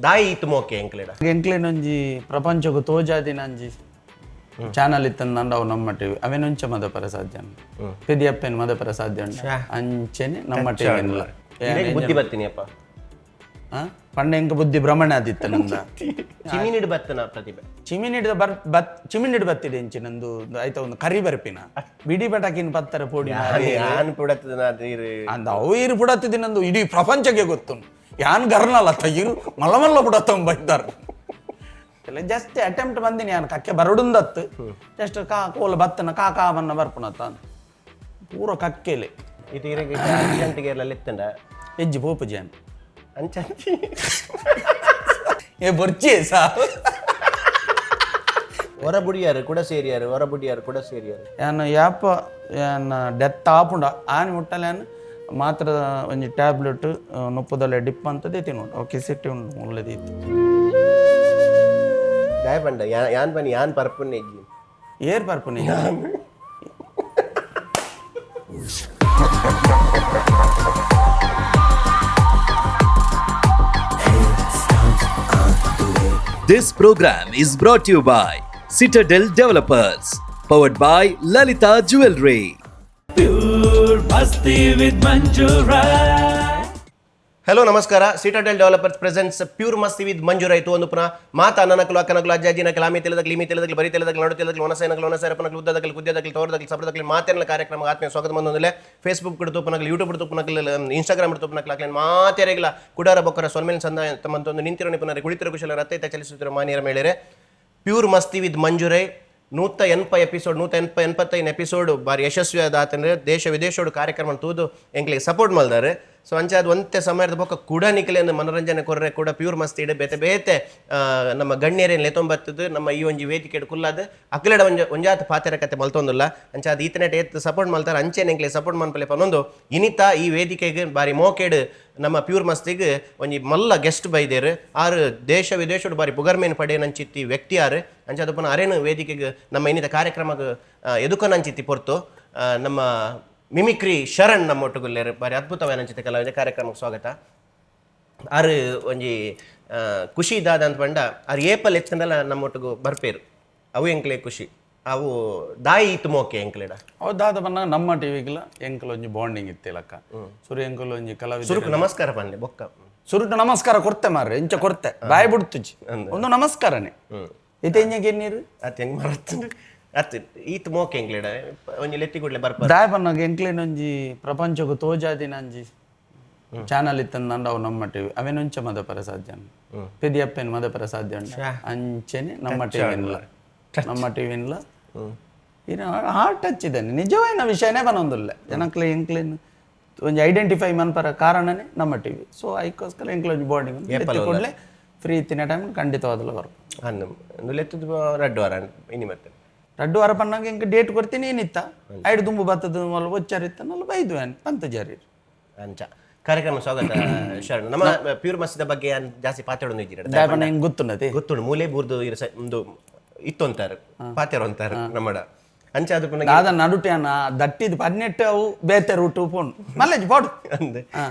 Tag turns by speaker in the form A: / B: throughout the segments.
A: ದಾಯಿ ಇತ್ತು ಮೋಕೆ
B: ಎಂಕ್ಲೆನೊಂಜಿ ಪ್ರಪಂಚಕ್ಕೂ ತೋಜಾದಿನಂಜಿ ಚಾನಲ್ ಇತ್ತಂದು ನಂದು ಅವು ನಮ್ಮ ಟಿವಿ ಅವೇನೊಂಚ ಮದ ಪ್ರಸಾದ್ಯ ಪೆದಿಯಪ್ಪೇನು ಮದ ಪ್ರಸಾದ್ಯ ಉಂಟು ಅಂಚೆನೆ ನಮ್ಮ ಟಿವಿ
A: ಬುದ್ಧಿ ಬರ್ತೀನಿಯಪ್ಪ
B: ಪಂಡ ಎಂಕ ಬುದ್ಧಿ ಭ್ರಮಣ ಆದಿತ್ತ ನಂದ
A: ಚಿಮಿನಿಡ್ ಬತ್ತನ ಪ್ರತಿಭೆ
B: ಚಿಮಿನಿಡ್ ಬತ್ತಿದೆ ಎಂಚಿ ನಂದು ಆಯ್ತಾ ಒಂದು ಕರಿ ಬರ್ಪಿನ ಬಿಡಿ ಬಟಾಕಿನ ಪತ್ತರ ಪೋಡಿ ಅಂದ ಅವು ಇರು ಪುಡತ್ತಿದೆ ನಂದು ಇಡೀ ಪ್ರಪಂಚಕ್ಕೆ ಗೊತ್ತು ಯಾನ್ ಗರ್ನಲ್ಲ ಇರು ಮಲ್ಲ ಮಲ್ಲ ಪುಡತ್ತ ಬೈತಾರ ಜಸ್ಟ್ ಅಟೆಂಪ್ಟ್ ಬಂದಿನಿ ಯಾನ್ ಕಕ್ಕೆ ಬರಡುಂದತ್ತು ಜಸ್ಟ್ ಕೋಲ ಬತ್ತನ ಕಾಕಾವನ್ನ ಬರ್ಪುನತ್ತ ಪೂರ ಕಕ್ಕೆಲೆ
A: ಇದು ಅರ್ಜೆಂಟಿಗೆ ಎತ್ತಂಡ
B: ಹೆಜ್ಜಿ ಪೋಪು ಜಾನ್
A: ಅಂಚಿ
B: ಏ ಬರ್ಚಿ ಸಾ
A: ಹೊರಬುಡಿಯಾರು ಕೂಡ ಸೇರಿಯಾರು ಹೊರಬುಡಿಯಾರು ಕೂಡ ಸೇರಿಯಾರು
B: ಯಾನು ಯಾಪ ಯಾನ ಡೆತ್ ಆಪುಂಡ ಆನಿ ಮುಟ್ಟಲೆ ಯಾನು ಮಾತ್ರ ಒಂಜಿ ಟ್ಯಾಬ್ಲೆಟ್ ನೊಪ್ಪುದಲ್ಲ ಡಿಪ್ ಅಂತದೇ ತಿನ್ನೋಡು ಓಕೆ ಸಿಟ್ಟಿ ಉಂಡು ಒಳ್ಳೆದಿತ್ತು
A: ಗಾಯ ಪಂಡ ಯಾನ್ ಬನ್ನಿ ಯಾನ್ ಪರ್ಪುನ್ನೆ ಇಜ್ಜಿ
B: air ಪರ್ಪುನ್ನೆ
C: This program is brought to you by Citadel Developers, powered by Lalita Jewelry.
D: Pure Masthi with Manju Rai.
A: Hello ನಮಸ್ಕಾರ ಸಿಟಾಡೆಲ್ ಡೆವಲಪರ್ಸ್ ಪ್ರೆಸೆಂಟ್ಸ್ ಪ್ಯೂರ್ ಮಸ್ತಿ ವಿತ್ ಮಂಜು ರೈ ಒಂದು ಪುನಃ ಮಾತಾ ಅಣ್ಣನಕಲು ಅಕ್ಕನಕಲು ಅಜ್ಜಾಜಿನಕಲು ಆಮಿ ತೆಲದಕಲು ಇಮಿ ತೆಲದಕಲು ಬರಿ ತೆಲದಕಲು ನಡು ತೆಲದಕಲು ಒಣಸೈನಕಲು ಒಣಸೈರಪನಕಲು ಉದ್ದದಕಲು ಕುದ್ಯದಕಲು ತೋರದಕಲು ಸಬ್ರದಕಲು ಮಾತೇನಲ ಕಾರ್ಯಕ್ರಮ ಆತ್ಮೀಯ ಸ್ವಾಗತ ಬಂದೊಂದಿಲ್ಲ ಫೇಸ್ಬುಕ್ ಬಿಡ್ತು ಪನಕಲು ಯೂಟ್ಯೂಬ್ ಬಿಡ್ತು ಪನಕಲು ಇನ್ಸ್ಟಾಗ್ರಾಮ್ ಬಿಡ್ತು ಪನಕಲು ಹಾಕ್ಲೇನು ಮಾತೇರಿಗಿಲ್ಲ ಕುಡಾರ ಬೊಕ್ಕರ ಸೊಲ್ಮೇಲೆ ಸಂದ ತಮ್ಮಂತೊಂದು ನಿಂತಿರೋ ನಿಪುಣರು ಕುಳಿತಿರೋ ಕುಶಲ ರತ್ತೈತ ಚಲಿಸುತ್ತಿರೋ ಮಾನ್ಯರ ಮೇಳೆರೆ ಪ್ಯೂರ್ ಮಸ್ತಿ ವಿತ್ ಮಂಜು ರೈ 180 ಎಪಿಸೋಡ್ ಬಾರಿ ಯಶಸ್ವಿಯಾದ ಆತಂದ್ರೆ ದೇಶ ವಿದೇಶೋಡು ಕಾರ್ಯಕ್ರಮ ತೂದು ಎಂಕ್ಲಿಗೆ ಸಪೋರ್ಟ್ ಮಾಡಿದಾರೆ ಸೊ ಅಂಚೆ ಅದು ಒಂದೇ ಸಮಯದ ಬೊಕ್ಕ ಕೂಡ ನಿಖಲೆಯನ್ನು ಮನೋರಂಜನೆ ಕೊರ್ರೆ ಕೂಡ ಪ್ಯೂರ್ ಮಸ್ತಿ ಇಡೆ ಬೇತೆ ಬೇತೆ ನಮ್ಮ ಗಣ್ಯರೇನು ಲೆತೊಂಬತ್ತದು ನಮ್ಮ ಈ ಒಂಜಿ ವೇದಿಕೆ ಕುಲ್ಲಾದ ಅಕ್ಲೆಡ ಒಂಜಾತ ಪಾತ್ರ ಕತೆ ಮಲ್ತೊಂದಿಲ್ಲ ಅಂಚೆ ಅದು ಈತನೆಟ್ ಏತ್ ಸಪೋರ್ಟ್ ಮಾಡ್ತಾರೆ ಅಂಚೆ ಎಂಕ್ಲಿಗೆ ಸಪೋರ್ಟ್ ಮಾಡ್ಪಲೆ ಪನ್ನೊಂದು ಇನಿತ ಈ ವೇದಿಕೆಗೆ ಬಾರಿ ಮೋಕೇಡು ನಮ್ಮ ಪ್ಯೂರ್ ಮಸ್ತಿಗೆ ಒಂಜಿ ಮಲ್ಲ ಗೆಸ್ಟ್ ಬೈದೇರು ಆರು ದೇಶ ವಿದೇಶೋಡು ಬಾರಿ ಪುಗರ್ಮೇನು ಪಡೆಯನಂಚಿತ್ತಿ ವ್ಯಕ್ತಿ ಆರು ಅಂಚೆ ಅದು ಪುನಃ ಅರೇನು ವೇದಿಕೆಗೆ ನಮ್ಮ ಇನ್ನಿತ ಕಾರ್ಯಕ್ರಮಕ್ಕೆ ಎದುಕನಂಚಿತ್ತಿ ಪೊರ್ತು ನಮ್ಮ ಮಿಮಿಕ್ರಿ ಶರಣ್ ನಮ್ಮ ಒಟ್ಟುಗುಲ್ಲೇರು ಬಾರಿ ಅದ್ಭುತವಾದ ಕಲಾವಿದ ಕಾರ್ಯಕ್ರಮಕ್ಕೆ ಸ್ವಾಗತ ಆರು ಒಂಜಿ ಖುಷಿ ಇದ್ದಾದ ಅಂತ ಬಂಡ ಆರು ಏಪಲ್ ಎತ್ತಂದಲ್ಲ ನಮ್ಮ ಒಟ್ಟಿಗೂ ಬರ್ಪೇರು ಅವು ಎಂಕ್ಲೆ ಖುಷಿ ಅವು ದಾಯಿ ಇತ್ತು ಮೋಕೆ ಎಂಕ್ಲೆಡ
B: ಅವು ದಾದ ಬಂದಾಗ ನಮ್ಮ ಟಿವಿಗಿಲ್ಲ ಎಂಕಲ್ ಒಂಜಿ ಬಾಂಡಿಂಗ್ ಇತ್ತಿಲಕ್ಕ ಸುರು ಎಂಕಲ್ ಒಂಜಿ ಕಲಾವಿದ
A: ಸುರುಕು ನಮಸ್ಕಾರ ಪನ್ಲೆ ಬೊಕ್ಕ
B: ಸುರುಟು ನಮಸ್ಕಾರ ಕೊಡ್ತೆ ಮಾರ್ರೆ ಎಂಚ ಕೊಡ್ತೆ ಬಾಯ್ ಬಿಡ್ತುಜಿ ಒಂದು ನಮಸ್ಕಾರನೇ ಇದು ಹೆಂಗೆ ನೀರು
A: ಅದು ಹೆಂಗೆ ಮರತ್ತು ಅತ್ ಈತ್ ಮೋಕೆ ಎಂಕ್ಲೆಡ ಒಂಜಿ ಲೆತ್ತಿ ಕೂಡಲೇ ಬರ್ಪ
B: ದಾಯ್ ಬನ್ನಾಗ ಎಂಕ್ಲೇನೊಂಜಿ ಪ್ರಪಂಚಕ್ಕೂ ತೋಜಾದಿನಂಜಿ ಚಾನಲ್ ಇತ್ತಂದು ನಂದು ಅವು ನಮ್ಮ ಟಿವಿ ಅವೇನೊಂಚ ಮದ ಪ್ರಸಾದ್ಯ ಪೆದಿಯಪ್ಪೇನು ಮದ ಪ್ರಸಾದ್ಯ ಉಂಟು ಅಂಚೆನೆ ನಮ್ಮ ಟಿವಿನ್ಲ ಇನ್ನು ಹಾರ್ಟ್ ಟಚ್ ಇದ್ದಾನೆ ನಿಜವಾದ ವಿಷಯನೇ ಬನ್ನೊಂದಿಲ್ಲ ಜನಕ್ಲೆ ಎಂಕ್ಲೇನು ಒಂಜಿ ಐಡೆಂಟಿಫೈ ಮನ್ಪರ ಕಾರಣನೇ ನಮ್ಮ ಟಿವಿ ಸೊ ಅದಕ್ಕೋಸ್ಕರ ಎಂಕ್ಲೊಂಜಿ ಬಾಂಡಿಂಗ್ ಕೊಡಲೇ ಫ್ರೀ ಇತ್ತಿನ ಟೈಮ್ ಖಂಡಿತವಾದಲ್ಲ ಬರ್ಬೋದು
A: ಲೆತ್ತದ ರಡ್ಡು ವಾರ ಇನಿ ಮತ್ತೆ
B: ರಡ್ಡು ವಾರ ಪನ್ನಾಗ ಇಂಕ ಡೇಟ್ ಕೊಡ್ತೀನಿ ಏನಿತ್ತ ಐದು ತುಂಬು ಬತ್ತದ ಮಲ್ಲ ಒಚ್ಚಾರಿತ್ತ ನಲ್ಲ ಬೈದು ಏನು ಪಂತ ಜಾರಿ
A: ಅಂಚ ಕಾರ್ಯಕ್ರಮ ಸ್ವಾಗತ ಶರಣ ನಮ್ಮ ಪ್ಯೂರ್ ಮಸ್ತಿದ ಬಗ್ಗೆ ಜಾಸ್ತಿ ಪಾತಾಡೋದು
B: ದಾಯಪಣ್ಣ ಹೆಂಗೆ ಗೊತ್ತುಂಡತಿ
A: ಗೊತ್ತುಂಡು ಮೂಲೆ ಬೂರ್ದು ಒಂದು ಇತ್ತು ಅಂತಾರೆ ಪಾತ್ಯಾರ ಅಂತಾರೆ ನಮ್ಮಡ ಅಂಚ ಅದು ಪುನಃ
B: ದಾದ ನಡುಟೆನ ದಟ್ಟಿದ್ ಪನ್ನೆಟ್ಟು ಅವು ಬೇತೆ ರೂಟು ಪೋಣು ಮಲ್ಲೇಜ್ ಪಾಡು
A: ಅಂದೆ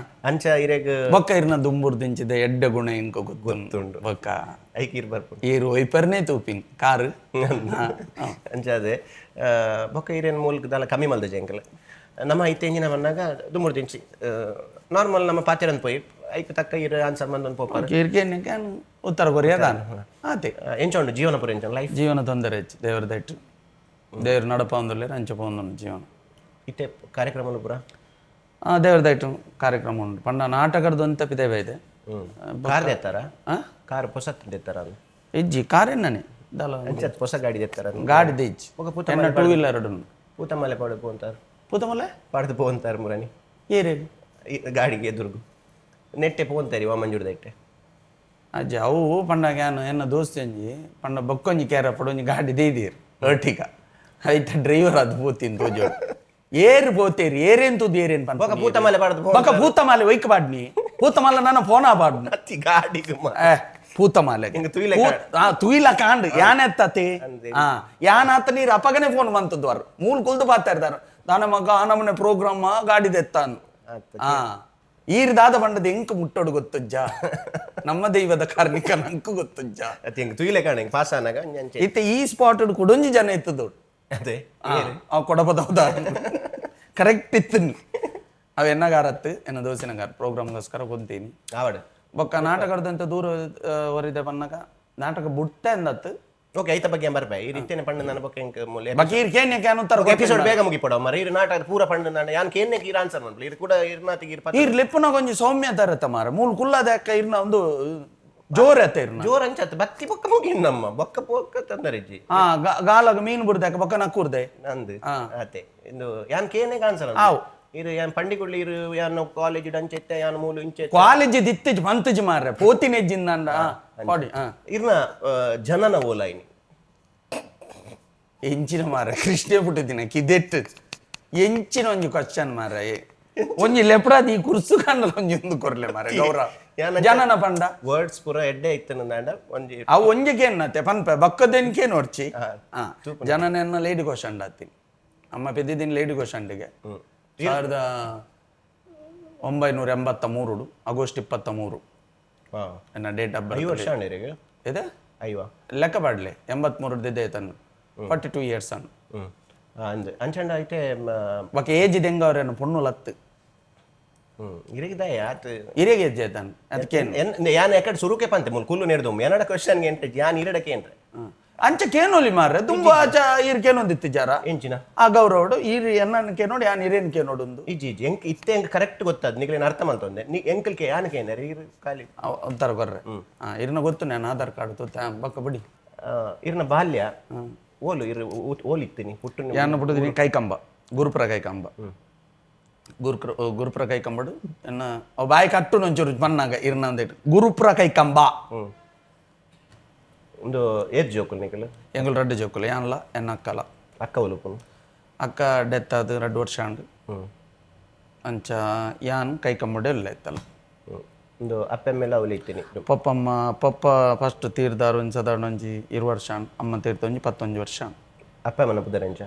A: ಅಂಚ ಇರೆಗ್
B: ಬೊಕ್ಕ ಇರ್ನ ದುಂಬುರ್ ದಿಂಚಿದ ಎಡ್ಡೆ ಗುಣ ಇಂಕ ಗೊತ್ತುಂಡು ಬೊಕ್ಕ
A: ಐಕೀರ್ ಬರ್ಪುಂಡು
B: ಈರು ಒಯ್ಪರ್ನೇ ತೂಪಿಂಗ್ ಕಾರು
A: ಅಂಚ ಅದೇ ಬೊಕ್ಕ ಇರೇನು ಮೂಲಕದಲ್ಲ ಕಮ್ಮಿ ಮಲ್ದಜೆ ಅಂಕಲ್ ನಮ್ಮ ಐತೆಂಜಿನ ಬಂದಾಗ ದುಂಬುರ್ ದಿಂಚಿ ನಾರ್ಮಲ್ ನಮ್ಮ ಪಾತ್ಯಾರಂತ ಪೋಯಿ ಐಕ್ ತಕ್ಕ ಇರ ಆನ್ಸರ್ ಮಂದೊಂದು ಪೋಪಾರ
B: ಇರ್ಕೇನೆ ಉತ್ತರ ಕೊರಿಯಾ ಆತೆ
A: ಎಂಚೊಂಡು ಜೀವನ ಪುರ ಎಂಚ ಲೈಫ್
B: ಜೀವನ ತೊಂದರೆ ಹೆಚ್ಚು ದೇವರ ದಟ್ಟು ದೇವ್ರು ನಡಪ ಒಂದಲ್ಲೇ ರಂಚ ಪೋಂದು ಜೀವನ
A: ಇತ್ತೆ ಕಾರ್ಯಕ್ರಮ ಪುರ
B: ದೇವ್ರ ದಟ್ಟು ಕಾರ್ಯಕ್ರಮ ಉಂಟು ಪಂಡ ನಾಟಕದ ಅಂತ ಪಿದೇವ ಇದೆ
A: ಕಾರ್ ತೆತ್ತಾರ ಕಾರ್ ಹೊಸ ತೆತ್ತಾರ
B: ಇಜ್ಜಿ ಕಾರೇನೇ
A: ಹೊಸ ಗಾಡಿ ತೆತ್ತಾರ
B: ಗಾಡಿ ಇಜ್ಜಿ ಟೂ ವೀಲರ್
A: ಪೂತಮಲೆ ಪಾಡು ಪೋಂತಾರ
B: ಪೂತಮಲೆ
A: ಪಾಡ್ದು ಪೋಂತಾರ ಮುರಾನಿ
B: ಏರೇ
A: ಗಾಡಿಗೆ ಎದುರುಗು ನೆಟ್ಟೆ ಪೋಂತಾರಿ ಮಂಜೂರು ದಟ್ಟೆ
B: ಅಜ್ಜಿ ಅವು ಪಂಡಾಗ ಏನು ಎನ್ನ ದೋಸ್ತಿ ಅಂಜಿ ಪಂಡ ಬೊಕ್ಕೊಂಜಿ ಕೇರ ಪಡೊಂಜಿ ಗಾಡಿ ದೀದೀರ್ ಅರ್ಟಿಗ ಐತ ಡ್ರೈವರ್ ಅದು ಪೋತಿನ್ ತೋಜೋ ಏರ್ ಪೋತೇರಿ ಏರೇನ್ ತುದು ಏರೇನ್ ಪಂಡ
A: ಬೊಕ ಪೂತಮಲೆ ಪಾಡ್ದು
B: ಬೊಕ ಪೂತಮಲೆ ಒಯ್ಕ ಪಾಡ್ನಿ ಪೂತಮಲೆ ನನ್ನ ಫೋನ ಪಾಡ್ನಿ
A: ಅತ್ತಿ ಗಾಡಿಗೆ
B: ಪೂತಮಲೆ ತುಯಿಲ ಕಾಂಡ್ ಯಾನ್ ಎತ್ತತಿ ಯಾನ್ ಆತ ನೀರು ಅಪಗನೆ ಫೋನ್ ಬಂತದ್ದು ಅವರು ಮೂಲ್ ಕುಲ್ದು ಪಾತಾ ಇರ್ತಾರ ನನ್ನ ಮಗ ನಮ್ಮನೆ ಪ್ರೋಗ್ರಾಮ್ ಗಾಡಿ ತೆತ್ತಾನು ಈರ್ದಾದ ಬಂಡದ ಎಂಕ್ ಮುಟ್ಟೋಡು ಗೊತ್ತುಜ್ಜ ನಮ್ಮ ದೈವದ ಕಾರ್ಣಿಕ ನಂಕು ಗೊತ್ತುಜ್ಜ
A: ಅತಿ ತುಯಿಲೆ ಕಾಣ ಪಾಸ್ ಆನಾಗ
B: ಇತ್ತೆ ಈ ಸ್ಪಾಟ್ ಕುಡೊಂಜಿ ಜನ ಇತ್ತದೋಡು
A: ಅದೇ
B: ಅವ್ ಕೊಡಪದೌದ ಕರೆಕ್ಟ್ ಇತ್ತು ಅವ್ ಎನ್ನಗಾರತ್ತು ಎನ್ನ ದೋಸಿನಗಾರ ಪ್ರೋಗ್ರಾಮ್ಗೋಸ್ಕರ ಕೊಂತೀನಿ
A: ಆವಡ
B: ಬೊಕ್ಕ ನಾಟಕದಂತ ದೂರ ವರಿದೆ ಬನ್ನಗ ನಾಟಕ ಬುಟ್ಟ ಎಂದತ್ತು
A: ಓಕೆ ಐತ ಬಗ್ಗೆ ಬರ್ಬೆ ಈ ರೀತಿನೇ ಪಂಡ ನನ್ನ ಬಗ್ಗೆ ಎಂಕ ಮೂಲೆ
B: ಬಕಿ ಇರ್ ಕೇನ್ಯ ಕ್ಯಾನು ತರ
A: ಎಪಿಸೋಡ್ ಬೇಗ ಮುಗಿಪಡ ಮರ ಇರು ನಾಟಕ ಪೂರ ಪಂಡ ನಾನು ಯಾನ್ ಕೇನ್ನೆ ಕೀರ ಆನ್ಸರ್ ಮಾಡ್ಲಿ ಇರು ಕೂಡ ಇರ್ನಾತಿಗೆ
B: ಇರ್ ಲಿಪ್ಪನ ಕೊಂಚ ಸೌಮ್ಯ ತರತ್ತ ಮಾರ ಮೂಲ ಕುಲ್ಲಾದ ಅಕ್ಕ ಇರ್ನ ಒಂದು ಜೋರತ್ತ ಇರ್ನ
A: ಜೋರ್ ಅಂಚತ್ ಬತ್ತಿ ಬೊಕ್ಕ ಮುಗಿನ್ ನಮ್ಮ ಬೊಕ್ಕ ಪೊಕ್ಕ ತಂದರಿಜ್ಜಿ
B: ಗಾಲಾಗ ಮೀನು ಬಿಡ್ದಾಕ ಬೊಕ್ಕ ನಕ್ಕೂರ್ದೆ
A: ನಂದು ಆತೆ ಇಂದು ಯಾನ್ ಕೇನೆ ಆನ್ಸರ್
B: ಆವ್
A: ಇರು ಯಾನ್ ಪಂಡಿಗುಳ್ಳಿ ಇರು ಯಾನ್ ಕಾಲೇಜ್ ಡಂಚೆತ್ತೆ ಯಾನ್ ಮೂಲು ಇಂಚೆ
B: ಕಾಲೇಜ್ ದಿತ್ತಿಜ್ ಮಂತಜ್ ಮಾರ್ರೆ ಪೋತಿನೆಜ್ಜಿಂದ ಪಾಡಿ
A: ಇರ್ನ ಜನನ ಓಲೈನಿ
B: ಎಂಚಿನ ಮಾರ ಕೃಷ್ಣ ಪುಟ್ಟಿದಿನ ಕಿದೆಟ್ಟು ಎಂಚಿನ ಒಂಜಿ ಕ್ವಶನ್ ಮಾರ ಒಂಜಿ ಲೆಪ್ರಾದ ಈ ಕುರ್ಸು ಕಂಡಲ ಒಂಜಿ ಒಂದು ಕೊರ್ಲೆ ಮಾರ ಗೌರವ ಜನನ ಪಂಡ
A: ವರ್ಡ್ಸ್ ಪೂರ ಎಡ್ಡೆ ಇತ್ತನ ನಾಂಡ ಒಂಜಿ
B: ಅವು ಒಂಜಿಗೆ ಎನ್ನತ್ತೆ ಪನ್ಪ ಬಕ್ಕದೆನ್ಕೆ ನೋಡ್ಚಿ ಜನನೆನ್ನ ಲೇಡಿ ಕ್ವಶನ್ ಆತೀನಿ ಅಮ್ಮ ಪೆದ್ದಿದ್ದೀನಿ ಲೇಡಿ ಕ್ವಶನ್ಗೆ 1983 ಆಗಸ್ಟ್ 23 ಎನ್ನ ಡೇಟ್ ಆಫ್ ಬರ್ತ್
A: ವರ್ಷ
B: ಇದೆ
A: ಅಯ್ಯೋ
B: ಲೆಕ್ಕ ಪಾಡ್ಲೆ 83 ದಿದ್ದೆ ತನ್ನ 42 years ಅನ್ನು
A: ಅಂದೆ ಅಂಚಂಡ ಐತೆ
B: ಬಕ ಏಜ್ ಇದೆಂಗ ಅವ್ರೇನು ಪೊಣ್ಣು ಲತ್ತು
A: ಇರಗಿದ ಯಾತ್
B: ಇರೆಗೆ ಏಜ್ ಆಯ್ತಾನ ಅದಕ್ಕೆ
A: ಯಾನ್ ಯಾಕಡೆ ಸುರುಕೆ ಪಂತೆ ಮುಲ್ ಕುಲ್ಲು ನೆಡ್ದು ಏನಡ ಕ್ವೆಶ್ಚನ್ ಗೆ ಎಂಟ ಯಾನ್ ಇರಡಕ್ಕೆ ಎಂಟ್ರೆ
B: ಅಂಚ ಕೇನೋಲಿ ಮಾರ್ರೆ ತುಂಬಾ ಆಚ ಈರ್ ಕೇನೊಂದಿತ್ತು ಜಾರ
A: ಎಂಚಿನ
B: ಆ ಗೌರವಡು ಈರ್ ಎನ್ನ ಕೇನೋಡು ಯಾನ್ ಇರೇನ್ ಕೇನೋಡೊಂದು
A: ಇಜ್ಜಿ ಇಜ್ಜಿ ಎಂಕ್ ಇತ್ತೆ ಎಂಕ್ ಕರೆಕ್ಟ್ ಗೊತ್ತದ ನಿಗ್ಲೇನು ಅರ್ಥ ಮಾಡ್ತೊಂದೆ ನೀ ಎಂಕಲ್ಕೆ ಯಾನ್ ಕೇಂದ್ರೆ ಇರು ಖಾಲಿ
B: ಒಂಥರ ಕೊರ್ರೆ ಇರ್ನ ಗೊತ್ತು ನಾನು ಆಧಾರ್ ಕಾರ್ಡ್ ತೊತ್ತ ಬಕ್ಕ ಬಿಡಿ
A: ಇರ್ನ ಬಾಲ್ಯ ಓಲು ಇರು ಓಲಿತ್ತೀನಿ ಹುಟ್ಟು
B: ಯಾನ ಬಿಡುದಿನಿ ಕೈಕಂಬ ಗುರುಪುರ ಕೈಕಂಬ ಗುರುಪುರ ಕೈಕಂಬಡು ಎನ್ನ ಅವ್ ಬಾಯಿ ಕಟ್ಟು ನೊಂಚೂರು ಬನ್ನಾಗ ಇರ್ನ ಅಂದೇಟು ಗುರುಪುರ ಕೈಕಂಬ
A: ಒಂದು ಏತ್ ಜೋಕುಲ್ ನಿಕಲ್
B: ಎಂಗಲ್ ರಡ್ಡು ಜೋಕುಲು ಯಾನ್ಲ ಎನ್ನ ಅಕ್ಕಲ
A: ಅಕ್ಕ ಒಲುಪುನು
B: ಅಕ್ಕ ಡೆತ್ ಆದ 2 ವರ್ಷ ಅಂಡು ಅಂಚ ಯಾನ್ ಕೈಕಂಬಡೆ ಇಲ್ಲ ಇತ್ತಲ್ಲ
A: ಒಂದು ಅಪ್ಪೆಮ್ಮೆಲ್ಲ ಅವಲಿತ್ತೀನಿ
B: ಪಪ್ಪ ಫಸ್ಟ್ ತೀರ್ದಾರು ಸಾಧಾರಣ ಒಂಜಿ 2 ವರ್ಷ ಅಮ್ಮ ತೀರ್ತ ಒಂಜಿ 11 ವರ್ಷ
A: ಅಪ್ಪಮ್ಮನ ಪುದರಂಚ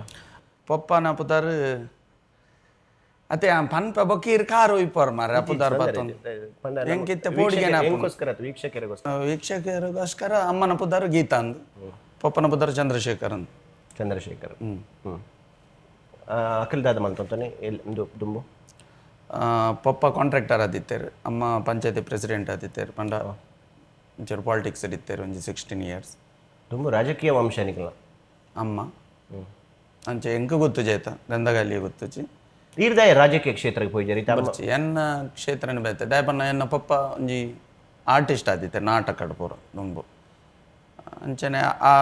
B: ಪಪ್ಪನ ಪುದಾರು ಅತ್ತೆ ಪನ್ಪ ಬಕೀರ್ ಕಾರು ಇಪ್ಪರ್ ಮಾರ ಪುದಾರು ಎಂಕಿತ್ತೆ ಪೋಡಿಗೆ ವೀಕ್ಷಕರಿಗೋಸ್ಕರ ಅಮ್ಮನ ಪುದಾರು ಗೀತಾ ಅಂದು ಪಪ್ಪನ ಪುದಾರು ಚಂದ್ರಶೇಖರ್ ಅಂದು
A: ಚಂದ್ರಶೇಖರ್ ಅಖಿಲ್ದಾದ ಮಂತಾನೆ ದುಂಬು
B: ಪಪ್ಪ ಕಾಂಟ್ರಾಕ್ಟರ್ ಆದಿತ್ತೇರು ಅಮ್ಮ ಪಂಚಾಯತಿ ಪ್ರೆಸಿಡೆಂಟ್ ಆದಿತ್ತೇರು ಪಂಡ ಒಂಚೂರು ಪಾಲಿಟಿಕ್ಸ್ ಇಡಿತ್ತೇರು ಒಂಜಿ 16 years
A: ತುಂಬ ರಾಜಕೀಯ ವಂಶನಿಕಲ
B: ಅಮ್ಮ ಅಂಚೆ ಎಂಕ ಗೊತ್ತು ಜೈತ ಗಂಧಗಾಲಿ ಗೊತ್ತುಚಿ
A: ಈರ್ದಾಯ ರಾಜಕೀಯ ಕ್ಷೇತ್ರಕ್ಕೆ ಹೋಯ್ಜರಿ
B: ಎನ್ನ ಕ್ಷೇತ್ರನೇ ಬೈತೆ ದಾಯಪನ್ನ ಎನ್ನ ಪಪ್ಪ ಒಂಜಿ ಆರ್ಟಿಸ್ಟ್ ಆದಿತ್ತೆ ನಾಟಕ ಪೂರ ದುಂಬು ಅಂಚನೆ ಆ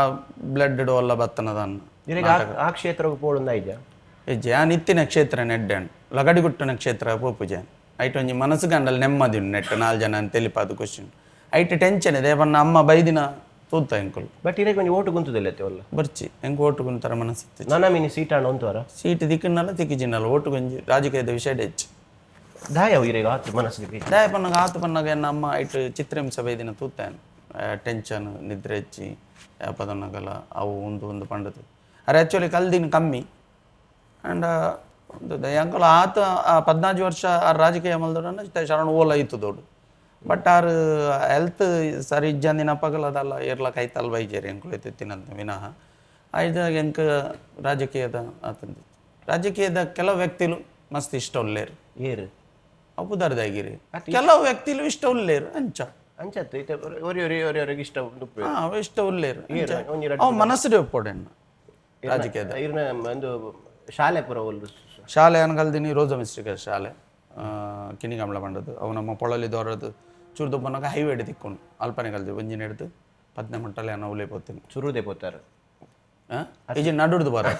B: ಬ್ಲಡ್ ಎಲ್ಲ ಬತ್ತನದ
A: ಆ ಕ್ಷೇತ್ರಕ್ಕೆ ಪೋಡೊಂದಾಯ್ಜ
B: ಹೆಜ್ಜೆ ಆ ನಿತ್ತಿನ ಕ್ಷೇತ್ರ ನೆಡ್ಡೆಣ್ ಲಗಡಿಗುಟ್ಟನ ಕ್ಷೇತ್ರ ಪೋಪುಜಾನ್ ಐಟ್ ಒಂಜಿ ಮನಸ್ಸು ಗಂಡಲ್ಲಿ ನೆಮ್ಮದಿ ನೆಟ್ 4 ಜನ ಅಂತ ತಿಳಿಪಾದ ಕ್ವಶನ್ ಐಟ್ ಟೆನ್ಷನ್ ಇದೆ ಪನ್ನ ಅಮ್ಮ ಬೈದಿನ ತೂತ ಎಂಕುಲು
A: ಬಟ್ ಇರಕ್ಕೆ ಒಂಜಿ ಓಟು ಗುಂತದಿಲ್ಲ ಒಲ್ಲ
B: ಬರ್ಚಿ ಎಂಕ್ ಓಟು ಗುಂತರ ಮನಸ್ಸಿತ್ತು
A: ನನ್ನ ಮಿನಿ ಸೀಟ್ ಆಣ ಒಂತವರ
B: ಸೀಟ್ ದಿಕ್ಕನಲ್ಲ ತಿಕ್ಕಿಜಿನಲ್ಲ ಓಟು ಗೊಂಜಿ ರಾಜಕೀಯದ ವಿಷಯ ಹೆಚ್ಚು
A: ದಾಯ ಇರೇಗ ಆತು ಮನಸ್ಸಿಗೆ
B: ದಾಯ ಪನ್ನಾಗ ಆತು ಪನ್ನಾಗ ಎನ್ನ ಅಮ್ಮ ಐಟ್ ಚಿತ್ರಹಿಂಸೆ ಬೈದಿನ ತೂತಾನು ಟೆನ್ಷನ್ ನಿದ್ರೆ ಹೆಚ್ಚಿ ಯಾಪದನ್ನಗಲ್ಲ ಅವು ಒಂದು ಪಂಡದು ಅರೆ ಆ್ಯಕ್ಚುಲಿ ಕಲ್ದಿನ ಕಮ್ಮಿ ಆ್ಯಂಡ್ ಒಂದು ಅಂಕಲ್ ಆತ 14 ವರ್ಷ ಆ ರಾಜಕೀಯ ಮಲ್ದೋಡನ್ನ ಶರಣ ಓಲ ಇತ್ತು ದೊಡ್ಡ ಬಟ್ ಆರು ಹೆಲ್ತ್ ಸರಿ ಇಜ್ಜಂದಿನ ಪಗಲದಲ್ಲ ಏರ್ಲಕ್ಕೆ ಐತಲ್ ಬೈಜೇರಿ ಅಂಕುಲ್ ಎತ್ತಿನಂತ ವಿನಃ ಐದಾಗ ಎಂಕ ರಾಜಕೀಯದ ಆತಂದು ರಾಜಕೀಯದ ಕೆಲವು ವ್ಯಕ್ತಿಲು ಮಸ್ತ್ ಇಷ್ಟ ಉಳ್ಳೇರು
A: ಏರು
B: ಅಪುದಾರ್ದಾಗಿರಿ ಕೆಲವು ವ್ಯಕ್ತಿಲು ಇಷ್ಟ ಉಳ್ಳೇರು ಅಂಚ
A: ಅಂಚತ್ತು ಇಷ್ಟ
B: ಇಷ್ಟ ಉಳ್ಳೇರು ಅವು ಮನಸ್ಸು ಒಪ್ಪೋಡೆಣ್ಣ ರಾಜಕೀಯದ
A: ಒಂದು ಶಾಲೆ ಪುರ ಒಂದು
B: ಶಾಲೆ ಅನ್ಗಲ್ದಿನಿ ರೋಜಾ ಮಿಸ್ಟಿಕಲ್ ಶಾಲೆ ಕಿಣಿಗಂಬಳ ಬಂಡದ್ದು ಅವು ನಮ್ಮ ಪೊಳಲಿ ದೋರದು ಚೂರ್ದು ಬನ್ನಾಗ ಹೈವೇ ತಿಕ್ಕೊಂಡು ಅಲ್ಪನೆ ಕಲ್ದು ಒಂಜಿನ ಹಿಡ್ದು 10 ಮಂಟಲೆ ಅನ್ನ ಉಲೆ ಪೋತೀನಿ
A: ಸುರುದೇ ಪೋತಾರೆ
B: ಈಜಿ ನಡುಡ್ದು ಬರ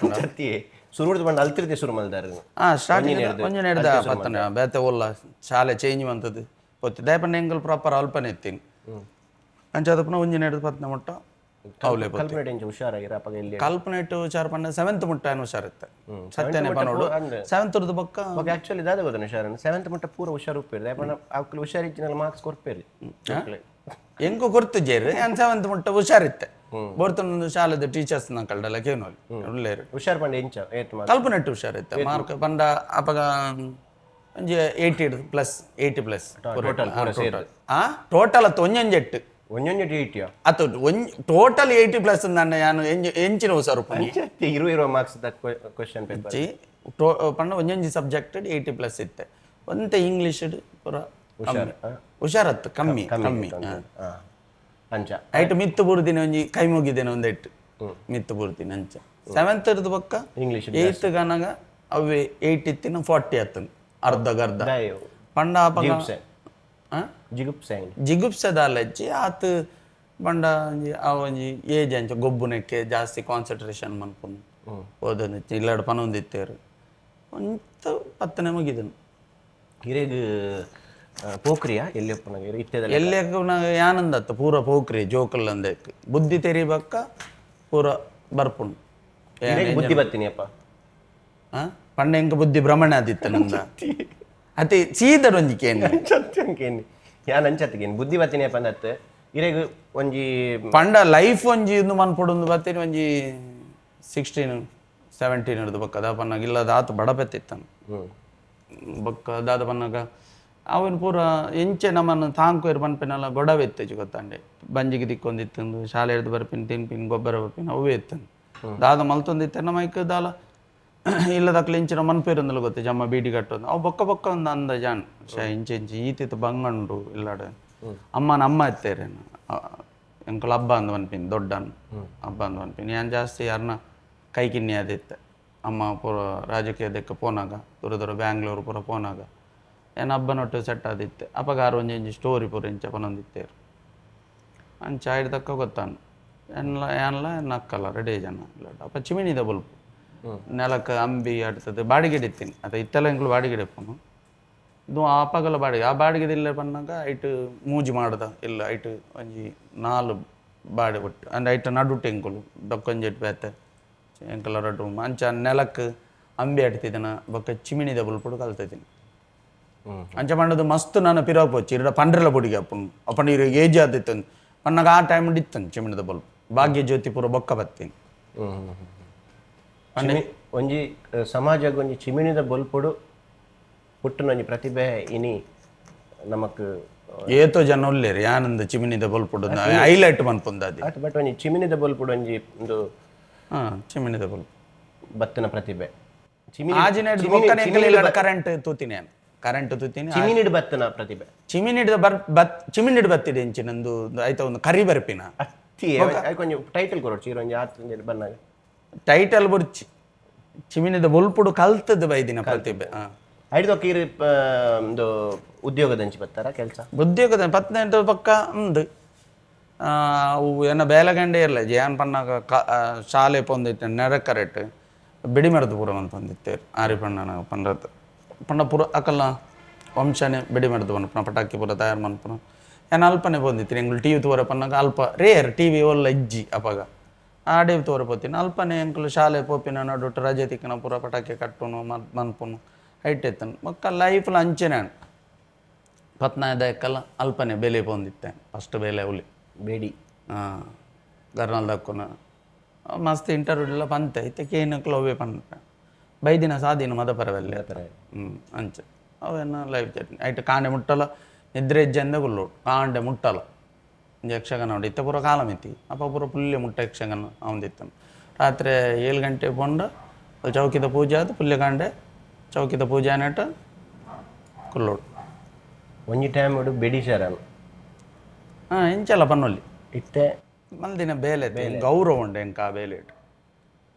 A: ಸುರುಡ್ದು ಬಂದು ಅಲ್ತಿರ್ತಿ ಶುರು ಮಲ್ದಾರ
B: ಸ್ಟಾರ್ಟಿಂಗ್ ಒಂಜಿನ ಹಿಡ್ದ ಪತ್ತನೆ ಬೇತೆ ಓಲ್ಲ ಶಾಲೆ ಚೇಂಜ್ ಬಂತದ್ದು ಪೋತಿ ದಯಪನ್ನ ಎಂಗಲ್ ಪ್ರಾಪರ್ ಅಲ್ಪನೆ ಎತ್ತೀನಿ ಅಂಚಾದಪ್ಪನ ಒಂಜಿನ ಹಿಡ್ದು 10 ಮಟ್ಟ ಅವಲೇ ಕಲ್ಪನೆಟ್ಟು ಹುಷಾರ್ ಪಂಡ 7th ಮುಟ್ಟ ಹುಷಾರಿತ್ತೆ ಸತ್ಯನೇ ಪನೋಡು 7th ಬೊಕ್ಕ
A: ಆಕ್ಚುಲಿ ದಾದ ಗೊತ್ತ ಹುಷಾರ 7th ಮುಟ್ಟ ಪೂರ ಹುಷಾರು ಉಪ್ಪೇರಿ ಅವಕ್ಕೆ ಹುಷಾರಿಜ್ಜಿನಲ್ಲ ಮಾರ್ಕ್ಸ್ ಕೊರ್ಪೇರಿ
B: ಎಂಕೋ ಕೊರ್ತಿಜೇರಿ 7th ಮುಟ್ಟ ಹುಷಾರಿತ್ತೆ ಬೋರ್ತೊಂದು ಶಾಲೆದ ಟೀಚರ್ಸ್ ನ ಕಲ್ಡಲ್ಲ ಕೇನೋಲಿ ಒಳ್ಳೆಯರು
A: ಹುಷಾರ್ ಪಂಡ ಎಂಚ
B: ಕಲ್ಪನೆಟ್ಟು ಹುಷಾರಿತ್ತೆ ಮಾರ್ಕ್ ಪಂಡ ಅಪಗ ಒಂಜಿ 80+.
A: ಟೋಟಲ್
B: ಅತ್ತು ಒಂಜೊಂಜೆಟ್ಟು
A: ಒಂಜೊಂಜೆಟ್ಟು 80
B: ಅತ್ತು ಟೋಟಲ್ 80+ ನನ್ನ ನಾನು ಎಂಚಿನ ಸ್ವಲ್ಪ
A: ಇರುವ ಮಾರ್ಕ್ಸ್ ಕ್ವಶನ್ ಪೇಪರ್
B: ಪಂಡ ಒಂಜೊಂಜಿ ಸಬ್ಜೆಕ್ಟ್ 80+ ಇತ್ತೆ ಒಂತೆ ಇಂಗ್ಲೀಷ್ ಪೂರ ಹುಷಾರತ್ತು ಕಮ್ಮಿ
A: ಅಂಚ
B: ಐಟ್ ಮಿತ್ತು ಬುರ್ದಿನ ಒಂಜಿ ಕೈ ಮುಗಿದೇನೆ ಒಂದೆಟ್ಟು ಮಿತ್ತು ಬುರ್ದಿನ ಅಂಚ 7th ಪಕ್ಕ
A: ಇಂಗ್ಲೀಷ್
B: 8th ಗನಗ ಅವೇ 80 ಇತ್ತಿನ 40 ಅತ್ತನು ಅರ್ಧ ಪಂಡ ಜಿಗುಪ್ಸೆದಾಲೆಚ್ಚಿ ಆತ್ ಪಂಡ ಒಂಜಿ ಏಜ್ ಅಂಚ ಗೊಬ್ಬುನಕ್ಕೆ ಜಾಸ್ತಿ ಕಾನ್ಸಂಟ್ರೇಷನ್ ಮನ್ಪುನು ಓದೋದು ಇಲ್ಲಾಡು ಪನೊಂದಿತ್ತೇರು ಒಂತ 10ನೇ ಮುಗಿದನು
A: ಹಿರೇಗ್ ಪೋಕ್ರಿಯಾ
B: ಎಲ್ಲೆಕ್ಕ ಯಾನಂದತ್ತ ಪೂರ ಪೋಕ್ರಿ ಜೋಕಲ್ ಅಂದಕ್ಕೆ ಬುದ್ಧಿ ತೆರಿಬಕ್ಕ ಪೂರ ಬರ್ಪುಂಡು
A: ಬುದ್ಧಿ ಬರ್ತೀನಿ ಅಪ್ಪ
B: ಪಂಡ ಎಂಕ ಬುದ್ಧಿ ಭ್ರಮಣ ಆದಿತ್ತ ನಂದ ಅತಿ ಸೀದಡೊಂಜಿ ಕೇನಿ
A: ಯಾನ್ ಅಂಚತ್ಗೇನು ಬುದ್ಧಿ ಬರ್ತೀನಿ ಅಪ್ಪ ಅಂದತ್ತೆ ಇರೇಗ ಒಂಜಿ
B: ಪಂಡ ಲೈಫ್ ಒಂಜಿ ಇಂದು ಮನ್ಪೊಡು ಬರ್ತೀನಿ ಒಂಜಿ 16-17 ಹಿಡಿದು ಬಕ್ಕ ಅದ ಪನ್ನಾಗ ಇಲ್ಲದ ಆತು ಬಡಪೆತ್ತಿತ್ತನು ಬಕ್ಕ ಅದಾದ ಪನ್ನಾಗ ಅವನು ಪೂರ ಎಂಚೆ ನಮ್ಮನ್ನು ತಾಂಕುಯರು ಪನ್ಪಿನೆಲ್ಲ ಗೊಡವೆ ಎತ್ತೇಜು ಗೊತ್ತಾಂಡೆ ಬಂಜಿಗೆ ದಿಕ್ಕೊಂದಿತ್ತಂದು ಶಾಲೆ ಹಿಡಿದು ಬರ್ಪಿನ ತಿನ್ಪಿನ ಗೊಬ್ಬರ ಬರ್ಪಿನ ಅವೇ ಎತ್ತಂದು ದಾದ ಮಲ್ತೊಂದಿತ್ತೆ ನಮ್ಮ ಐಕ ದಾಲ ಇಲ್ಲದಕ್ಲೆ ಇಂಚಿನ ಮನ್ಪೇರೊಂದಲ್ಲ ಗೊತ್ತೆ ಜಮ್ಮ ಬೀಡಿ ಕಟ್ಟೋದು ಅವು ಬೊಕ್ಕ ಒಂದು ಅಂದ ಜಾನ್ ಇಂಚೆ ಈತಿತ್ತು ಬಂಗಂಡು ಇಲ್ಲಾಡ ಅಮ್ಮ ಎತ್ತೇರೇನು ಎಂಕಲ್ ಹಬ್ಬ ಅಂದು ಅನ್ಪಿನಿ ದೊಡ್ಡನ್ ಹಬ್ಬ ಅಂದು ಅನ್ಪಿನಿ ಏನು ಜಾಸ್ತಿ ಯಾರನ್ನ ಕೈ ಕಿನ್ನಿ ಅದಿತ್ತೆ ಅಮ್ಮ ಪೂರ ರಾಜಕೀಯದಕ್ಕೆ ಪೋನಾಗ ದೂರ ಬ್ಯಾಂಗ್ಳೂರು ಪೂರ ಪೋನಾಗ ಏನು ಹಬ್ಬನೊಟ್ಟು ಸೆಟ್ ಆದಿತ್ತೆ ಅಪಗಾರ ಒಂಜಿ ಸ್ಟೋರಿ ಪೂರ ಇಂಚ ಪನೊಂದಿತ್ತೇರು ಅಂಚ ಹಿಡ್ದಕ್ಕ ಗೊತ್ತಾನು ಏನ್ಲ ನಕ್ಕಲ್ಲ ರೆಡಿ ಜನ ಇಲ್ಲ ಅಪ್ಪ ಚಿಮಿನಿದ ಬಲ್ಪು ನೆಲಕ್ಕೆ ಅಂಬಿ ಆಡ್ತದೆ ಬಾಡಿಗೆ ಇಡ್ತೀನಿ ಅದು ಇತ್ತೆಲ್ಲ ಎಂಕ್ಲು ಬಾಡಿಗೆ ಇಡಪ್ಪನು ಇದು ಅಪ್ಪಗಲ್ಲ ಬಾಡಿಗೆ ಆ ಬಾಡಿಗೆದಿಲ್ಲ ಬಂದಾಗ ಐಟು ಮೂಜಿ ಮಾಡ್ದ ಇಲ್ಲ ಐಟು ಒಂಜಿ 4 ಬಾಡಿ ಬಿಟ್ಟು ಅಂದ್ರೆ ಐಟು ನಡುಟ್ಟು ಎಂಕುಲು ಡೊಕ್ಕೊಂಜೆಟ್ಟು ಬೇತೆ ಎಂಕಲ ರಡ್ಡು ಅಂಚ ನೆಲಕ್ಕೆ ಅಂಬಿ ಆಡ್ತಿದ್ದಾನ ಬೊಕ್ಕ ಚಿಮಿನಿದ ಬಲ್ಪುಡು ಕಲ್ತಿದ್ದೀನಿ ಅಂಚ ಪಂಡದು ಮಸ್ತ್ ನಾನು ಪಿರೋಪೊಚ್ಚಿ ಇರ ಪಂಡ್ರೆಲ ಬುಡಿಗೆ ಅಪ್ಪನು ಅಪ್ಪನ ಇರ ಏಜ್ ಆದಿತ್ತು ಪನ್ನಾಗ ಆ ಟೈಮ್ ಇತ್ತನು ಚಿಮಿನಿದ ಬಲ್ಪು ಭಾಗ್ಯ ಜ್ಯೋತಿ ಪೂರ ಬೊಕ್ಕ ಬತ್ತೀನಿ
A: ಒಂಜಿ ಸಮಾಜಕ್ಕೆ ಒಂಜಿ ಚಿಮಿನಿದ ಬಲ್ಪುಡು ಪುಟ್ಟನ ಒಂಜಿ ಪ್ರತಿಭೆ ಇನಿ ನಮಕ್
B: ಏತೋ ಜನ ಒಲ್ಲೇರಿ ಯಾನಂದ ಚಿಮಿನಿದ ಬಲ್ಪುಡು ಹೈಲೈಟ್ ಮನ್ಪುಂದಾದಿ
A: ಬಟ್ ಒಂಜಿ ಚಿಮಿನಿದ ಬಲ್ಪುಡು ಒಂಜಿ ಒಂದು
B: ಚಿಮಿನಿದ ಬಲ್ಪು
A: ಬತ್ತನ ಪ್ರತಿಭೆ
B: ಕರೆಂಟ್ ತೂತೀನಿ
A: ಚಿಮಿನಿಡ್ ಬತ್ತನ ಪ್ರತಿಭೆ
B: ಚಿಮಿನಿಡ್ ಬತ್ತಿದೆ ಇಂಚಿನಂದು ಆಯ್ತಾ ಒಂದು ಕರಿ ಬರ್ಪಿನ
A: ಕೊಂಚ ಟೈಟಲ್ ಕೊರೋಡು ಒಂಜಿ ಆತು ಬಂದಾಗ
B: ಟೈಟಲ್ ಬುಡ್ಚಿ ಚಿಮಿನಿದ ಬೊಲ್ಪುಡು ಕಲ್ತದ್ದು ಬೈದಿನ ಪ್ರತಿಭೆ
A: ಐದೊಕ್ಕ ಒಂದು ಉದ್ಯೋಗದ ಹಂಚಿ ಬರ್ತಾರ ಕೆಲಸ
B: ಉದ್ಯೋಗದ 18 ಪಕ್ಕ ಉಂದು ಅವು ಏನ ಬೇಲಗಂಡೆ ಇರಲ್ಲ ಜಯಾನ್ ಪನ್ನಾಗ ಶಾಲೆ ಪೊಂದಿತ್ತೆ ನೆರಕರೆಟ್ ಬಿಡಿ ಮರದ ಪೂರ ಅಂತ ಪಂದಿತ್ತೇರು ಆರಿ ಪಣ್ಣನ ಪಂಡ್ರತ್ ಪಂಡ ಪೂರ ಅಕಲ್ಲ ವಂಶನೇ ಬಿಡಿ ಮರದ ಪನ್ಪುನ ಪಟಾಕಿ ಪೂರ ತಯಾರು ಮನ್ಪುನ ಏನು ಅಲ್ಪನೆ ಬಂದಿತ್ತು ಎಂಗಳು ಟಿ ವಿ ತೋರ ಪನ್ನಾಗ ಅಲ್ಪ ರೇರ್ ಟಿ ವಿ ಒಲ್ಲ ಇಜ್ಜಿ ಅಪಾಗ ಆಡೇ ತೋರಪೋತೀನಿ ಅಲ್ಪನೆ ಎಂಕಲು ಶಾಲೆ ಪೋಪಿನ ನಡುಟ್ಟು ರಜೆ ತಿಕ್ಕನ ಪೂರ ಪಟಾಕಿ ಕಟ್ಟುನು ಮನ್ಪುನು ಹೈಟ್ ಎತ್ತನು ಮಕ್ಕ ಲೈಫ್ಲ ಅಂಚೆನೆ 14 ಅಲ್ಪನೆ ಬೆಲೆ ಪೊಂದಿತ್ತೆ ಫಸ್ಟ್ ಬೆಲೆ ಅವಲಿ
A: ಬೇಡಿ
B: ಗರ್ನಲ್ ದಕ್ಕುನ ಮಸ್ತ್ ಇಂಟರ್ವ್ಯೂ ಎಲ್ಲ ಪಂತೆ ಇತ್ತಕ್ಕೆ ಏನಕ್ಕಲು ಅವೇ ಪಂತ ಬೈದಿನ ಸಾದಿನ ಮದ ಪರವಲ್ಲೇ ಅಂಚೆ ಅವೇನ ಲೈಫ್ ಜರ್ನಿ ಐಟ್ ಕಾಂಡೆ ಮುಟ್ಟಲ ನಿದ್ರೆ ಇಜ್ಜಂದೆ ಗುಲ್ಲೋಡು ಕಾಂಡೆ ಮುಟ್ಟಲ ಯಕ್ಷಗಾನ ನೋಡಿ ಇತ್ತ ಪೂರ ಕಾಲ ಮಿತಿ ಅಪ್ಪ ಪೂರ ಪುಲ್ಯ ಮುಟ್ಟ ಯಕ್ಷಗಾನ ಅವಂದಿತ್ತನು ರಾತ್ರಿ 7 ಗಂಟೆ ಪೊಂಡ ಚೌಕಿದ ಪೂಜೆ ಆದ ಪುಲ್ಯ ಕಾಂಡೆ ಚೌಕಿದ ಪೂಜೆ ನೆಟ್ಟ ಕುಲ್ಲೋಡು
A: ಒಂಜಿ ಟೈಮ್ ಬೆಡಿ ಶರನ್
B: ಇಂಚಲ್ಲ ಪನ್ನೊಲ್ಲಿ
A: ಇತ್ತೆ
B: ಮಲ್ದಿನ ಬೇಲೆ ಗೌರವ ಉಂಡೆ ಎಂಕ ಆ ಬೇಲೆ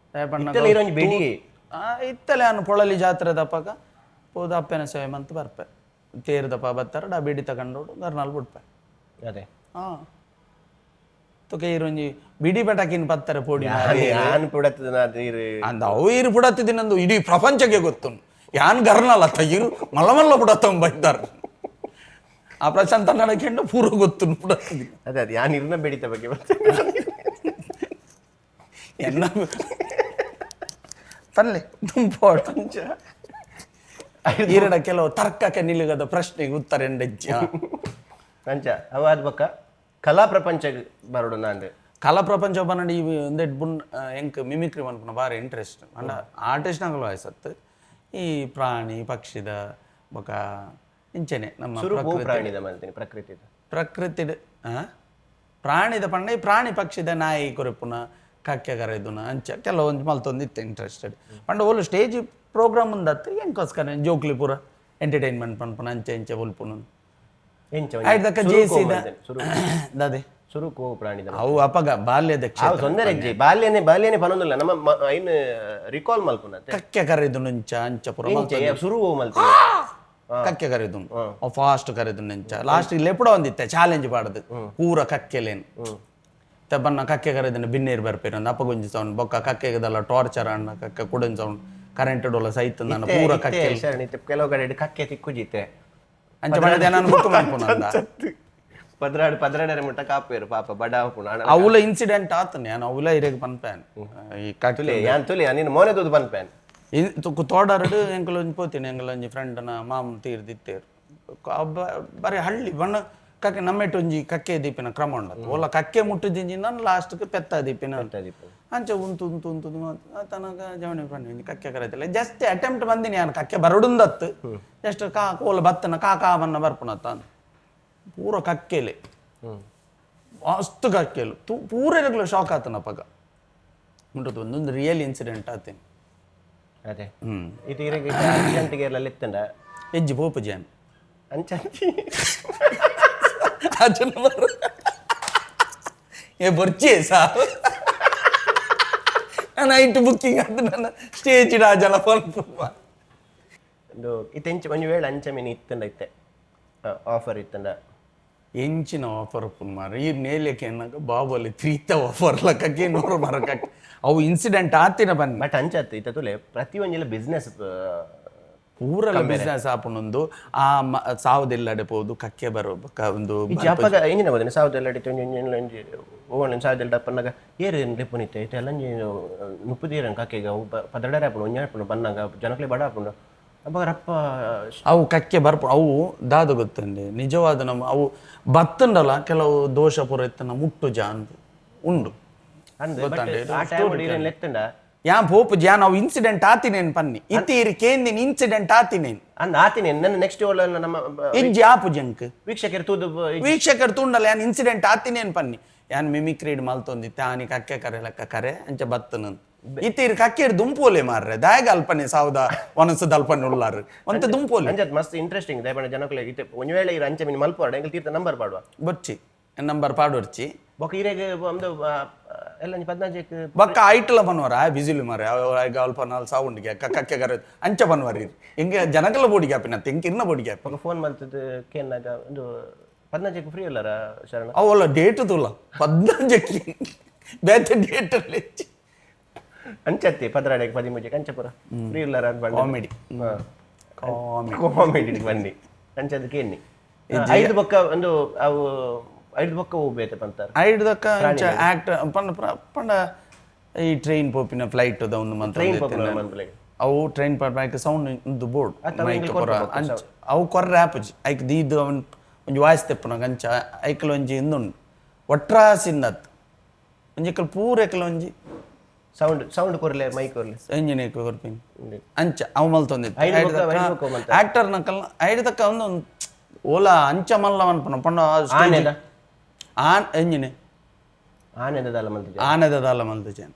A: ಬೆಡಿ
B: ಇತ್ತಲೆ ನಾನು ಪೊಳಲಿ ಜಾತ್ರೆ ದಪ್ಪಗ ಪೋದ ಅಪ್ಪನ ಸೇವೆ ಮಂತ್ ಬರ್ಪೆ ತೇರ್ದಪ್ಪ ಬತ್ತಾರ ಆ ಬಿಡಿ ತಗೊಂಡೋಡು ಗರ್ನಲ್ಲಿ ಬಿಡ್ಪೆ
A: ಅದೇ
B: ತುಕೆ ಇರೊಂಜಿ ಬಿಡಿ ಪಟಾಕಿನ ಪತ್ತರ ಪೋಡಿ ಅಂದ ಅವು ಇರು ಪುಡತ್ತಿದ್ದೀನಂದು ಇಡೀ ಪ್ರಪಂಚಕ್ಕೆ ಗೊತ್ತು ಯಾನ್ ಗರ್ನಲ್ಲ ಇರು ಮಲ್ಲ ಪುಡತ್ತ ಬೈತಾರ ಆ ಪ್ರಶಾಂತ ನಡಕೆಂಡು ಪೂರ ಗೊತ್ತು ಪುಡತ್ತಿದ್ದೀನಿ
A: ಅದೇ ಅದು ಯಾನ್ ಇರ್ನ ಬೆಡಿತ ಬಗ್ಗೆ
B: ಎನ್ನ ತನ್ಲೆ ತುಂಬೋಟ ಈರಡ ಕೆಲವು ತರ್ಕಕ್ಕೆ ನಿಲುಗದ ಪ್ರಶ್ನೆಗೆ ಉತ್ತರ ಎಂಡೆಜ್ಜ
A: ಅಂಚ ಅವಾದ ಬಕ್ಕ ಕಲಾ ಪ್ರಪಂಚ ಬರೋಡು ನಾನು
B: ಕಲಾ ಪ್ರಪಂಚ ಬನ್ನಡಿ ಇವು ಒಂದೆಡ್ ಬುಂಡ್ ಎಂಕ್ ಮಿಮಿಕ್ರಿ ಮನ್ಪುನ ಬಾರಿ ಇಂಟ್ರೆಸ್ಟ್ ಅಂಡ ಆರ್ಟಿಸ್ಟ್ ನಂಗಲು ಆಯ್ಸತ್ತು ಈ ಪ್ರಾಣಿ ಪಕ್ಷಿದ ಬೊಕ ಇಂಚನೆ ನಮ್ಮ
A: ಸುರು ಭೂ ಪ್ರಾಣಿದ ಮಾಡ್ತೀನಿ
B: ಪ್ರಕೃತಿ ಪ್ರಾಣಿದ ಪಂಡ ಈ ಪ್ರಾಣಿ ಪಕ್ಷಿದ ನಾಯಿ ಕೊರೆಪುನ ಕಕ್ಕೆ ಕರೆದುನ ಅಂಚ ಕೆಲವೊಂದು ಮಲ್ತೊಂದು ಇತ್ತೆ ಇಂಟ್ರೆಸ್ಟೆಡ್ ಪಂಡ ಓಲು ಸ್ಟೇಜ್ ಪ್ರೋಗ್ರಾಮ್ ಉಂದತ್ತು ಎಂಕೋಸ್ಕರ ಜೋಕ್ಲಿ ಪೂರ ಎಂಟರ್ಟೈನ್ಮೆಂಟ್ ಪನ್ಪುನ ಅಂಚೆ ಇಂಚೆ ಒಲ್ಪುನ ಆಯ್ತಕ್ಕ ಜೇಸಿದ ದಾದೆ
A: ಸುರುಕು ಪ್ರಾಣಿ
B: ಅವು ಅಪಗ ಬಾಲ್ಯದ
A: ತೊಂದರೆ ಬಾಲ್ಯನೇ ಪನೊಂದಿಲ್ಲ ನಮ್ಮ ಐನ್ ರಿಕಾಲ್ ಮಲ್ಪುನ
B: ಕಕ್ಕೆ ಕರೆದು ನುಂಚ ಅಂಚ ಪುರ
A: ಸುರು ಮಲ್ಪುನ
B: ಕಕ್ಕೆ ಕರೆದು ಫಾಸ್ಟ್ ಕರೆದು ನೆಂಚ ಲಾಸ್ಟ್ ಇಲ್ಲಿ ಎಪ್ಪಡ ಒಂದಿತ್ತೆ ಚಾಲೆಂಜ್ ಪಾಡದು ಪೂರ ಕಕ್ಕೆಲೇನು ತಪ್ಪನ್ನ ಕಕ್ಕೆ ಕರೆದನ್ನ ಬಿನ್ನೇರು ಬರ್ಪೇರು ಒಂದು ಅಪ್ಪಗುಂಜಿ ಸೌಂಡ್ ಬೊಕ್ಕ ಕಕ್ಕೆಗದಲ್ಲ ಟಾರ್ಚರ್ ಅಣ್ಣ ಕಕ್ಕೆ ಕುಡನ್ ಸೌಂಡ್ ಕರೆಂಟ್ ಡೋಲ ಸಹಿತ ನಾನು ಪೂರ ಕಕ್ಕೆ
A: ಕೆಲವು ಕಡೆ ಕಕ್ಕೆ ತಿಕ್ಕುಜಿತ್ತೆ
B: ಅಂಚ ಮಾಡಿದೆ ನಾನು ಬುಕ್ ಮಾಡ್ಕೊಂಡ
A: ಪದ್ರಾಡರೆ ಮುಟ್ಟ ಕಾಪೇರು ಪಾಪ ಬಡ
B: ಅವಳ ಇನ್ಸಿಡೆಂಟ್ ಆತನೆ ನಾನು ಅವಳ ಇರೇಗ ಪನ್ಪ್ಯಾನ್ ಈ ಕಟ್ಲೆ
A: ಯಾನ್ ತುಲಿ ನೀನು ಮೋನೆ ತೂದು ಪನ್ಪ್ಯಾನ್
B: ತೋಡಾರಡು ಎಂಕಲೊಂದು ಪೋತೀನಿ ಎಂಕಲೊಂಜಿ ಫ್ರೆಂಡ್ನ ಮಾಮ ತೀರ್ದಿತ್ತೇರು ಬರೀ ಹಳ್ಳಿ ಬಣ್ಣ ಕಕ್ಕೆ ನಮ್ಮೆಟ್ಟು ಒಂಜಿ ಕಕ್ಕೆ ದೀಪಿನ ಕ್ರಮ ಉಂಡದು ಓಲ ಕಕ್ಕೆ ಮುಟ್ಟಿದಿಂಜಿ ನಾನು ಲಾಸ್ಟ್ಗೆ ಪೆತ್ತ ದೀಪಿನ ಅಂಚೆ ಉಂತು ತನಕ ಜವಣಿ ಫ್ರೆಂಡ್ ಕಕ್ಕೆ ಕರೆತಿಲ್ಲ ಜಸ್ಟ್ ಅಟೆಂಪ್ಟ್ ಬಂದಿನಿ ನಾನು ಕಕ್ಕೆ ಬರಡುಂದತ್ತು ಜಸ್ಟ್ ಓಲ ಬತ್ತನ ಕಾಕಾವನ್ನ ಬರ್ಪುನತ್ತ ಪೂರ ಕಕ್ಕೆಲೆ ಮಸ್ತ್ ಕಕ್ಕೆಲು ಪೂರ ಶಾಕ್ ಆತನಪ್ಪಗ ಉಂಟದು ಒಂದೊಂದು ರಿಯಲ್ ಇನ್ಸಿಡೆಂಟ್ ಆತೇನೆ
A: ಅದೇ ಇದು ಅರ್ಜೆಂಟ್ಗೆ ಎಲ್ಲ ಎತ್ತಂಡ
B: ಎಜ್ಜಿ ಪೋಪು ಜಾನ್
A: ಅಂಚಂತಿ
B: ಏ ಬರ್ಚಿ ಸಾ ನೈಟ್ ಬುಕ್ಕಿಂಗ್ ಅದು ನನ್ನ ಸ್ಟೇಜ್ ರಾಜನ ಒಂದು
A: ಇತ್ತೆಂಚ ಒಂದು ವೇಳೆ ಅಂಚ ಮೀನು ಇತ್ತಂಡ ಇತ್ತೆ ಆಫರ್ ಇತ್ತಂಡ
B: ಎಂಚಿನ ಆಫರ್ ಮಾರ ಈ ನೇಲೆಕ್ಕೆ ಏನಾಗ ಬಾಬಲ್ಲಿ 3 ಆಫರ್ ಲಕ್ಕಕ್ಕೆ 100 ಮರಕ್ಕೆ ಅವು ಇನ್ಸಿಡೆಂಟ್ ಆತಿನ ಬನ್ನಿ
A: ಬಟ್ ಅಂಚತ್ತು ಇತ್ತ ತುಲೆ ಪ್ರತಿಯೊಂದಿಲ್ಲ ಬಿಸ್ನೆಸ್
B: ಪೂರಲ್ಲ ಬಿಸ್ನೆಸ್ ಆಪನೊಂದು ಆ ಸಾವುದೆಲ್ಲಡೆ ಪೋದು ಕಕ್ಕೆ ಬರೋ ಒಂದು
A: ಅಪ್ಪಗ ಎಂಜಿನ ಬೋದನೆ ಸಾವುದೆಲ್ಲಡೆ ಓವನ್ ಸಾವುದೆಲ್ಲ ಪನ್ನಾಗ ಏರು ಲೆಪ್ಪುನಿತ್ತೆ ಇತ್ತೆ ಎಲ್ಲ ನುಪ್ಪುದೀರನ್ ಕಕ್ಕೆಗ ಪದಡರೆ ಆಪುಂಡು ಒಂಜ ಆಪುಂಡು ಬನ್ನಾಗ ಜನಕ್ಲೆ ಬಡ ಆಪುಂಡು ಅಪ್ಪ ರಪ್ಪ
B: ಅವು ಕಕ್ಕೆ ಬರ್ಪ ಅವು ದಾದ ಗೊತ್ತಂడి ನಿಜವಾದ ನಮ್ಮ ಅವು ಬತ್ತಂಡಲ್ಲ ಕೆಲವು ದೋಷ ಪುರ ಇತ್ತನ ಮುಟ್ಟು ಜಾನ್ ಉಂಡು ಯಾ ಪೋಪು ಜಾನ್ ಅವು ಇನ್ಸಿಡೆಂಟ್ ಆತಿನೇನ್ ಪನ್ನಿ ಇತ್ತೀರಿ ಕೇಂದಿನ ಇನ್ಸಿಡೆಂಟ್ ಆತಿನೇನ್
A: ಅಂದ ಆತಿನೇನ್ ನನ್ನ ನೆಕ್ಸ್ಟ್ ನಮ್ಮ
B: ಇಜ್ಜಿ ಆಪು ಜಂಕ್ ವೀಕ್ಷಕರು ತುಂಡಲ್ಲ ಯಾನ್ ಇನ್ಸಿಡೆಂಟ್ ಆತಿನೇನ್ ಪನ್ನಿ ಯಾನ್ ಮಿಮಿಕ್ರೀಡ್ ಮಲ್ತೊಂದಿತ್ತೆ ಆನಿ ಕಕ್ಕೆ ಕರೆ ಲೆಕ್ಕ ಕರೆ ಅಂಚೆ ಬತ್ತನಂತ ಇತ್ತೀರಿ ಕಕ್ಕೇರು ದುಂಪೋಲೆ ಮಾರ್ರೆ ದಾಯಗ ಅಲ್ಪನೆ ಸಾವುದ ಒನಸದ ಅಲ್ಪನೆ ಉಳ್ಳಾರು ಅಂತ ದುಂಪೋಲೆ
A: ಅಂಜತ್ ಮಸ್ತ್ ಇಂಟ್ರೆಸ್ಟಿಂಗ್ ದಯಪಣ ಜನಕ್ಲೆ ಇತ್ತೆ ಒಂಜ ವೇಳೆ ಇರ ಅಂಚೆ ಮೀನು ಮಲ್ಪೋಡ ಎಂಕಲ್ ತೀರ್ಥ ನಂಬರ್ ಪಾಡುವ
B: ಬೊಚ್ಚಿ ನಂಬರ್ ಪಾಡೋರ್ಚಿ
A: ಬೊಕ ಇರೆಗೆ ಒಂದು ಎಲ್ಲ 14
B: ಬೊಕ್ಕ ಐಟ್ಲ ಬನ್ವರ ಬಿಸಿಲು ಮಾರೆ ಈಗ ಅಲ್ಪ ನಾಲ್ ಸೌಂಡ್ಗೆ ಕಕ್ಕೆ ಕರೆ ಅಂಚ ಬನ್ವರಿ ಹಿಂಗೆ ಜನಕಲ ಬೋಡಿಗೆ ಆಪಿನ ತೆಂಕಿರ್ನ ಬೋಡಿಗೆ ಆಪಿ
A: ಬೊಕ ಫೋನ್ ಮಲ್ತದ ಕೇನ್ನಾಗ ಒಂದು 14 ಫ್ರೀ ಅಲ್ಲರ ಶರಣ
B: ಅವಲ್ಲ ಡೇಟ್ ತುಲ್ಲ 15 ಬೇತೆ ಡೇಟ್ ಅಲ್ಲಿ
A: ಅಂಚತ್ತಿ ಪದ್ರಾಡೆಗೆ 13 ಕಂಚಪುರ ಫ್ರೀ ಇಲ್ಲರ ಅಂತ
B: ಕಾಮಿಡಿ
A: ಕಾಮಿಡಿ ಬನ್ನಿ ಅಂಚದ ಕೇನ್ನಿ 5 ಬೊಕ್ಕ ಒಂದು ಅವು 5 ಬೊಕ್ಕ ಹೋಗ್ಬೇತೆ ಪಂತಾರ
B: 5 ದಕ್ಕ ಅಂಚ ಆಕ್ಟ್ ಪಂಡ ಈ ಟ್ರೈನ್ ಪೋಪಿನ ಫ್ಲೈಟ್ ಅದ ಒಂದು ಮಂತ್ ಅವು ಟ್ರೈನ್ ಪರ್ಬೈಕ್ ಸೌಂಡ್ ಒಂದು ಬೋರ್ಡ್ ಮೈಕ್ ಪುರ ಅಂಚ ಅವು ಕೊರ್ರೆ ಆಪುಜಿ ಐಕ್ ದೀದು ಒಂಜಿ ವಾಯ್ಸ್ ತೆಪ್ಪನ ಅಂಚ ಐಕಲ್ ಒಂಜಿ ಇಂದುಂಡು ಒಟ್ರಾಸಿಂದತ್ ಒಂಜಿಕಲ್ ಪೂರೆಕಲ್ ಒಂಜಿ
A: ಸೌಂಡ್ ಕೊರ್ಲೆ ಮೈಕ್ ಕೊರ್ಲೆ
B: ಎಂಜಿನ್ ಕೊರ್ಪಿನ್ ಅಂಚ ಅವು ಮಲ್ತೊಂದಿತ್ತು ಆಕ್ಟರ್ ನಕಲ್ 5 ತಕ್ಕ ಒಂದು ಓಲಾ ಅಂಚ ಮಲ್ಲ ಅನ್ಪನ ಪಂಡ
A: ಆನೆದ
B: ಎಂಜಿನೆ ಆನೆದ ದಾಲ ಮಲ್ತಜಾನ್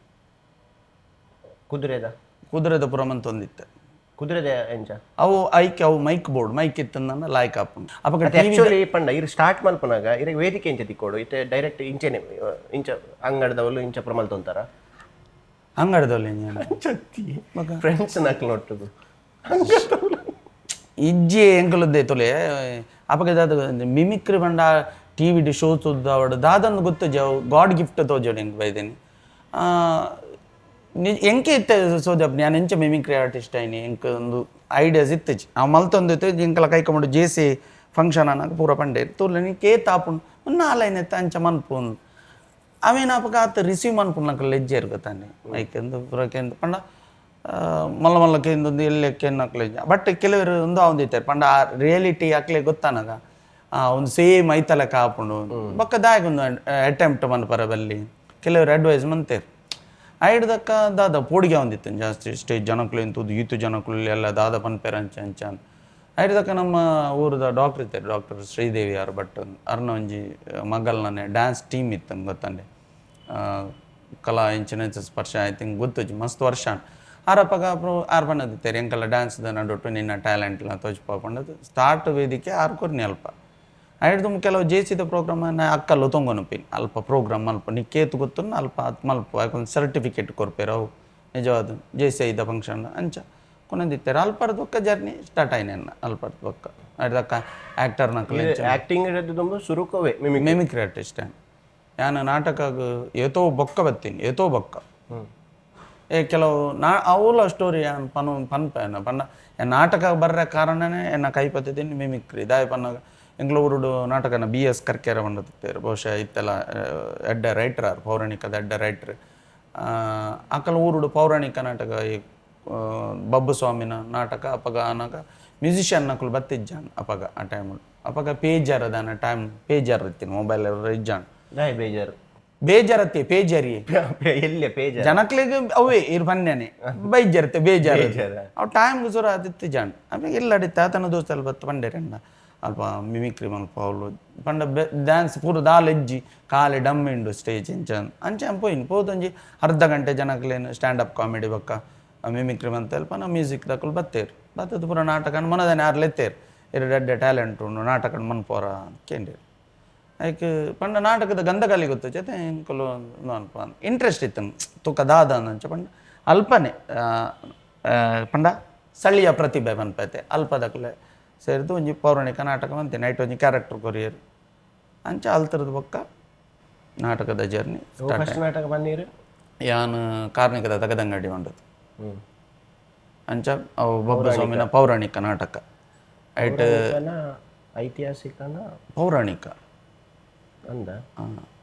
B: ಕುದುರೆದ ಪುರ ಮಂತೊಂದಿತ್ತು
A: ಕುದುರೆದ ಎಂಚ
B: ಅವು ಐಕೆ ಅವು ಮೈಕ್ ಬೋರ್ಡ್ ಮೈಕ್ ಇತ್ತಂದ ಲಾಯ್ಕ್ ಆಪುಂಡು
A: ಅಪಗ ಆಕ್ಚುಲಿ ಪಂಡ ಇರು ಸ್ಟಾರ್ಟ್ ಮಲ್ಪನಾಗ ಇರ ವೇದಿಕೆ ಎಂಚ ತಿಕ್ಕೋಡು ಇತ್ತೆ ಡೈರೆಕ್ಟ್ ಇಂಚೆನೆ ಇಂಚ ಅಂಗಡದವಳು ಇಂಚ ಪ್ರಮಲ್ತೊಂತಾರ
B: ಅಂಗಡದವಳು
A: ಫ್ರೆಂಡ್ಸ್ ನಕ್ಲು ನೋಟ್ಟದು
B: ಇಜ್ಜಿ ಎಂಕಲದ್ದೇ ತೊಲೆ ಅಪಗ ದಾದ ಮಿಮಿಕ್ರಿ ಬಂಡ ಟಿವಿ ಶೋ ತುದ್ದವಡು ದಾದಂದು ಗೊತ್ತು ಜಾವು ಗಾಡ್ ಗಿಫ್ಟ್ ತೋಜೋಡು ಹೆಂಗೆ ಬೈದೇನೆ ಎಂಕೆ ಇತ್ತೆ ಸೋದಪ್ಪ ನಾನು ಎಂಚ ಮಿಮಿಕ್ರಿ ಆರ್ಟಿಸ್ಟ್ ಆಯ್ನಿ ಎಂಕ ಒಂದು ಐಡಿಯಾಸ್ ಇತ್ತಜಿ ನಾವು ಮಲ್ತೊಂದಿತ್ತು ಎಂಕಲ ಕೈಕೊಂಡು ಜೇಸಿ ಫಂಕ್ಷನ್ ಅನ್ನಕ್ಕೆ ಪೂರ ಪಂಡೆ ತೋರ್ಲೆ ನೀ ಕೇತ್ ಆಪುಂಡು ನಾಲೈನೆತ್ತ ಅಂಚ ಮನ್ಪುಂಡು ಅವೇನಪ್ಪ ಆತ ರಿಸೀವ್ ಮನ್ಪುಂಡು ನಂಗೆ ಲೆಜ್ಜೆ ಇರ್ಗತಾನೆ ಮೈಕೆಂದು ಪುರಕೆಂದು ಪಂಡ ಮಲ್ಲ ಮಲ್ಲಕ್ಕೆಂದೊಂದು ಎಲ್ಲಕ್ಕೆ ನಕ್ಲೆಜ್ಜ ಬಟ್ ಕೆಲವರು ಒಂದು ಅವನಿರ್ತಾರೆ ಪಂಡ ಆ ರಿಯಾಲಿಟಿ ಹಾಕ್ಲೆ ಗೊತ್ತಾನಾಗ ಒಂದು ಸೇಮ್ ಐತಲಕ್ಕೆ ಆಪುಂಡು ಬೊಕ್ಕ ದಾಯಗೊಂದು ಅಟೆಂಪ್ಟ್ ಮನ್ಪರ ಬಲ್ಲಿ ಕೆಲವರು ಅಡ್ವೈಸ್ ಮಂತೇರು ಐಡ್ದಕ್ಕ ದಾದ ಪೋಡಿಗೆ ಒಂದಿತ್ತು ಜಾಸ್ತಿ ಸ್ಟೇಜ್ ಜನಕ್ಲು ಎಂತದ್ದು ಈತು ಜನಕ್ಲು ಎಲ್ಲ ದಾದ ಪನ್ಪೇರ ಅಂಚ ಅಂಚಾನ್ ಐದಕ್ಕ ನಮ್ಮ ಊರದ ಡಾಕ್ಟರ್ ಇದ್ದಾರೆ, ಡಾಕ್ಟರ್ ಶ್ರೀದೇವಿ ಯಾರು ಭಟ್ ಅರ್ನ ಒಂಜಿ ಮಗಲ್ನೇ ಡ್ಯಾನ್ಸ್ ಟೀಮ್ ಇತ್ತು ಗೊತ್ತಂಡೆ, ಕಲಾ ಇಂಚಿನ ಸ್ಪರ್ಶ ಐ ಥಿಂಕ್ ಗೊತ್ತುಜಿ ಮಸ್ತ್ ವರ್ಷ ಆರಪ್ಪಗ ಆರು ಬಣ್ಣದಿತ್ತಾರೆ ಎಂಕಲ್ಲ ಡ್ಯಾನ್ಸ್ದ ನಡೊಟ್ಟು ನಿನ್ನ ಟ್ಯಾಲೆಂಟ್ಲ ತೋಚ್ಪಾಕೊಂಡದು ಸ್ಟಾರ್ಟ್ ವೇದಿಕೆ ಆರು ಕೊರ್ನಿ ಅಲ್ಪ ಐಡ್ದು ಕೆಲವು ಜೇಸಿದ ಪ್ರೋಗ್ರಾಮ್ ಅಕ್ಕಲ್ಲು ತೊಗೊಂಡುಪಿನ್ ಅಲ್ಪ ಪ್ರೋಗ್ರಾಮ್ ಅಲ್ಪ ನಿಕ್ಕೇತು ಗೊತ್ತು ಅಲ್ಪ ಅದು ಮಲ್ಪ ಯಾಕೊಂದು ಸರ್ಟಿಫಿಕೇಟ್ ಕೊರ್ಪೇರು ಅವು ನಿಜವಾದ ಜೇಸಿ ಐದ ಫಂಕ್ಷನ್ ಅಂಚ ಕೊನೊಂದಿತ್ತಾರೆ ಅಲ್ಪರ್ದು ಒಕ್ಕ ಜರ್ನಿ ಸ್ಟಾರ್ಟ್ ಆಯ್ನೆನ್ನ ಅಲ್ಪರ್ದು ಒಕ್ಕ ಐದಕ್ಕ ಆ್ಯಕ್ಟರ್ ನಕಲು
A: ಆ್ಯಕ್ಟಿಂಗ್ ತುಂಬ ಸುರುಕವೇ
B: ಮಿಮಿಕ್ರಿ ಆರ್ಟಿಸ್ಟ್ ಯಾನು ನಾಟಕಗ ಏತೋ ಬೊಕ್ಕ ಬತ್ತೀನಿ ಏತೋ ಬೊಕ್ಕ ಕೆಲವು ಅವಳ ಸ್ಟೋರಿ ಪನ್ಪೇನ ಪನ್ನ ನಾಟಕ ಬರ್ರೆ ಕಾರಣನೇ ಎನ್ನ ಕೈಪತ್ತಿದ್ದೀನಿ ಮಿಮಿಕ್ರಿ ದಾಯ ಪನ್ನಾಗ ಎಂಗ್ಳೂರುಡು ನಾಟಕನ BS ಕರ್ಕೆರ ಬಂಡದಿತ್ತೇರು ಬಹುಶಃ ಇತ್ತೆಲ್ಲ ಎಡ್ಡ ರೈಟರ್ ಆರು ಪೌರಾಣಿಕದ ಎಡ್ಡ ರೈಟ್ರ್ ಅಕ್ಕಲ ಊರುಡು ಪೌರಾಣಿಕ ನಾಟಕ ಈ ಬಬ್ಬು ಸ್ವಾಮಿನ ನಾಟಕ ಅಪಗ ಅನಾಗ ಮ್ಯೂಸಿಷಿಯನ್ ನಕಲು ಬತ್ತಿಜ್ಜಾನ್ ಅಪಗ ಆ ಟೈಮ್ ಅಪಗ ಪೇಜರ್ ಅದಾನ ಟೈಮ್ ಪೇಜರ್ ಇರ್ತೀನಿ ಮೊಬೈಲ್ ಇಜ್ಜಾನ್
A: ಬೇಜಾರು
B: ಬೇಜಾರತ್ತೆ ಪೇಜರಿ
A: ಎಲ್ಲೇ ಬೇಜಾರು
B: ಜನಕ್ಲಿಗೆ ಅವೇ ಇರ್ ಬನ್ನೇನೆ ಬೈಜರ್ತೆ ಬೇಜಾರು ಅವು ಟೈಮ್ ಗುಜರ ಆದಿತ್ತು ಜಾನ್ ಆಮೇಲೆ ಎಲ್ಲ ಅಡಿತ್ತೆ ಆತನ ದೋಸ್ತಲ್ಲಿ ಬತ್ತು ಬಂಡೇರಣ್ಣ ಅಲ್ಪ ಮಿಮಿಕ್ರಿ ಮಲ್ಪ ಅವಳು ಪಂಡ ಡ್ಯಾನ್ಸ್ ಪೂರ ದಾಲೆಜ್ಜಿ ಕಾಲೆ ಡಮ್ಮಿಂಡು ಸ್ಟೇಜ್ ಇಂಚನ್ ಅಂಚೆ ಪೋಯಿನ್ ಪೋತಂಜಿ ಅರ್ಧ ಗಂಟೆ ಜನಕ್ಲೇನು ಸ್ಟ್ಯಾಂಡಪ್ ಕಾಮಿಡಿ ಬಕ್ಕ ಮಿಮಿಕ್ರಿ ಮಂತ ಅಲ್ಪ ನಾ ಮ್ಯೂಸಿಕ್ ದಕ್ಕಲು ಬತ್ತೇರು ಬತ್ತದ ಪೂರ ನಾಟಕ ಮನದನೆ ಯಾರು ಲೆತ್ತೇರು ಎರಡು ಟ್ಯಾಲೆಂಟ್ ಉಂಡು ನಾಟಕ ಮನ್ಪೋರ ಕೇಂದ್ರ ಲೈಕ್ ಪಂಡ ನಾಟಕದ ಗಂಧಕಾಲಿ ಗೊತ್ತು ಜೊತೆ ಇಂಕಲು ಅಲ್ಪ ಇಂಟ್ರೆಸ್ಟ್ ಇತ್ತು ತುಕ ದಾದ ಅಂಚ ಪಂಡ ಅಲ್ಪನೆ ಪಂಡ ಸ್ಥಳೀಯ ಪ್ರತಿಭೆ ಪನ್ಪೈತೆ ಅಲ್ಪದಕ್ಲೆ ಸೇರಿದು ಒಂಜಿ ಪೌರಾಣಿಕ ನಾಟಕ ಬಂತೆ ನೈಟ್ ಒಂಜಿ ಕ್ಯಾರೆಕ್ಟರ್ ಕೊರಿಯರ್ ಅಂಚ ಅಲ್ತರದ ಬೊಕ್ಕ ನಾಟಕದ ಜರ್ನಿ
A: ನಾಟಕ ಬನ್ನೀರು
B: ಯಾನು ಕಾರ್ಣಿಕದ ತಗದಂಗಡಿ ಉಂಡದು ಅಂಚ ಅವು ಬಬ್ಬು ಸ್ವಾಮಿನ ಪೌರಾಣಿಕ ನಾಟಕ ಐಟ್
A: ಐತಿಹಾಸಿಕನ
B: ಪೌರಾಣಿಕ
A: ಅಂದ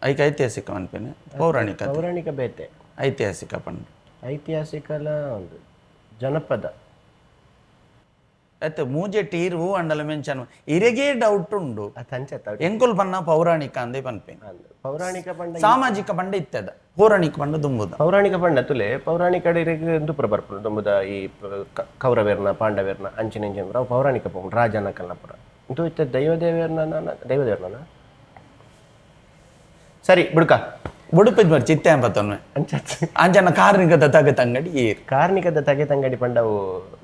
B: ಐಕ ಐತಿಹಾಸಿಕ ಅನ್ಪೇನೆ ಪೌರಾಣಿಕ
A: ಪೌರಾಣಿಕ ಬೇತೆ
B: ಐತಿಹಾಸಿಕ ಪಂಡ
A: ಐತಿಹಾಸಿಕಲ ಒಂದು ಜನಪದ
B: అయితే మూజెట్టి ఇరువు అండల మెంచాను ఇరగే డౌట్ ఉండు
A: ತಂಚ
B: ಎಂಕುಲ್ ಪನ್ನ ಪೌರಾಣಿಕ ಅಂದೇ ಪನ್ಪೇನ್
A: ಪೌರಾಣಿಕ ಪಂಡ
B: ಸಾಮಾಜಿಕ ಪಂಡ ಇತ್ತದ ಪೌರಾಣಿಕ ಪಂಡ ದುಂಬುದ
A: ಪೌರಾಣಿಕ ಪಂಡ ತುಲೆ ಪೌರಾಣಿಕ ದುಪ್ರ ಬರ್ಪುಡು ದುಂಬುದ ಈ ಕೌರವೇರ್ನ ಪಾಂಡವೇರ್ನ ಅಂಚಿನ ಅವು ಪೌರಾಣಿಕ ಪಂಡ ರಾಜನ ಕಲ್ನಪುರ ಇಂತು ಇತ್ತ ದೈವದೇವರ್ನ ಸರಿ ಬಿಡ್ಕ
B: ಬುಡುಪಿದ್ ಮರ್ ಚಿತ್ತೆ ಅಂಪತ್ತೊನ್ನೆ ಅಂಚನ ಕಾರ್ಣಿಕದ ತಗತಂಗಡಿ ಏರ್
A: ಕಾರ್ಣಿಕದ ತಗೆತಂಗಡಿ ಪಂಡವು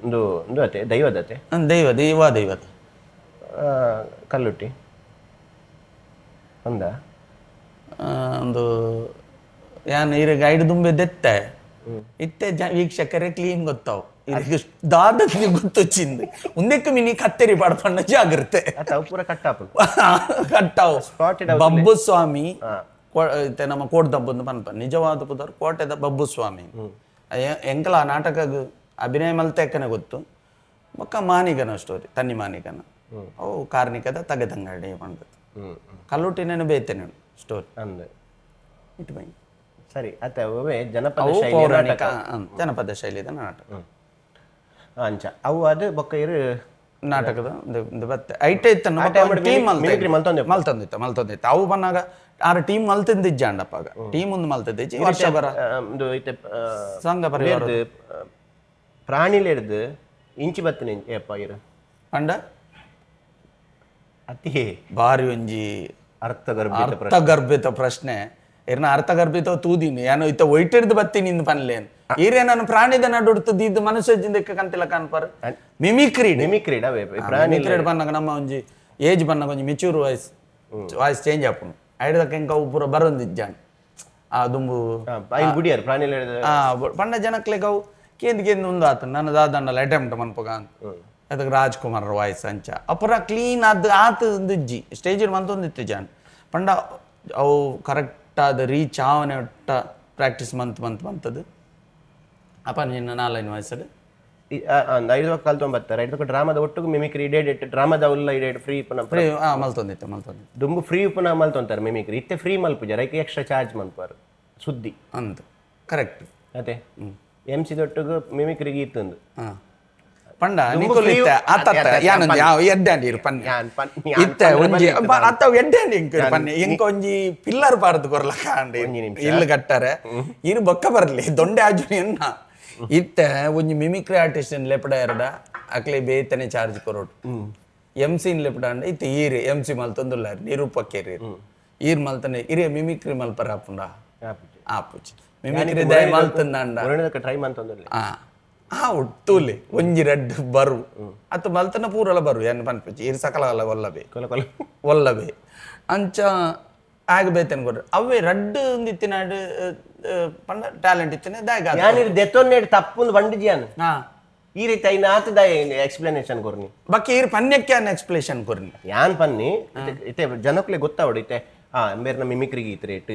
A: ಒಂದು ಅತೆ ದೈವದತೆ
B: ದೈವದ
A: ಕಲ್ಲುಟ್ಟಿ ಅಂದ
B: ಒಂದು ಯಾನ್ ಇರ ಗೈಡ್ ದುಂಬೆ ದೆತ್ತೆ ಇತ್ತೆ ವೀಕ್ಷಕರೇ ಕ್ಲೀನ್ ಗೊತ್ತಾವು ಇದಕ್ಕೆ ದಾದಕ್ಕೆ ಗೊತ್ತೊಚ್ಚಿಂದು ಒಂದಕ್ಕೆ ಮಿನಿ ಕತ್ತೇರಿ ಪಡ್ಪಣ್ಣ ಜಾಗ್ರತೆ
A: ಪೂರ ಕಟ್ಟಾಪು
B: ಕಟ್ಟಾವು ಬಬ್ಬು ಸ್ವಾಮಿ ನಮ್ಮ ಕೋಟ್ ದಬ್ಬಂದು ಪನ್ಪ ನಿಜವಾದ ಪುದರ್ ಕೋಟೆದ ಬಬ್ಬು ಸ್ವಾಮಿ ಎಂಕಲ ಆ ನಾಟಕ ಅಭಿನಯ ಮಲ್ತೆಕ್ಕನೆ ಗೊತ್ತು ಬೊಕ್ಕ ಮಾನಿಗನ ಸ್ಟೋರಿ ತನ್ನಿ ಮಾನಿಗನ ಅವು ಕಾರ್ಣಿಕದ ತಗದಂಗಡಿ ಪಂಡದು ಕಲ್ಲುಟ್ಟಿನೇನು ಬೇತೇನೆ ಸ್ಟೋರಿ
A: ಅಂದೆ
B: ಇಟ್ಟು ಬೈ
A: ಸರಿ ಅತ್ತೆ ಜನಪದ
B: ಪೌರಾಣಿಕ ಜನಪದ ಶೈಲಿದ ನಾಟಕ
A: ಅಂಚ ಅವು ಅದು ಬೊಕ್ಕ ಇರು
B: ನಾಟಕದ ಬತ್ತೆ ಐಟೆ ಇತ್ತನ್ನು ಟೀಮ್ ಮಲ್ತೊಂದಿತ್ತು ಅವು ಬಂದಾಗ ಆರು ಟೀಮ್ ಮಲ್ತಿದ್ದಿಜ್ಜಾಂಡಪ್ಪಾಗ ಟೀಮ್ ಒಂದು ಮಲ್ತಿದ್ದಿಜ್ಜಿ ವರ್ಷ ಬರ ಸಂಘ ಪರಿವಾರ
A: ಪ್ರಾಣಿಲೇರ್ದು ಇಂಚಿ ಬತ್ತಿನ ಏಪ್ಪ ಇರು
B: ಪಂಡ
A: ಅತಿ
B: ಬಾರಿ ಒಂಜಿ ಅರ್ಥಗರ್ಭಿತ ಪ್ರಶ್ನೆ ಇರ್ನ ಅರ್ಥಗರ್ಭಿತ ತೂದಿನಿ ಏನೋ ಇತ್ತ ಒಯ್ಟಿಡ್ದು ಬತ್ತೀನಿ ಇಂದು ಪನ್ಲೇನು ಈರೇ ನಾನು ಪ್ರಾಣಿದ ನಡುಡ್ತದ್ದು ಇದು ಮನುಷ್ಯ ಕಂತಿಲ್ಲ ಕಾನ್ಪಾರ ಮಿಮಿಕ್ರಿ ಬಂದಾಗ ನಮ್ಮ ಒಂಜಿ ಏಜ್ ಬಂದಾಗ ಒಂಜಿ ಮೆಚೂರ್ ವಾಯ್ಸ್ ಚೇಂಜ್ ಆಪುನು ಐಡದಕ್ಕ ಎಂಕ ಪೂರ ಬರೊಂದಿಜ್ಜಾನ್ ಆ ದುಂಬು
A: ಗುಡಿಯಾರ ಪ್ರಾಣಿ
B: ಪಂಡ ಜನಕ್ಲೆಗ್ ಅವು ಕೇಂದ್ ಒಂದು ಆತ ನನ್ನ ದಾದಂಡಲ್ಲ ಅಟೆಂಪ್ಟ್ ಮನ್ಪಗ ಅಂತ ಅದಕ್ಕೆ ರಾಜ್ಕುಮಾರ್ ವಾಯ್ಸ್ ಅಂಚ ಅಪುರ ಕ್ಲೀನ್ ಆತ ಇಜ್ಜಿ ಸ್ಟೇಜಿಡ್ ಮಂತೊಂದಿತ್ತು ಜಾನ್ ಪಂಡ ಅವು ಕರೆಕ್ಟ್ ಆದ ರೀಚ್ ಆವನೆ ಒಟ್ಟ ಪ್ರಾಕ್ಟೀಸ್ ಮಂತದ್ದು ಅಪ್ಪ ನಿನ್ನ 4 ವಯಸ್ಸಲ್ಲಿ
A: 5 ಕಲ್ತೊಂಬತ್ತಾರೆ 5 ಡ್ರಾಮಾದ ಒಟ್ಟಿಗೆ ಮಿಮಿಕ್ರಿ ಇಡೇಟ್ ಡ್ರಾಮಾದ ಉಲ್ಲ ಇಡೇಟ್ ಫ್ರೀ
B: ಮಲ್ತೊಂದಿತ್ತು
A: ದುಂಬು ಫ್ರೀ ಪುನಃ ಮಲ್ತೊಂತಾರೆ ಮಿಮಿಕ್ರಿ ಇತ್ತೆ ಫ್ರೀ ಮಲ್ಪುಜಾರ ಐಕೆ ಎಕ್ಸ್ಟ್ರಾ ಚಾರ್ಜ್ ಮಲ್ಪಾರು ಸುದ್ದಿ
B: ಅಂತ ಕರೆಕ್ಟ್
A: ಅದೇ MC ದೊಟ್ಟಿಗೆ ಮಿಮಿಕ್ರಿಗೆ ಇತ್ತಂದು
B: ಪಂಡ ನಿಕೋಲ್ ಇತ್ತ ಆತತ್ತ ಯಾನೊಂದು ಯಾವ ಎಡ್ಡಾಂಡಿ ಇರು ಪನ್ನೆ ಇತ್ತ ಒಂಜಿ ಅತ್ತವ ಎಡ್ಡಾಂಡಿ ಇಂಕ ಒಂಜಿ ಪಿಲ್ಲರ್ ಪಾರ್ದು ಕೊರ್ಲಕ ಅಂಡಿ ಇಲ್ಲು ಕಟ್ಟಾರೆ ಇರು ಬೊಕ್ಕ ಬರ್ಲಿ ದೊಂಡೆ ಆಜುನಿ ಅನ್ನ ಇತ್ತ ಒಂಜಿ ಮಿಮಿಕ್ರಿ ಆರ್ಟಿಸ್ಟ್ ಲೆಪಡ ಎರಡ ಅಕ್ಲೆ ಬೇತನೆ ಚಾರ್ಜ್ ಕೊರೋಡು MC ಲೆಪ್ಡಾಂಡ ಇತ್ತೆ ಈರೆ MC ಮಲ್ತೊಂದುಲ್ಲಾರಿ ನಿರೂಪಕೇರಿ ಈರ್ ಮಲ್ತನೆ ಇರೆ ಮಿಮಿಕ್ರಿ ಮಲ್ಪರ ಆಪುಂಡ ಆಪುಜಿ ಮಿಮಿಕ್ರಿ ದಯ ಮಲ್ತಂದಾಂಡ
A: ಟ್ರೈ ಮಂತೊಂದುಲ್ಲೆ
B: ಒಟ್ಟೂಲಿ ಒಂಜಿ ರೆಡ್ ಬರು ಅತ್ತು ಮಲ್ತನ ಪೂರಲ ಬರು ಏನು ಪನ್ಪಚ್ಚಿ ಇರು ಸಕಲ ಒಲ್ಲಬೇ ಒಲ್ಲಬೇ ಅಂಚ ಆಗಬೇತೇನೆ ಕೊಡ್ರಿ ಅವೇ ರಡ್ಡು ಒಂದಿತ್ತಿನಾಡು ಪಂಡ ಟ್ಯಾಲೆಂಟ್ ಇತ್ತಿನ ದಾಯ
A: ಯಾನಿರ್ ದೆತ್ತೊನ್ನೇಡ್ ತಪ್ಪುಂದು ಬಂಡಿಜಿಯಾನು ಈ ರೀತಿ ಐನ ಆತದ ಎಕ್ಸ್ಪ್ಲನೇಷನ್ ಕೊರ್ನಿ
B: ಬಾಕಿ ಇರ್ ಪನ್ಯಕ್ಕೆ ಅನ್ನ ಎಕ್ಸ್ಪ್ಲೇಷನ್ ಕೊರ್ನಿ
A: ಯಾನ್ ಪನ್ನಿ ಇತ್ತೆ ಜನಕ್ಲೆ ಗೊತ್ತಾವಡು ಇತ್ತೆ ಬೇರೆ ಮಿಮಿಕ್ರಿ ಗೀತ್ ರೇಟ್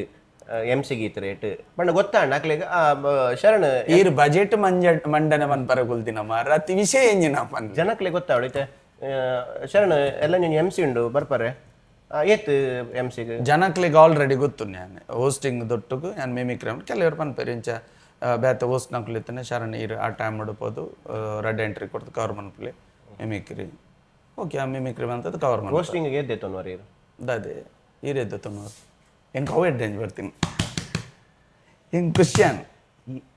A: MC ಗೀತ್ ರೇಟ್ ಪಂಡ ಗೊತ್ತಾಂಡ ಅಕ್ಲೆಗ ಶರಣ್
B: ಈರ್ ಬಜೆಟ್ ಮಂಡನೆ ಮನ್ಪರ ಕುಲ್ದಿನಮ್ಮ ರತಿ ವಿಷಯ ಎಂಜಿನ ಪನ್
A: ಜನಕ್ಲೆ ಗೊತ್ತಾವಡು ಇತ್ತೆ ಶರಣ್ ಎಲ್ಲ ನೀನು MC ಉಂಡು ಬರ್ಪರೆ ಏತ್ MC
B: ಜನಕ್ಲಿಗೆ ಆಲ್ರೆಡಿ ಗೊತ್ತು ನಾನು ಹೋಸ್ಟಿಂಗ್ ದೊಟ್ಟುಗು ನಾನು ಮಿಮಿಕ್ರಿ ಕೆಲವರು ಪನ್ಪೇರು ಇಂಚ ಬೇತ ಹೋಸ್ಟ್ ನಕ್ಲಿತ್ತನೆ ಶರಣ್ ಇರು ಆ ಟೈಮ್ ಮಾಡ್ಬೋದು ರೆಡ್ ಎಂಟ್ರಿ ಕೊಡ್ತು ಕವರ್ ಮನ್ಪಲಿ ಮಿಮಿಕ್ರಿ ಓಕೆ ಆ ಮಿಮಿಕ್ರಿ ಬಂತದ್ದು ಕವರ್ ಮಾಡಿ
A: ಹೋಸ್ಟಿಂಗ್ ಎದ್ದೆತ್ತೋನ್ವರಿ ಇರು
B: ಅದೇ ಈರೆದ್ದತ್ತನವ್ರು ಹೆಂಗೆ ಅವು ಎಡ್ಡೆಂಜ್ ಬರ್ತೀನಿ ಹಿಂಗೆ ಕ್ರಿಶ್ಚಿಯನ್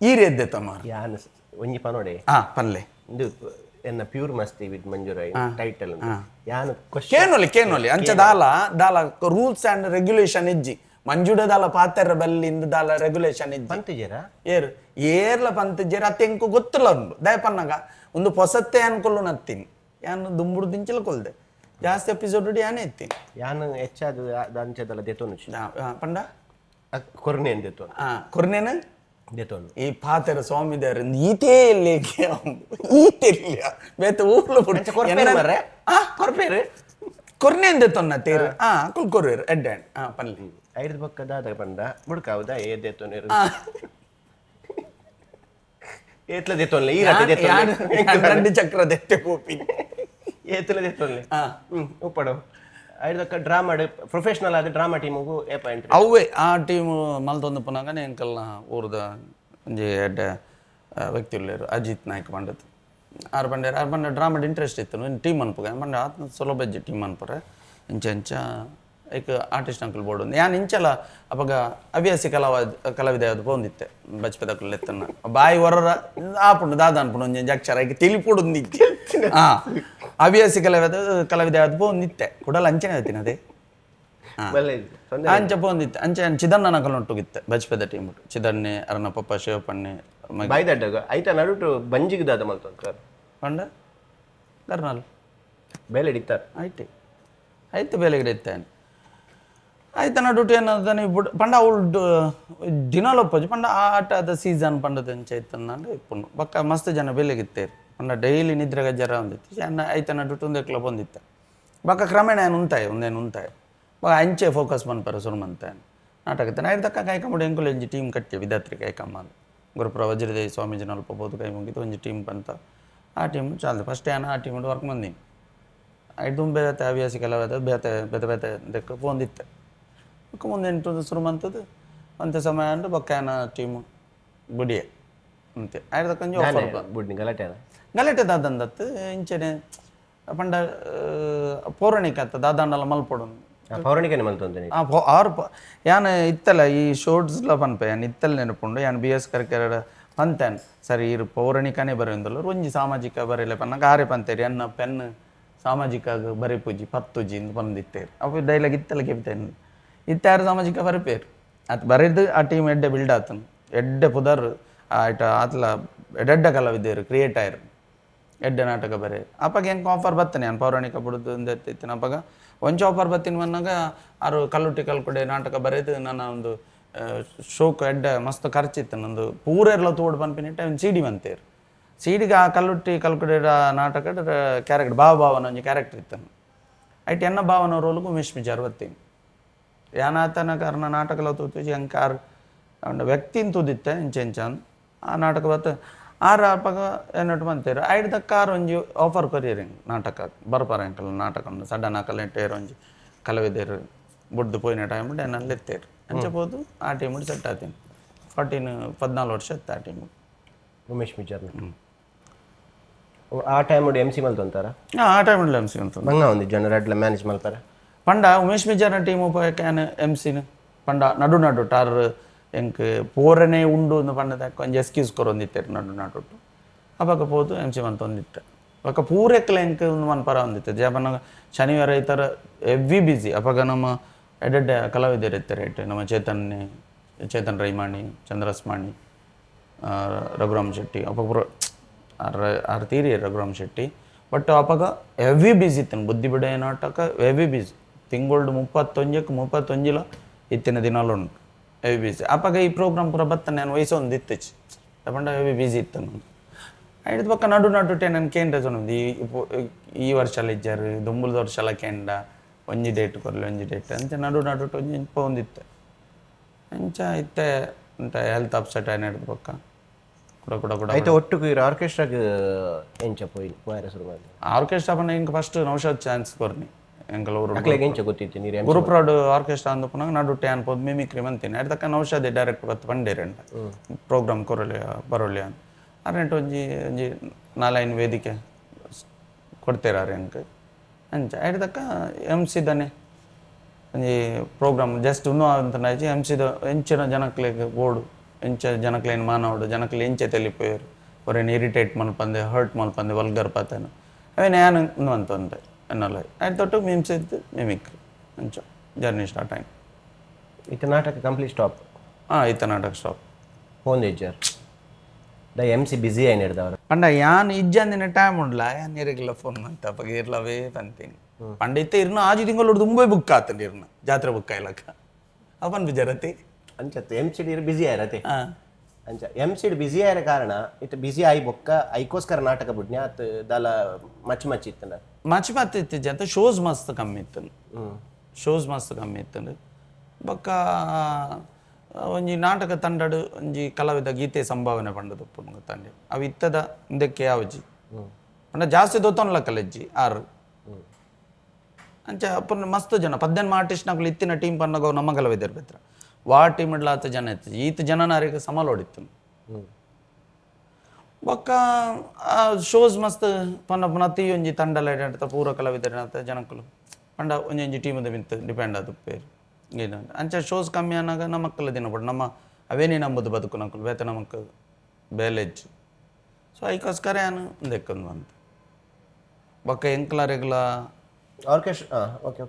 B: ಈರೆದ್ದತ್ತನವ್ರು
A: ಯಾನ್ ಒಂಜಿ ಪನೋಡೆ
B: ಪನ್ಲೆ
A: ಇದು ಎನ್ನ ಪ್ಯೂರ್ ಮಸ್ತಿ ವಿತ್ ಮಂಜು ರೈ ಟೈಟಲ್ ಯಾನು
B: ಕೇನೊಲಿ ಅಂಚ ದಾಲ ರೂಲ್ಸ್ ಅಂಡ್ ರೆಗ್ಯುಲೇಷನ್ ಇಜ್ಜಿ ಮಂಜುಡ ದಾಲ ಪಾತೆರ ಬಲ್ಲಿಂದ ದಾಲ ರೆಗ್ಯುಲೇಷನ್ ಇಜ್ಜಿ
A: ಪಂತಿಜೇರ
B: ಏರ್ಲ ಪಂತಿಜೇರ ಅತ್ತೆಂಕು ಗೊತ್ತಿಲ್ಲ ಒಂದು ದಯ ಪನ್ನಗ ಒಂದು ಹೊಸತ್ತೆ ಅನ್ಕೊಳ್ಳು ನತ್ತೀನಿ ಯಾನು ದುಂಬುಡು ದಿಂಚಲ ಕೊಲ್ದೆ ಜಾಸ್ತಿ ಎಪಿಸೋಡ್ ಯಾನೇ ಎತ್ತೀನಿ
A: ಯಾನು ಹೆಚ್ಚಾದ ಅಂಚದಲ್ಲ ದೆತೋನು
B: ಪಂಡ
A: ಕೊರ್ನೆ ದೆತೋನು
B: ಕೊರ್ನೇನ
A: ದೆತೋನು
B: ಈ ಪಾತೆರ ಸ್ವಾಮಿ ದೇವ್ರ ಈತೇ ಇಲ್ಲಿ ಈತೆ ಬೇತ ಊರ್ಲು
A: ಕೊರ್ಪೇರು
B: ಕೊರ್ನೇಂದೆ ತೊನ್ನ ತೇರು ಕುಲ್ ಕೊರ್ವೇರು ಎಡ್ಡೆಂಡ್ ಪನ್ಲಿ
A: ಐದು ಪಕ್ಕದಾದ ಪಂಡ ಬುಡ್ಕಾವುದ ಏದೆತೋನೇರು ಏತ್ಲ ದೆತೋನ್ಲೆ ಈ ರತೆ
B: ದೆತೋನ್ಲೆ ಚಕ್ರ ದೆತ್ತೆ ಪೋಪಿ
A: ಏತ್ಲ ದೆತೋನ್ಲೆ ಉಪ್ಪಡು ಐದಕ್ಕ ಡ್ರಾಮಾ ಪ್ರೊಫೆಷನಲ್ ಆದ ಡ್ರಾಮಾ ಟೀಮಿಗೂ ಏಪ ಎಂಟ್ರಿ
B: ಅವೇ ಆ ಟೀಮು ಮಲ್ತೊಂದು ಪುನಗನೆ ಎಂಕಲ್ನ ಊರ್ದ ಒಂಜಿ ಎಡ್ಡ ವ್ಯಕ್ತಿಲೇರು ಅಜಿತ್ ನಾಯ್ಕ ಪಂಡದು ಆರು ಪಂಡ ಡ್ರಾಮಾಡ್ ಇಂಟ್ರೆಸ್ಟ್ ಇತ್ತು ಟೀಮ್ ಅನ್ಪುಗ ಪಂಡ ಆತ್ಮ ಸುಲಭ ಟೀಮ್ ಅನ್ಪರೆ ಇಂಚ ಐಕ್ ಆರ್ಟಿಸ್ಟ್ ಅಂಕಲ್ ಬೋರ್ಡ್ ಯಾನ್ ಇಂಚಲ ಅವಾಗ ಹವ್ಯಾಸಿ ಕಲಾವಿದ ಯಾವ್ದು ಪೋಂದಿತ್ತೆ ಬಚ್ಪೆದಕ್ಕಲ್ಲ ಎತ್ತನ್ನ ಬಾಯಿ ಹೊರ ಆಪುಂಡು ದಾದ ಅನ್ಪುಂಡು ಒಂಜಿ ಅಕ್ಷರ ಐಕ್ ತಿಳಿಪುಡು ನಿತ್ತೆ ಹವ್ಯಾಸಿ ಕಲಾವಿದ ಯಾವ್ದು ಪೋಂದಿತ್ತೆ ಕುಡಲ ಅಂಚನೆ ಹೇಳ್ತೀನಿ ಅದೇ ಅಂಚ ಪೋಂದಿತ್ತೆ ಅಂಚೆ ಚಿದಣ್ಣ ನಕಲ್ ನೊಟ್ಟುಗಿತ್ತೆ ಬಚ್ಪೆದ ಟೀಮ್ ಚಿದಣ್ಣೆ ಅರನ ಪಪ್ಪ ಶಿವಪಣ್ಣೆ
A: ಬೈದಡ್ಡಗ ಐತ ನಡುಟು ಬಂಜಿಗೆ ದಾದ ಮಲ್ತೊಂದು
B: ಪಂಡ ಕರ್ನಾಲ್
A: ಬೇಲೆ ಹಿಡಿತಾರೆ
B: ಆಯ್ತು ಬೇಲೆ ಹಿಡಿತಾನೆ ಆಯ್ತು ನಡುಟು ಏನದ ನೀವು ಪಂಡ ಅವಳು ದಿನಾಲೊಪ್ಪಜು ಪಂಡ ಆಟದ ಸೀಸನ್ ಪಂಡದ ಅಂಚೈತಂದ್ರೆ ಇಪ್ಪುಂಡು ಬಕ್ಕ ಮಸ್ತ್ ಜನ ಬೆಲೆಗಿತ್ತೇರು ಪಂಡ ಡೈಲಿ ನಿದ್ರೆ ಗಜ್ಜರ ಒಂದಿತ್ತು ಆಯ್ತ ನಡುಟು ಒಂದೆಕ್ಲ ಬಂದಿತ್ತ ಬಕ್ಕ ಕ್ರಮೇಣ ಏನು ಉಂತಾಯಿ ಬಕ್ಕ ಅಂಚೆ ಫೋಕಸ್ ಮನ್ಪರ ಸುರ್ಮಂತಾನೆ ನಾಟಕ ಐದಕ್ಕ ಕಾಯ್ಕೊಂಬಿಡಿ ಎಂಕುಲು ಒಂಜಿ ಟೀಮ್ ಕಟ್ಟಿ ವಿಧಾತ್ರಿ ಕಾಯ್ಕಮ್ಮ ಗುರುಪುರ ವಜ್ರದೇವಿ ಸ್ವಾಮೀಜಿನ ಅಲ್ಪ ಬೋದು ಕೈ ಮುಗಿದು ಒಂಜಿ ಟೀಮ್ ಬಂತ ಆ ಟೀಮ್ ಚಾಲ್ದು ಫಸ್ಟ್ ಏನು ಆ ಟೀಮ್ ವರ್ಕ್ ಬಂದೀನಿ ಐದು ಬೇತೆ ಹವ್ಯಾಸಿ ಕೆಲವದ ಬೇತೆ ದೆಕ್ಕ ಪೋಂದಿತ್ತೆ ಬೊಕ್ಕ ಮುಂದೆ ಎಂಟು ಸುರುಮಂತದ್ದು ಅಂತೆ ಸಮಯ ಅಂಡು ಬೊಕ್ಕ ಟೀಮು ಬುಡಿಯೆ ಅಂತೆ ಆಯ್ದಕ್ಕೊಂಜಿ ಆಫರ್
A: ಬುಡ್ನಿ
B: ಗಲಾಟೆ ದಾದಂದತ್ತು ಇಂಚನೆ ಪಂಡ ಪೌರಾಣಿಕ ಅತ್ತ ದಾದಾಂಡಲ ಮಲ್ಪೊಡು
A: ಪೌರಾಣಿಕನೇ ಮಲ್ತೊಂದೇನೆ
B: ಆರು ಯಾನ್ ಇತ್ತಲ್ಲ ಈ ಶೋರ್ಟ್ಸ್ಲ ಪನ್ಪೆ ಯಾನ್ ಇತ್ತಲ್ಲ ನೆನಪುಂಡು ಯಾನ್ BS ಕರ್ಕೆರಡ ಪಂತೇನ್ ಸರಿ ಇರು ಪೌರಾಣಿಕನೇ ಬರೆಯೊಂದಲ್ಲ ಒಂಜಿ ಸಾಮಾಜಿಕ ಬರೆಯಲೆ ಪನ್ನಗ ಆರೆ ಪಂತೇರಿ ಅನ್ನ ಪೆನ್ ಸಾಮಾಜಿಕ ಬರೆ ಪೂಜಿ ಪತ್ತುಜಿ ಇಂದು ಬಂದಿತ್ತೇರು ಅವು ಡೈಲಾಗ್ ಇತ್ತಲ್ಲ ಕೆಪ್ತೇನೆ ಇತ್ತಾರು ಸಾಮಾಜಿಕ ಬರೆಪೇರು ಅದು ಬರೆದು ಆ ಟೀಮ್ ಎಡ್ಡೆ ಬಿಲ್ಡ್ ಆತನು ಎಡ್ಡೆ ಪುದರ್ ಆಯ್ತ ಆತ್ಲ ಎಡ್ಡೆ ಕಲಾವಿದ್ದೇರು ಕ್ರಿಯೇಟ್ ಆಯ್ರು ಎಡ್ಡೆ ನಾಟಕ ಬರೆ ಅಪ್ಪಾಗ ಹೆಂಗೆ ಆಫರ್ ಬತ್ತಾನೆ ನಾನು ಪೌರಾಣಿಕ ಬಿಡುದು ಅಂದಿರ್ತಿತ್ತು ಅಪ್ಪಾಗ ಒಂಚ ಆಫರ್ ಬತ್ತೀನಿ ಬಂದಾಗ ಆರು ಕಲ್ಲುಟ್ಟಿ ಕಲ್ಕೊಡೆ ನಾಟಕ ಬರೆದು ನನ್ನ ಒಂದು ಶೋಕ್ ಎಡ್ಡೆ ಮಸ್ತ್ ಖರ್ಚಿತ್ತು ನಂದು ಪೂರೆಲ್ಲ ತೋಡು ಪನ್ಪಿನಿಟ್ಟ ಒಂದು CD ಬಂತೇರು ಸೀಡಿಗೆ ಆ ಕಲ್ಲುಟ್ಟಿ ಕಲ್ಕೊಡೆ ನಾಟಕ ಕ್ಯಾರೆಕ್ಟರ್ ಭಾವನ ಒಂಜಿ ಕ್ಯಾರೆಕ್ಟರ್ ಇತ್ತನು ಐಟ್ ಎನ್ನ ಭಾವನ ರೋಲ್ಗೂ ಉಮೇಶ್ ಮಿಜಾರ್ ಬತ್ತೀನಿ ಯಾನಾತನ ಕಾರಣ ನಾಟಕಲ ತೂತು ಎಂಕಾರ್ ವ್ಯಕ್ತಿನ ತೂದಿತ್ತೆ ಇಂಚೆಂಚಂದು ಆ ನಾಟಕ ಬತ್ತ ಆರ ಅಪ್ಪಾಗ ಏನಟ್ಟು ಬಂತೇರು ಐಡ್ದ ಕಾರ್ ಒಂಜಿ ಆಫರ್ ಕೊರಿಯರಿ ನಾಟಕ ಬರ್ಪಾರ ಅಂಕಲ್ ನಾಟಕ ಸಡನ್ ಹಾಕಲ್ ನೆಟ್ಟೇರು ಒಂಜಿ ಕಲಾವಿದೇರು ಬುಡ್ದು ಪೋಯಿನ ಟೈಮ್ ಏನಲ್ಲಿ ಎತ್ತೇರು ಅಂಚೆ ಹೋದು ಆ ಟೀಮ್ ಸೆಟ್ ಆತೀನಿ 14 ವರ್ಷ ಇತ್ತು ಆ ಟೀಮ್
A: ಉಮೇಶ್ ಮಿಜಾರ್ ಆ ಟೈಮ್ MC ಮಲ್ತೊಂತಾರ
B: ಆ ಟೈಮ್ MC ಅಂತ
A: ಬಂಗ ಒಂದು ಜನರು ಅಡ್ಲ ಮ್ಯಾನೇಜ್ ಮಾಡ್ತಾರೆ
B: ಪಂಡ ಉಮೇಶ್ ಮಿಜಾರ್ನ ಟೀಮು ಪೋಯಕ್ಕೆ MC ಪಂಡ ನಡು ಟಾರ್ ಎಂಕ್ ಪೋರನೆ ಉಂಡು ಪಂಡದ ಕೊಂಚ ಎಕ್ಸ್ಕ್ಯೂಸ್ ಕೊರೊಂದಿತ್ತೇರು ನಡು ಅವಾಗ ಹೋದು MC ಮಂತ ಒಂದಿತ್ತೆ ఒక ಪೂರೈಕಲ ಎಂಕ್ ಒಂದು ಮನ್ಪರ ಒಂದಿತ್ತು ಜಾಪನ ಶನಿವಾರ ಈ ಥರ ಎವ್ವಿ ಬಿಸಿ ಅವಾಗ ನಮ್ಮ ಎಡೆಡ್ಡೆ ಕಲಾವಿದರು ಇರ್ತಾರೆ ನಮ್ಮ ಚೇತನ್ ರೈಮಾಣಿ ಚಂದ್ರಸ್ಮಾಣಿ ರಘುರಾಮ್ ಶೆಟ್ಟಿ ಅಪ್ಪ ಆರು ತೀರಿ ರಘುರಾಮ್ ಶೆಟ್ಟಿ ಬಟ್ ಅಪ್ಪಾಗ ಹೆವಿ ಬಿಸಿ ಇತ್ತನು ಬುದ್ಧಿ ಬಿಡ ನಾಟಕ ಹೆವಿ ಬಿಸಿ ತಿಂಗಳು 31 ಇತ್ತಿನ ದಿನಾಲು ಉಂಟು ಹೆವಿ ಬಿಸಿ ಅಪ್ಪಾಗ ಈ ಪ್ರೋಗ್ರಾಮ್ ಪೂರ ಬತ್ತಾನೆ ನಾನು ವಯಸ್ಸು ಒಂದು ಇತ್ತಿಚ್ಚು ತಗೊಂಡ ಹೆವಿ ಬಿಸಿ ಇತ್ತು ನಾನು ಐದು ಪಕ್ಕ ನಡು ನಾನು ಕೇಂದ್ರ ಜೊಂದು ಈ ವರ್ಷ ಇಜ್ಜಾರು ದುಂಬುಲ್ದ ವರ್ಷ ಎಲ್ಲ ಕೇಂಡ ಒಂಜಿ ಡೇಟ್ ಕೊರಲಿ ಒಂಜಿ ಡೇಟ್ ಅಂತ ನಡು ಒಂಜಿ ಒಂದಿತ್ತು ಅಂಚ ಇತ್ತೆ ಅಂತ ಹೆಲ್ತ್ ಅಪ್ಸೆಟ್ ಏನಾಡು ಪಕ್ಕ ಕೂಡ
A: అయితే ఒట్టుకు ఆర్కెస్ట్రాకి ఏం చెప్పు వైరస్
B: ಆರ್ಕೆಸ್ಟ್ರಾ ಪನ್ನ ಇಂಕ ಫಸ್ಟ್ ನೌಷಾದ್ ಚಾನ್ಸ್ ಕೊರ್ನಿ ಎಂಕಲ್
A: ಅಕ್ಲೆಗೆ ಎಂಚ ಗೊತ್ತಿತ್ತು ನೀರು
B: ಗುರುಪ್ರಾಡ್ ಆರ್ಕೆಸ್ಟ್ರಾ ಅಂದಪ್ಪನಾಗ ನಡುಟೆ ಅನ್ಬೋದು ಮಿಮಿಕ್ರಿ ಮಂತೀನಿ ಅದಕ್ಕೆ ನೌಷಾದ್ ಡೈರೆಕ್ಟ್ ಬತ್ತು ಬಂಡೇರಂಟ ಪ್ರೋಗ್ರಾಮ್ ಬರೋಲಿ ಅಂತ ಅರೆಂಟು ಒಂಜಿ 4 ವೇದಿಕೆ ಕೊಡ್ತೇರಾರೆ ಅಂಕ ಅಂಚ ಆಯ್ತಕ್ಕ ಎಂಸಿದನೆ ಒಂಜಿ ಪ್ರೋಗ್ರಾಮ್ ಜಸ್ಟ್ ಉನ್ನೋ ಅಂತ ಎಂಸಿದ ಎಂಚಿನ ಜನಕ್ಲೆಗೆ ಬೋರ್ಡು ಎಂಚ ಜನಕ್ಲೇನು ಮಾನವಡು ಜನಕ್ಲೆ ಎಂಚೆ ತೆಲಿಪೋಯರು ಅವರೇನು ಇರಿಟೇಟ್ ಮಲ್ಪಂದೆ ಹರ್ಟ್ ಮಲ್ಪಂದೆ ವಲ್ಗರ್ ಪಾತೇನು ಅವೇನು ಏನು ಅನ್ನುವಂತ ಅನ್ನಲ್ಲ ಆಯ್ತು ತೊಟ್ಟು ಮಿಮ್ಸಿದ್ದು ಮಿಮಿಕ್ರಿ ಅಂಚ ಜರ್ನಿ ಸ್ಟಾರ್ಟ್ ಆಯ್ತು
A: ಇತ್ತ ನಾಟಕ ಕಂಪ್ಲೀಟ್ ಸ್ಟಾಪ್
B: ಇತ್ತ ನಾಟಕ ಸ್ಟಾಪ್
A: ಫೋನ್ ಇಜ್ಜಾರ್ MC ಬಿಸಿ ಏನು ಹಿಡ್ದವ್ರು
B: ಪಂಡ ಯಾನ್ ಇಜ್ಜಂದಿನ ಟೈಮ್ ಉಂಡ್ಲ ಯಾನ್ ಇರಗಿಲ್ಲ ಫೋನ್ ಅಂತ ಅಪ್ಪ ಇರ್ಲವೇ ಬಂತೀನಿ ಪಂಡ ಇತ್ತ ಇರ್ನ ಆಜು ತಿಂಗಳು ದುಂಬೈ ಬುಕ್ ಆತಂಡಿ ಇರ್ನ ಜಾತ್ರೆ ಬುಕ್ ಆಯ್ಲಕ್ಕ ಅವನ್ ಬಿಜರತಿ
A: ಅಂಚತ್ MC ಬಿಸಿ ಆಯ್ರತಿ ಅಂಚ MC ಬಿಸಿ ಆಯ್ರ ಕಾರಣ ಇತ್ತು ಬಿಸಿ ಆಯ್ ಬೊಕ್ಕ ಐಕೋಸ್ಕರ ನಾಟಕ ಬಿಡ್ನಿ ಅತ್ ದಾಲ ಮಚ್ಚ ಇತ್ತಂಡ
B: ಮಚ್ಚ ಇತ್ತು ಅಂತ ಶೋಸ್ ಮಸ್ತ್ ಕಮ್ಮಿ ಇತ್ತು ಶೋಸ್ ಮಸ್ತ್ ಕಮ್ಮಿ ಇತ್ತು ಬೊಕ್ಕ ಒಂಜಿ ನಾಟಕ ತಂಡಡು ಒಂಜಿ ಕಲಾವಿದ ಗೀತೆ ಸಂಭಾವನೆ ಪಂಡದು ಪುಣ್ಗ ತಂಡೆ ಅವು ಇತ್ತದ ಇಂದಕ್ಕೆ ಯಾವಜಿ ಪಂಡ ಜಾಸ್ತಿ ದೊತ್ತೊನ್ಲ ಕಲೆಜ್ಜಿ ಆರು ಅಂಚ ಪುಣ್ಯ ಮಸ್ತ್ ಜನ 18 ಆರ್ಟಿಸ್ಟ್ ನಕಲು ಇತ್ತಿನ ಟೀಮ್ ಪನ್ನಗ ನಮ್ಮ ಕಲಾವಿದರು ಬೆತ್ರ ವಾ ಟೀಮ್ ಇಡ್ಲ ಆತ ಜನ ಇತ್ತು ಈತ ಜನನಾರಿಗೆ ಸಮಾಲ್ ಹೊಡಿತ್ತು ಬೊಕ್ಕ ಶೋಸ್ ಮಸ್ತ್ ಪನ್ನ ಪುನತಿ ಒಂಜಿ ತಂಡಲ ಇಡ ಪೂರ ಕಲಾವಿದರ ಜನಕ್ಕಲು ಪಂಡ ಒಂಜಿ ಟೀಮದ ಮಿಂತ ಡಿಪೆಂಡ್ ಆದ ಪೇರು ಏನು ಅಂಚ ಶೋಸ್ ಕಮ್ಮಿ ಅನ್ನಾಗ ನಮ್ಮ ಮಕ್ಕಳ ದಿನ ಪಡ ನಮ್ಮ ಅವೇನೇ ನಂಬುದು ಬದುಕು ನಕ್ಕಲು ಬೇತ ನಮಕ್ ಬೇಲೆಜ್ಜು ಸೊ ಐಕೋಸ್ಕರ ಏನು ದೆಕ್ಕೊಂದು ಅಂತ ಬೊಕ್ಕ ಎಂಕ್ಲಾರೆಗ್ಲ
A: ಆರ್ಕೆಸ್ಟ್ರಾ ಓಕೆ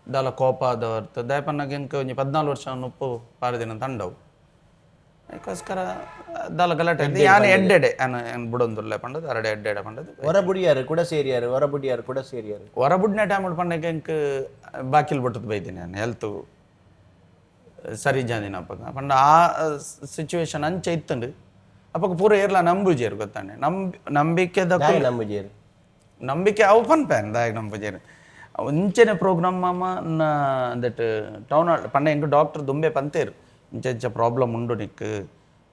B: ದಾಲ ಕೋಪ ಆದವರ್ತು ದಯಪನ್ನಾಗ ಎಂಕ ಒಂಜಿ 14 ವರ್ಷ ಉಪ್ಪು ಪಾರದಿನ ತಂಡವು ಅದಕ್ಕೋಸ್ಕರ ದಾಲ ಗಲಾಟೆ ಯಾನು ಎಡ್ಡೆಡೆ ಏನು ಬಿಡೊಂದುಲ್ಲ ಪಂಡದು ಅರಡೆ ಎಡ್ಡೆಡೆ ಪಂಡದು
A: ಹೊರಬುಡಿಯಾರು ಕೂಡ ಸೇರಿಯಾರು
B: ಹೊರಬುಡ್ನೆ ಟೈಮ್ ಪಂಡಕ್ಕೆ ಎಂಕ್ ಬಾಕಿಲ್ ಬಿಟ್ಟದ್ದು ಬೈತೀನಿ ನಾನು ಹೆಲ್ತು ಸರಿ ಜಾದಿನ ಅಪ್ಪಗ ಪಂಡ ಆ ಸಿಚುವೇಶನ್ ಅಂಚೆ ಇತ್ತಂಡು ಅಪ್ಪಗ ಪೂರ ಏರ್ಲ ನಂಬುಜೇರು ಗೊತ್ತಾನೆ ನಂಬಿಕೆದ ನಂಬಿಕೆ ಅವು ಪನ್ ಪ್ಯಾನ್ ದಾಯಕ ನಂಬುಜೇರು ಒಂಚೆನೆ ಪ್ರೋಗ್ರಾಮ್ ಮಾಮ ದಟ್ ಟೌನ್ ಪಂಡ ಎಂಕ್ ಡಾಕ್ಟರ್ ದುಂಬೆ ಪಂತೇರು ಇಂಚ ಪ್ರಾಬ್ಲಮ್ ಉಂಡು ನಿಕ್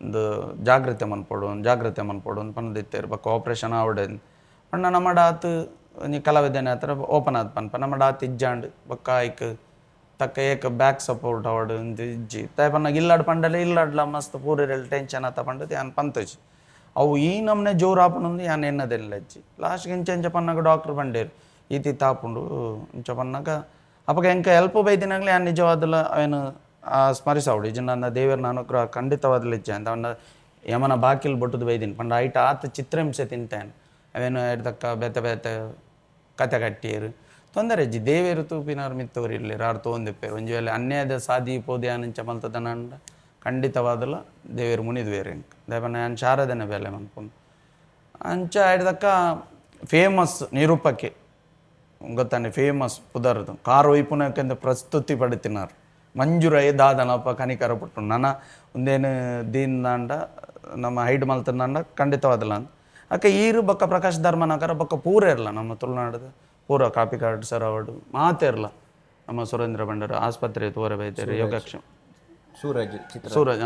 B: ಒಂದು ಜಾಗ್ರತೆ ಮನ್ಪೊಡು ಪಂದಿತ್ತೇರು ಬಕ್ಕ ಆಪ್ರೇಷನ್ ಆವಡೆ ಪಂಡ ನಮ್ಮ ಡಾತ್ ನೀ ಕಲಾವಿದನೆ ಹತ್ರ ಓಪನ್ ಆದ್ ಪನ್ಪ ನಮ್ಮ ಡಾತ್ ಇಜ್ಜಾಂಡ್ ಬಕ್ಕ ಐಕ್ ತಕ್ಕ ಏಕ ಬ್ಯಾಕ್ ಸಪೋರ್ಟ್ ಆವಡು ಇಜ್ಜಿ ತಾಯಿ ಪನ್ನಾಗ ಇಲ್ಲಾಡ್ ಪಂಡಲೆ ಇಲ್ಲಾಡ್ಲ ಮಸ್ತ್ ಪೂರಿರೆಲ್ ಟೆನ್ಷನ್ ಆತ ಪಂಡದು ಯಾನ್ ಪಂತಜಿ ಅವು ಈ ನಮ್ನೆ ಜೋರು ಆಪನೊಂದು ಯಾನ್ ಎನ್ನದೆಲ್ಲ ಇಜ್ಜಿ ಲಾಸ್ಟ್ಗೆ ಇಂಚ ಪನ್ನಾಗ ಡಾಕ್ಟರ್ ಬಂಡೇರು ಈತಿ ತಾಪುಂಡು ಇಂಚ ಪನ್ನಾಗ ಅಪ್ಪಗ ಎಂಕ ಹೆಲ್ಪ್ ಬೈದಿನಾಗಲೇ ಯಾನ್ ನಿಜವಾದಲ್ಲ ಅವೇನು ಸ್ಮರಿಸವಡು ಇಜ ನನ್ನ ದೇವರ ಅನುಗ್ರಹ ಖಂಡಿತವಾದಲು ಇಜ್ಜೆ ಅಂತ ಅವನ ಯಮನ ಬಾಕಿಲ್ ಬೊಟ್ಟದು ಬೈದಿನಿ ಪಂಡ ಐಟ ಆತ ಚಿತ್ರಹಿಂಸೆ ತಿಂತೇನೆ ಅವೇನು ಎಡ್ದಕ್ಕ ಬೇತೆ ಕತೆ ಕಟ್ಟಿಯರು ತೊಂದರೆ ಇಜ್ಜಿ ದೇವೇರು ತೂಪಿನವ್ರು ಮಿತ್ತವ್ರು ಇಲ್ಲಿ ರಾರು ತೊಂದಿಪ್ಪೇರು ಒಂಜಿ ವೇಳೆ ಅನ್ಯಾಯದ ಸಾದಿ ಪೋದ್ಯಾನಂಚ ಮಲ್ತದನ ಅಂಡ ಖಂಡಿತವಾದಲ್ಲ ದೇವೇರು ಮುನಿದ್ವೇರು ಎಂಕ್ ದೇವನ ನಾನು ಶಾರದನೆ ಬೇಲೆ ಮನ್ಪೊಂದು ಅಂಚ ಎಡ್ದಕ್ಕ ಫೇಮಸ್ ನಿರೂಪಕ್ಕೆ ಗೊತ್ತಾನೆ ಫೇಮಸ್ ಪುದರ್ದು ಕಾರು ವೈಪುನಕ್ಕೆಂದು ಪ್ರಸ್ತುತಿ ಪಡುತ್ತಿನಾರು ಮಂಜು ರೈ ದಾದನಪ್ಪ ಕನಿಕರ ಪುಟ್ಟು ನನ್ನ ಒಂದೇನು ದೀನ್ ದಾಂಡ ನಮ್ಮ ಹೈಡ್ ಮಲ್ತಂಡ ಖಂಡಿತವಾದಲ್ಲ ಅಂತ ಅಕ್ಕ ಈರು ಬಕ್ಕ ಪ್ರಕಾಶ್ ಧರ್ಮನಗರ ಬಕ್ಕ ಪೂರ ಇರಲ್ಲ ನಮ್ಮ ತುಳುನಾಡದ ಪೂರ ಕಾಪಿ ಕಾರ್ಡ್ ಸರ್ ಅವಾರ್ಡು ಮಾತೇ ಇರಲ್ಲ ನಮ್ಮ ಸುರೇಂದ್ರ ಭಂಡಾರ ಆಸ್ಪತ್ರೆ ತೋರೆ ಬೈತಾರೆ ಯೋಗಕ್ಷೇಮ ಸೂರಜ್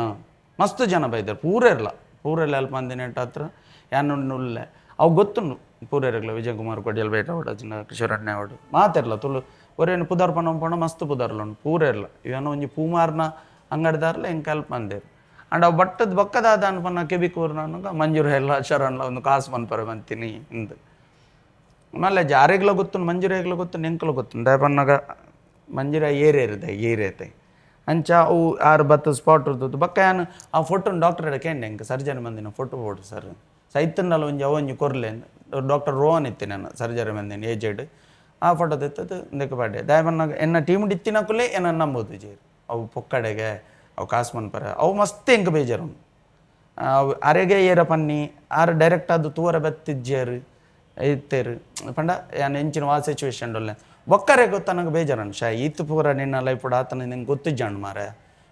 B: ಮಸ್ತ್ ಜನ ಬೈತಾರೆ ಪೂರ ಹೆಲ್ಪ್ ಮಂದಿ ನೆಟ್ ಹತ್ರ ಯಾನು ನುಲ್ಲೆ ಅವು ಗೊತ್ತುಂಡು ಪೂರ ಇರಲ್ಲ ವಿಜಯ್ ಕುಮಾರ್ ಕೊಡಿಯಲ್ ಬೇಟ ಅವಡು ಅಜಿನ ಕಿಶೋರಣ್ಣ ಅವಡು ಮಾತಿರಲ್ಲ ತುಳು ಒರೇನು ಪುದಾರ್ ಪಣ ಮಸ್ತ್ ಪುದಾರ್ಲ ಉಂಡು ಪೂರ ಇರಲ್ಲ ಇವನು ಒಂಜಿ ಪೂಮಾರ್ನ ಅಂಗಡಿದಾರ್ಲ ಹೆಂಗೆ ಹೆಲ್ಪ್ ಮಂದಿರು ಅಂಡ್ ಅವು ಬಟ್ಟದ ಬಕ್ಕದಾದ ಅನ್ಪನ್ನ ಕೆಬಿಕೂರ್ ನನಗೆ ಮಂಜು ರೈ ಶರಣ್ಲ ಒಂದು ಕಾಸು ಮನ್ಪರ ಬಂತೀನಿ ಇಂದು ಆಮೇಲೆ ಜಾರಿಗ್ಲ ಗೊತ್ತು ಮಂಜು ರೈಗ್ಲ ಗೊತ್ತು ನೆಂಕಲು ಗೊತ್ತು ದಯಪನ್ನಾಗ ಮಂಜು ರೈ ಏರೇತೆ ಅಂಚ ಅವು 6-10 ಸ್ಪಾಟ್ ಇರ್ತದ್ದು ಬಕ್ಕ ಏನು ಆ ಫೋಟೋ ಡಾಕ್ಟರ್ ಕೇಂಡೆ ಹೆಂಗೆ ಸರ್ಜನ್ ಮಂದಿನ ಫೋಟೋ ಓಡು ಸರ್ ಸೈತಂಡಲ್ಲ ಒಂಜಿ ಅವೊಂಜಿ ಕೊರ್ಲೆ ಡಾಕ್ಟರ್ ರೋಹನ್ ಇತ್ತು ನಾನು ಸರ್ಜರಿ ಮಂದಿನ ಏಜೆಡ್ ಆ ಫೋಟೋ ತೆತ್ತದು ಇಂದಕ್ಕೆ ಪಾಡ್ಡೆ ದಾಯಮನ್ನ ಎನ್ನ ಟೀಮ್ ಇತ್ತಿನಕುಲೇ ಏನ ನಂಬೋದು ಜೇರು ಅವು ಪೊಕ್ಕಡೆಗೆ ಅವು ಕಾಸ್ಮನ್ ಪರ ಅವು ಮಸ್ತ್ ಎಂಕ ಬೇಜಾರು ಅವು ಅರೆಗೆ ಏರ ಪನ್ನಿ ಆರು ಡೈರೆಕ್ಟ್ ಅದು ತೂವರ ಬೆತ್ತಿಜ್ಜೇರು ಇತ್ತೇರು ಪಂಡ ಏನು ಎಂಚಿನ ಆ ಸಿಚುವೇಶನ್ ಒಳ್ಳೆ ಒಕ್ಕರೆ ಗೊತ್ತ ನಂಗೆ ಬೇಜಾರನ್ ಶಾ ಈತು ಪೂರ ನಿನ್ನ ಲೈಫ್ ಕೂಡ ಆತನ ನಿಂಗೆ ಗೊತ್ತಿಜ್ಜಾಣ್ ಮಾರ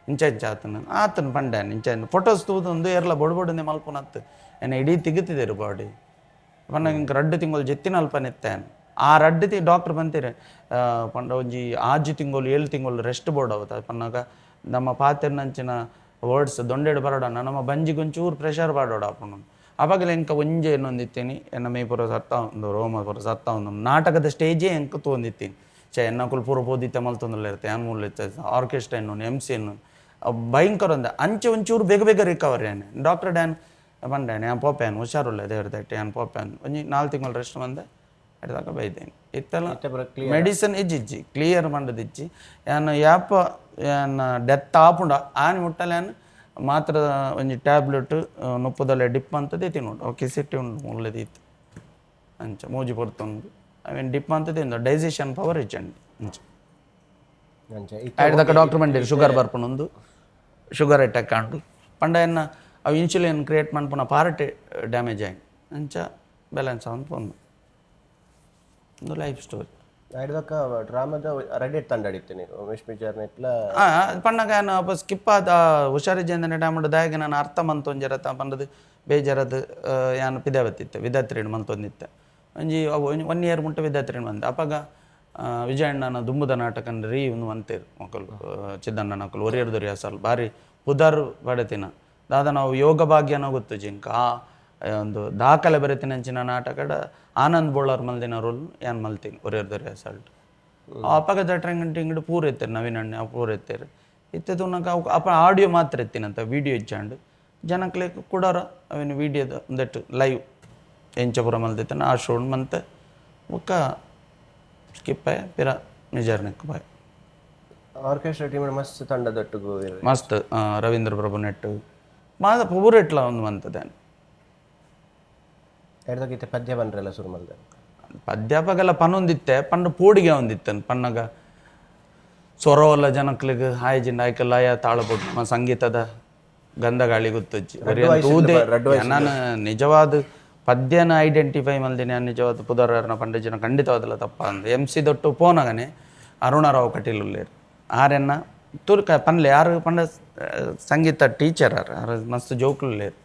B: ಇಂಚ ಆತನ ಪಂಡ ಇಂಚ ಫೋಟೋಸ್ ತೂದು ಒಂದು ಏರ್ಲ ಬೊಡ್ಬೊಡನೆ ಮಲ್ಪುನತ್ತು ಎನ್ನ ಇಡೀ ತೆಗಿತಿದ್ದೇರು ಬಾಡಿ ಪಂಡ ಹಿಂಗೆ 2 ತಿಂಗಳು ಜೆತ್ತಿನ ಅಲ್ಪನಿತ್ತೇನು ಆ 2 ಡಾಕ್ಟರ್ ಬಂತೀರಿ ಪಂಡ ಒಂಜಿ 6 ತಿಂಗಳು 7 ತಿಂಗಳು ರೆಸ್ಟ್ ಬೋರ್ಡ್ ಅವತ್ತ ಪನ್ನಾಗ ನಮ್ಮ ಪಾತೆರ್ನಂಚಿನ ವರ್ಡ್ಸ್ ದೊಂಡೆಡು ಬರೋಡ ನಮ್ಮ ಬಂಜಿಗೊಂಚೂರು ಪ್ರೆಷರ್ ಬಾಡೋಡ ಅಪ್ಪನು ಅವಾಗಲೇ ಎಂಕ ಒಂಜೆ ಏನೊಂದಿತ್ತೀನಿ ಎನ್ನ ಮೇ ಪುರ ಸತ್ತ ಒಂದು ರೋಮ ಪುರ ಸತ್ತ ಒಂದು ನಾಟಕದ ಸ್ಟೇಜೇ ಎಂಕ ತೊಂದಿತ್ತೀನಿ ಎನ್ನ ಕುಲ್ ಪೂರ ಬೋದಿತ್ತೆ ಮಲ್ತೊಂದಲ್ಲ ಇರುತ್ತೆ ಏನು ಮೂಲ ಆರ್ಕೆಸ್ಟ್ರಾ ಎನ್ನು MC ಎನ್ನು ಭಯಂಕರ ಒಂದು ಅಂಚೆ ಒಂಚೂರು ಬೇಗ ಬೇಗ ರಿಕವರಿ ಏನು ಡಾಕ್ಟರ್ ಡ್ಯಾನ್ ಬಂಡೆ ನಾನು ಪೋಪ್ಯಾನು ಹುಷಾರುಲ್ಲ ದೇವ್ರದಟ್ಟೆ ನಾನು ಪೋಪ್ಯಾನು ಒಂಜಿ 4 ತಿಂಗಳು ರೆಸ್ಟ್ ಬಂದೆ ಹಿಡ್ದಾಗ ಬೈದೇನೆ ಇತ್ತೆಲ್ಲ ಮೆಡಿಸಿನ್ ಇಜ್ಜಿ ಕ್ಲಿಯರ್ ಮಂಡದಿಜ್ಜಿ ಏನು ಯಾಪ ಏನು ಡೆತ್ ಆಪುಂಡ ಆನೆ ಮುಟ್ಟಲ್ಲ ಏನು ಮಾತ್ರ ಒಂಜಿ ಟ್ಯಾಬ್ಲೆಟ್ ನೊಪ್ಪದಲ್ಲೇ ಡಿಪ್ ಅಂತದೇ ತಿನ್ನೋಡು ಅವು ಕಿಸಿಟ್ಟಿ ಉಂಡು ಒಳ್ಳೆದಿತ್ತು ಅಂಚ ಮೂಜಿ ಪೊರ್ತುಂಡು ಅವೇನು ಡಿಪ್ ಅಂತದೇ ಉಂಡು ಡೈಜೆಷನ್ ಪವರ್ ಇಚ್ಚಂಡಿ ಅಂಚ ಆಯ್ತಕ್ಕ ಡಾಕ್ಟರ್ ಬಂದಿರಿ ಶುಗರ್ ಬರ್ಪುನೊಂದು ಶುಗರ್ ಅಟ್ಯಾಕ್ ಕಾಂಡು ಪಂಡ ಎನ್ನ ಅವು ಇನ್ಸುಲಿನ್ ಕ್ರಿಯೇಟ್ ಮಾಡ್ಪುನ ಪಾರ್ಟ್ ಡ್ಯಾಮೇಜ್ ಆಗಿ ಅಂಚ ಬ್ಯಾಲೆನ್ಸ್ ಅವನು ಪೊಂದು ಒಂದು ಲೈಫ್ ಸ್ಟೋರಿ
A: ಆಯ್ದಕ್ಕ ಡ್ರಾಮಾದ ರೆಡಿ ತಂಡಾಡಿತ್ತು ಉಮೇಶ್ ಮಿಜಾರ್ನ ಇಟ್ಲ
B: ಪಣ್ಣಗ ನಾನು ಸ್ಕಿಪ್ ಆದ ಹುಷಾರಿಜ್ಜಂದನೆ ಟೈಮ್ ದಾಯಗೆ ನಾನು ಅರ್ಥ ಮಂತೊಂಜರತ ಪಂಡದು ಬೇಜಾರದು ಯಾನು ಪಿದಾವತ್ತಿತ್ತೆ ವಿದ್ಯಾರ್ಥಿಗಳು ಮಂತೊಂದಿತ್ತೆ ಒಂಜಿ 1 ಇಯರ್ ಮುಟ್ಟ ವಿದ್ಯಾರ್ಥಿಗಳು ಬಂದೆ ಅಪ್ಪಾಗ ವಿಜಯಣ್ಣನ ದುಂಬುದ ನಾಟಕ ರೀ ಒಂದು ಮಂತೇರು ಮಕ್ಕಳು ಚಿದ್ದಣ್ಣ ನಕ್ಕಲು ಒರಿಯರ್ದೊರಿ ಅಸಲ್ ಭಾರಿ ಪುದಾರ್ ಪಡೆತಿನ ದಾದ ನಾವು ಯೋಗ ಭಾಗ್ಯನ ಗೊತ್ತು ಜಿಂಕ ಒಂದು ದಾಖಲೆ ಬರೀತಿನಂಚಿನ ನಾಟಕದ ಆನಂದ್ ಬೋಳರ್ ಮಲ್ದಿನ ರೋಲ್ ಏನು ಮಲ್ತೀನಿ ಒರಿಯರ್ದೊರಿ ಅಸಲ್ಟ್ ಅಪ್ಪಗ ಟ್ರೆಂಗಂಟಿಂಗಡು ಪೂರ ಎತ್ತೇರು ನವೀನಣ್ಣ ಪೂರ ಎತ್ತೇರು ಇತ್ತದು ನಂಗೆ ಅವು ಅಪ್ಪ ಆಡಿಯೋ ಮಾತ್ರ ಎತ್ತಿನಂತ ವೀಡಿಯೋ ಇಚ್ಚಾಂಡು ಜನಕ್ಲೆ ಕೊಡೋರ ಅವೇನು ವೀಡಿಯೋದ ಒಂದಟ್ಟು ಲೈವ್ ಎಂಚಪುರ ಮಲ್ದಿತ್ತಾನೆ ಆ ಶೋಡ್ ಮಂತೆ ಒಕ್ಕ ಸ್ಕಿಪ್ ಆಯ್ ಪಿರ ನಿಜಾರ್ನಕ್ಕೆ ಬಾಯ್
A: ಆರ್ಕೆಸ್ಟ್ರಾ ಟೀಮ್ ಮಸ್ತ್ ತಂಡದೊಟ್ಟಿಗೂ
B: ಮಸ್ತ್ ರವೀಂದ್ರ ಪ್ರಭು ನೆಟ್ಟು ಮಾದ ಪೂರೆಟ್ಲ ಒಂದು ಮಂತದೇನು
A: ಎಡ್ದೋಗಿತ್ತೆ ಪದ್ಯ ಬಂದ್ರಲ್ಲ ಶುರು ಮಾಡಿದೆ
B: ಪದ್ಯಾಪಗೆಲ್ಲ ಪನ್ನೊಂದಿತ್ತೆ ಪಂಡ ಪೋಡಿಗೆ ಒಂದಿತ್ತನು ಪನ್ನಗ ಸೊರವಲ್ಲ ಜನಕ್ಲಿಗೆ ಹಾಯ್ಜಿಂಡ ಆಯ್ಕಲ್ಲ ಆಯ ತಾಳಪೊಟ್ಟು ನಮ್ಮ ಸಂಗೀತದ ಗಂಧಗಾಳಿ ಗೊತ್ತಜ್ಜಿ ನಾನು ನಿಜವಾದ ಪದ್ಯನ ಐಡೆಂಟಿಫೈ ಮಲ್ದಿನಿ ನಾನು ನಿಜವಾದ ಪುದರನ ಪಂಡಿತನ ಖಂಡಿತವಾದಲ್ಲ ತಪ್ಪ ಅಂದ MC ದೊಟ್ಟು ಪೋನಗನೆ ಅರುಣರಾವ್ ಕಟೀಲುಲ್ಲೇರು ಆರೆನ್ನ ತುರ್ಕ ಪನ್ಲೆ ಯಾರು ಪಂಡ ಸಂಗೀತ ಟೀಚರ್ ಆರು ಮಸ್ತ್ ಜೋಕ್ಲುಲ್ಲೇರು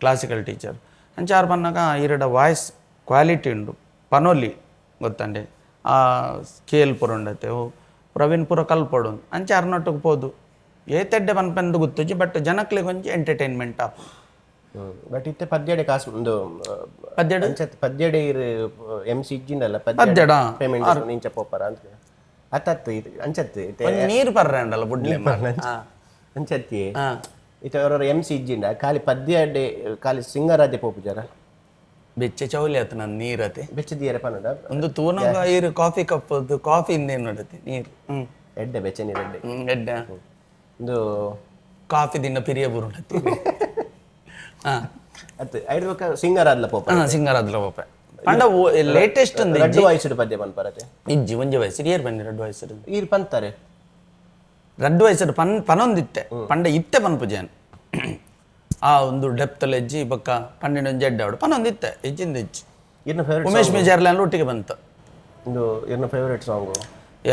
B: ಕ್ಲಾಸಿಕಲ್ ಟೀಚರ್ ಅಂಚಾರು ಪನ್ನಾಗ ಈರಡ ವಾಯ್ಸ್ ಕ್ವಾಲಿಟಿ ಉಂಡು ಪನೋಲಿ ಗೊತ್ತಂಡೆ ಆ ಸ್ಕೇಲ್ ಪುರ ಉಂಡತೆ ಪ್ರವೀಣ್ ಪುರ ಕಲ್ಪೊಡು ಅಂಚಾರು ನೊಟ್ಟಿಗೆ ಪೋದು ಏತೆಡ್ಡೆ ಪನ್ಪೆಂದು ಗೊತ್ತುಜಿ ಬಟ್ ಜನಕ್ಲಿಗೆ ಒಂಜಿ ಎಂಟರ್ಟೈನ್ಮೆಂಟ್ ಆಪ್
A: ಬಟ್ ಇತ್ತೆ ಪದ್ಯಡೆ ಕಾಸು ಒಂದು
B: ಪದ್ಯಡೆ
A: ಪದ್ಯಡೆ MC ಇಜ್ಜಿಂಡಲ್ಲ
B: ಪದ್ಯಡ
A: ಪೇಮೆಂಟ್ ನಿಂಚ ಪೋಪರ ಅಂತ ಅತ್ತತ್ತು ಇದು ಅಂಚತ್ತು
B: ನೀರು ಪರ್ರೆ ಉಂಡಲ್ಲ ಬುಡ್ಲಿ
A: ಅಂಚತ್ತಿ ಇತ್ತೆ ಅವರ MC ಇಜ್ಜಿಂಡ ಖಾಲಿ ಪದ್ಯಡೆ ಖಾಲಿ ಸಿಂಗರಾದೆ ಪೋಪು ಜರ
B: ಬೆಚ್ಚ ಚೌಲಿ ಆತ ನನ್ನ ನೀರತೆ
A: ಬೆಚ್ಚದಿಯರ ಪನ್ನಡ
B: ಒಂದು ತೂನಗ ಈರು ಕಾಫಿ ಕಪ್ ಕಾಫಿ ಇಂದೇನು ನೋಡತ್ತೆ ನೀರು
A: ಎಡ್ಡೆ ಬೆಚ್ಚ ನೀರು ಎಡ್ಡೆ
B: ಎಡ್ಡೆ
A: ಒಂದು
B: ಕಾಫಿ ದಿನ ಪಿರಿಯ ಬುರುಂಡತ್ತಿ
A: ಅತ್ತು ಐದು ಸಿಂಗರಾದ್ಲ ಪೋಪ
B: ಸಿಂಗರಾದ್ಲ ಪೋಪ ಪಂಡ ಲೇಟೆಸ್ಟ್ ಒಂದು
A: ರೆಡ್ ವಯಸ್ಸು ಪದ್ಯ ಪನ್ಪರತೆ
B: ಇಜ್ಜಿ ಒಂಜಿ ವಯಸ್ಸು ಏರ್ ಬನ್ನಿ ರೆಡ್ ವಯಸ್ಸು
A: ಈರು ಪಂತಾರೆ
B: ರೆಡ್ ವಯಸ್ಸು ಪನೊಂದಿತ್ತೆ ಪಂಡ ಇತ್ತೆ ಪನ್ಪುಜಾನ್ ಆ ಒಂದು ಡೆಪ್ತಲ್ಲಿ ಎಜ್ಜಿ ಬಕ್ಕ ಪನ್ನೆಂಡು ಒಂಜಿ ಎಡ್ಡೆ ಆಡು ಪನೊಂದಿತ್ತೆ ಇಜ್ಜಿಂದ ಇಜ್ಜಿ ಉಮೇಶ್ ಮಿಜಾರ್ಲ್ಯಾಂಡ್ ಒಟ್ಟಿಗೆ ಬಂತ
A: ಒಂದು ಎನ್ನ ಫೇವರೇಟ್ ಸಾಂಗು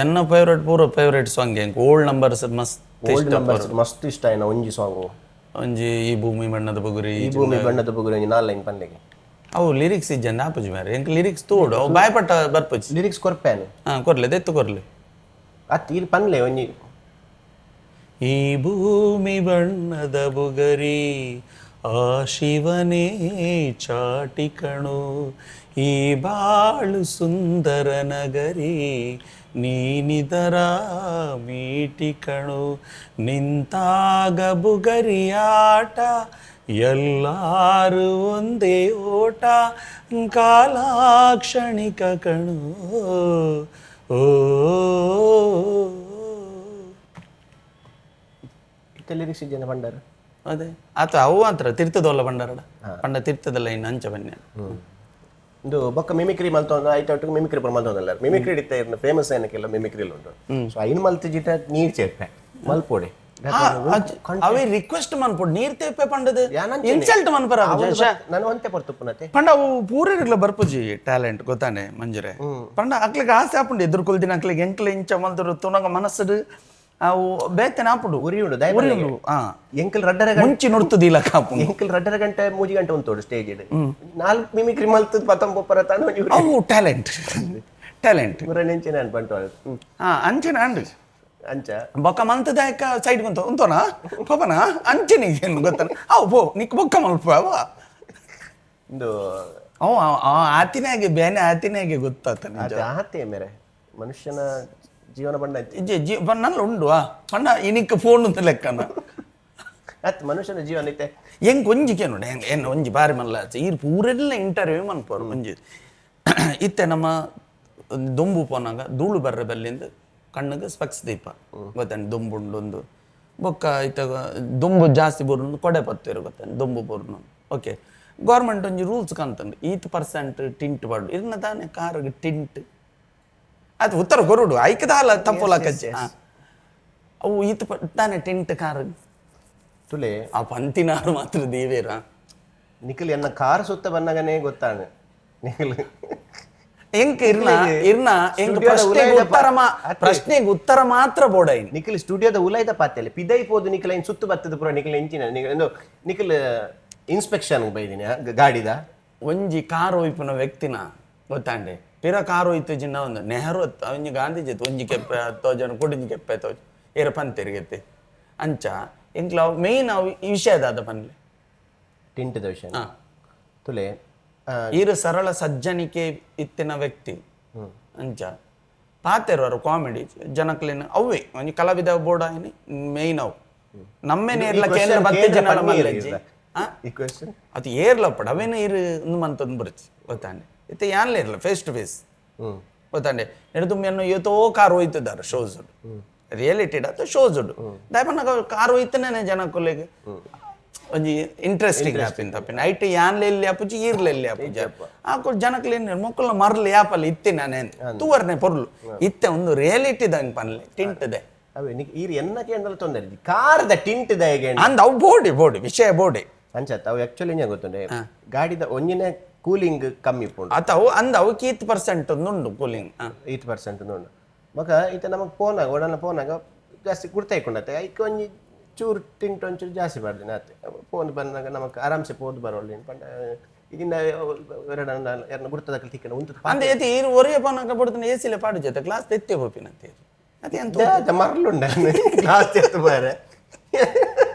B: ಎನ್ನ ಫೇವ್ರೇಟ್ ಪೂರ ಫೇವ್ರೇಟ್ ಸಾಂಗ್ ಹೆಂಗೆ ಓಲ್ಡ್ ನಂಬರ್ಸ್
A: ಮಸ್ತ್ ಇಷ್ಟ ಏನ ಒಂಜಿ ಸಾಂಗು
B: ಒಂಜಿ ಈ ಭೂಮಿ ಬಣ್ಣದ ಬುಗುರಿ
A: ಈ ಭೂಮಿ ಬಣ್ಣದ ಬುಗುರಿ ಒಂಜಿ 4 ಲೈನ್ ಪನ್ಲೆಗೆ
B: ಅವು ಲಿರಿಕ್ಸ್ ಇಜ್ಜಂದ ಆಪುಜಿ ಮಾರೆ ಎಂಕ್ ಲಿರಿಕ್ಸ್ ತೋಡು ಅವು ಬಾಯ್ಪಟ್ಟ ಬರ್ಪುಜಿ
A: ಲಿರಿಕ್ಸ್ ಕೊರ್ಪೇನು
B: ಕೊರ್ಲೆ ದೆತ್ತು ಕೊರ್ಲೆ
A: ಅತ್ ಇದು ಪನ್ಲೆ ಒಂಜಿ
B: ಈ ಭೂಮಿ ಬಣ್ಣದ ಬುಗರಿ ಆ ಶಿವನೇ ಚಾಟಿ ಕಣು ಈ ಬಾಳು ಸುಂದರ ನಗರಿ ನೀನಿದರ ಮೀಟಿ ಕಣು ನಿಂತಾಗ ಬುಗರಿಯಾಟ ಎಲ್ಲಾರು ಒಂದೇ ಓಟ ಕಾಲಾಕ್ಷಣಿಕ ಕಣು ಓ
A: ಲಿರಿಕ್ಸ್ ಇದ್ದೇನೆ ಪಂಡಾರ
B: ಅದೇ ಆತ ಅವು ಮಾತ್ರ ತಿರ್ತದಲ್ಲ ಪಂಡಾರಡ ಪಂಡ ತಿರ್ತದಲ್ಲ ಇನ್ನು ಅಂಚ ಬನ್ನಿ
A: ಇದು ಬೊಕ್ಕ ಮಿಮಿಕ್ರಿ ಮಲ್ತೊಂದು ಐಟೊಟ್ಟಿಗೆ ಮಿಮಿಕ್ರಿ ಪುರ ಮಲ್ತೊಂದಲ್ಲ ಮಿಮಿಕ್ರಿ ಇತ್ತೆ ಫೇಮಸ್ ಏನಕ್ಕೆಲ್ಲ ಮಿಮಿಕ್ರಿಲ್ ಉಂಟು ಸೊ ಐನ್ ಮಲ್ತು ಜಿಟ ನೀರ್ ಚೆಪ್ಪೆ ಮಲ್ಪೊಡೆ
B: ಅವೆ ರಿಕ್ವೆಸ್ಟ್ ಮನ್ಪೊಡು ನೀರ್ ತೇಪೆ ಪಂಡದು ಇನ್ಸಲ್ಟ್ ಮನ್ಪರ
A: ನಾನು ಅಂತೆ ಪರ್ತುಪ್ಪನತೆ
B: ಪಂಡ ಅವು ಪೂರೈರ್ಲ ಬರ್ಪುಜಿ ಟ್ಯಾಲೆಂಟ್ ಗೊತ್ತಾನೆ ಮಂಜುರೆ ಪಂಡ ಅಕ್ಲಿಗೆ ಆಸೆ ಆಪುಂಡು ಎದುರು ಕೊಲ್ದಿನ ಅಕ್ಲಿಗೆ ಎಂಕ್ಲೆ ಇಂಚ ಮಲ್ತರು ತುನಗ ಮನಸ್ಸು ಅವು ಬೇತೆ ನಾಪುಡು
A: ಉರಿಯುಂಡು
B: ಉರಿಯುಂಡು
A: ಎಂಕಲ್ ರಡ್ಡರ
B: ಮುಂಚಿ ನುಡ್ತುದಿಲ್ಲ ಕಾಪು
A: ಎಂಕಲ್ ರಡ್ಡರ ಗಂಟೆ 3 ಗಂಟೆ ಉಂಟೋಡು ಸ್ಟೇಜ್ ಇಡು 4 ಮಿಮಿಕ್ರಿ ಮಲ್ತದ ಪತ್ತಂಬೊಪ್ಪರ ತಾನು
B: ಅವು ಟ್ಯಾಲೆಂಟ್
A: ಮುರನೆಂಚಿನ ಅನ್ಪಂಟು
B: ಅಂಚನೆ ಅಂಡು
A: ಅಂಚ
B: ಬೊಕ್ಕ ಮಲ್ತದಾಯಕ ಸೈಡ್ ಬಂತು ಉಂತೋನಾ ಪಾಪನ ಅಂಚನೆ ಏನು ಗೊತ್ತಾನ ಅವು ಪೋ ನಿಕ್ ಬೊಕ್ಕ ಮಲ್ಪ ಅವ
A: ಇದು
B: ಅವ ಆತಿನಾಗೆ ಬೇನೆ ಆತಿನಾಗೆ ಗೊತ್ತಾತ
A: ಆತೆ ಮೇರೆ ಮನುಷ್ಯನ ಜೀವನ ಬಣ್ಣ
B: ನಲ್ಲ ಉಂಡು ಪಂಡ ಇನಿಕ್ ಫೋನ್ ಅಂತ ಲೆಕ್ಕನ
A: ಅತ್ ಮನುಷ್ಯನ ಜೀವನ ಐತೆ
B: ಹೆಂಗ್ ಒಂಜಿಕೆ ನೋಡಿ ಹೆಂಗೆ ಏನು ಒಂಜಿ ಬಾರಿ ಮಲ್ಲ ಈ ಪೂರೆಲ್ಲ ಇಂಟರ್ವ್ಯೂ ಮನ್ಪೋರು ಒಂಜಿ ಇತ್ತೆ ನಮ್ಮ ದೊಂಬು ಪೋನಾಗ ಧೂಳು ಬರ್ರೆ ಬಲ್ಲಿಂದ ಕಣ್ಣಿಗೆ ಸ್ಪೆಕ್ಸ್ ದೀಪ ಗೊತ್ತಾನೆ ದುಂಬುಂಡು ಒಂದು ಬೊಕ್ಕ ಇತ್ತ ದುಂಬು ಜಾಸ್ತಿ ಬೋರ್ನು ಕೊಡೆ ಪತ್ತೇರು ಗೊತ್ತಾನೆ ದುಂಬು ಬೋರ್ನು ಓಕೆ ಗೌರ್ಮೆಂಟ್ ಒಂಜಿ ರೂಲ್ಸ್ ಕಂತಂಡು 8% ಟಿಂಟ್ ಬಾರ್ಡು ಇರ್ನ ತಾನೆ ಕಾರ್ಗೆ ಟಿಂಟ್ ಅದು ಉತ್ತರ ಕೊರುಡು ಐಕದಾಲ ತಪ್ಪುಲ ಕಚ್ಚಿ ಅವು ಈತ ತಾನೆ ಟಿಂಟ್ ಕಾರ್
A: ತುಲೆ
B: ಆ ಪಂತಿನಾರು ಮಾತ್ರ ದೇವೇರ
A: ನಿಖಿಲ್ ಎನ್ನ ಕಾರ್ ಸುತ್ತ ಬಂದಾಗನೇ ಗೊತ್ತಾನೆ ನಿಖಿಲ್
B: ಎಂಕ್ ಇರ್ನ ಎಂಕ್ ಪ್ರಶ್ನೆಗೆ ಉತ್ತರ ಮಾತ್ರ ಬೋಡಾಯಿನ್
A: ನಿಖಿಲ್ ಸ್ಟುಡಿಯೋದ ಉಲಾಯ್ದ ಪಾತೆಲೆ ಪಿದೈ ಪೋದು ನಿಖಿಲ್ ಇನ್ ಸುತ್ತು ಬತ್ತದ ಪುರ ನಿಖಿಲ್ ಎಂಚಿನ ನಿಖಿಲ್ ಇನ್ಸ್ಪೆಕ್ಷನ್ ಬೈದಿನ ಗಾಡಿದ
B: ಒಂಜಿ ಕಾರ್ ಒಯ್ಪುನ ವ್ಯಕ್ತಿನ ಗೊತ್ತಾಂಡೆ ಪಿರ ಕಾರು ಇತ್ತು ಜಿನ್ನ ಒಂದು ನೆಹರು ಒಂಜಿ ಗಾಂಧೀಜಿ ಒಂಜಿ ಕೆಪ್ಪೆ ತೋಜನ ಕುಡಿಂಜಿ ಕೆಪ್ಪೆ ತೋಜ ಏರ ಪಂತೆರಿಗೆತ್ತೆ ಅಂಚ ಎಂಕ್ಲ ಮೇಯ್ನ್ ಅವು ಈ ವಿಷಯದಾದ ಪನ್ಲೆ
A: ಟಿಂಟದ ವಿಷಯ ತುಲೆ
B: ಈರು ಸರಳ ಸಜ್ಜನಿಕೆ ಇತ್ತಿನ ವ್ಯಕ್ತಿ ಅಂಚ ಪಾತೆರವರು ಕಾಮಿಡಿ ಜನಕ್ಲೇನ ಅವೇ ಒಂಜಿ ಕಲಾವಿದ ಬೋರ್ಡ ಏನಿ ಮೇಯ್ನ್ ಅವು ನಮ್ಮೇನೆ ಇರ್ಲ ಕೇಂದ್ರ ಬತ್ತೆ ಜನ ಮಲ್ಲೆಜ್ಜಿ ಅದು ಏರ್ಲ ಪಡ ಅವೇನು ಇರು ಮಂತಂದು ಬರುಚಿ ಗೊತ್ತಾಂಡೆ ಇತ್ತೆ ಯಾನ್ಲೇ ಇರಲ್ಲ ಫೇಸ್ ಟು ಫೇಸ್ ಗೊತ್ತಾಂಡೆ ಎಡ್ದುಮ್ಮೆನ್ನು ಇವತ್ತೋ ಕಾರ್ ಹೋಯ್ತಿದ್ದಾರೆ ಶೋಸ್ ರಿಯಾಲಿಟಿಡ್ ಅಥವಾ ಶೋಸ್ ದಾಯಪನ್ನಾಗ ಕಾರ್ ಹೋಯ್ತನೇ ಜನ ಕೊಲೆಗೆ ಒಂಜಿ ಇಂಟ್ರೆಸ್ಟಿಂಗ್ ಆಪಿನ ತಪ್ಪಿನ ಐಟ್ ಯಾನ್ಲೆ ಎಲ್ಲಿ ಆಪುಜಿ ಈರ್ಲೆ ಎಲ್ಲಿ ಆಪುಜಿ ಆಕು ಜನಕ್ಲೆ ಮೊಕ್ಕಲ್ನ ಮರ್ಲಿ ಯಾಪಲ್ಲ ಇತ್ತೆ ನಾನೇನು ತೂವರ್ನೆ ಪೊರ್ಲು ಇತ್ತೆ ಒಂದು ರಿಯಾಲಿಟಿದಂಗೆ ಪನ್ಲೆ ಟಿಂಟ್ದೆ
A: ಅವೇ ಈರು ಎನ್ನ ಕೇಂದ್ರ ತೊಂದರೆ ಕಾರ್ದ ಟಿಂಟ್ದ ಹೇಗೆ
B: ಅಂದ ಅವು ಬೋಡಿ ವಿಷಯ ಬೋಡಿ
A: ಅಂಚತ್ತ ಅವು ಆಕ್ಚುಲಿ ಏನ್ ಗೊತ್ತುಂಡೆ ಗಾಡಿದ ಒಂಜಿನ ಕೂಲಿಂಗ್ ಕಮ್ಮಿ ಪುಂಡು
B: ಅವು ಅಂದ ಅವಕ್ಕೆ 8% ಉಂಡು ಕೂಲಿಂಗ್
A: 8% ಉಂಡು ಮಗ ಈತ ನಮಗೆ ಫೋನಾಗ ಒಡನ ಫೋನಾಗ ಜಾಸ್ತಿ ಗುರ್ತಾಯ್ಕೊಂಡತ್ತೆ ಐಕ ಒಂಜಿ ಚೂರು ಟಿಂಟ್ ಒಂಚೂರು ಜಾಸ್ತಿ ಮಾಡ್ದಿನ ಆತೆ ಫೋನ್ ಬಂದಾಗ ನಮಗೆ ಆರಾಮ್ಸೆ ಪೋದು ಬರೋಲ್ಲ ಪಂಡ ಇದನ್ನ ಎರಡು ಗುರ್ತದಕ್ಕೆ ತಿಕ್ಕನ ಉಂಟು
B: ಅಂದೆ ಎತ್ತಿ ಇರು ಒರೇ ಫೋನಾಗ ಬಿಡ್ತಾನೆ ಎಸಿಲೆ ಪಾಡು ಜೊತೆ ಕ್ಲಾಸ್ ತೆತ್ತೆ ಹೋಪಿನಂತೆ
A: ಅದೇಂತ ಮರಳುಂಡ ಗ್ಲಾಸ್ ತೆತ್ತು ಬಾರೆ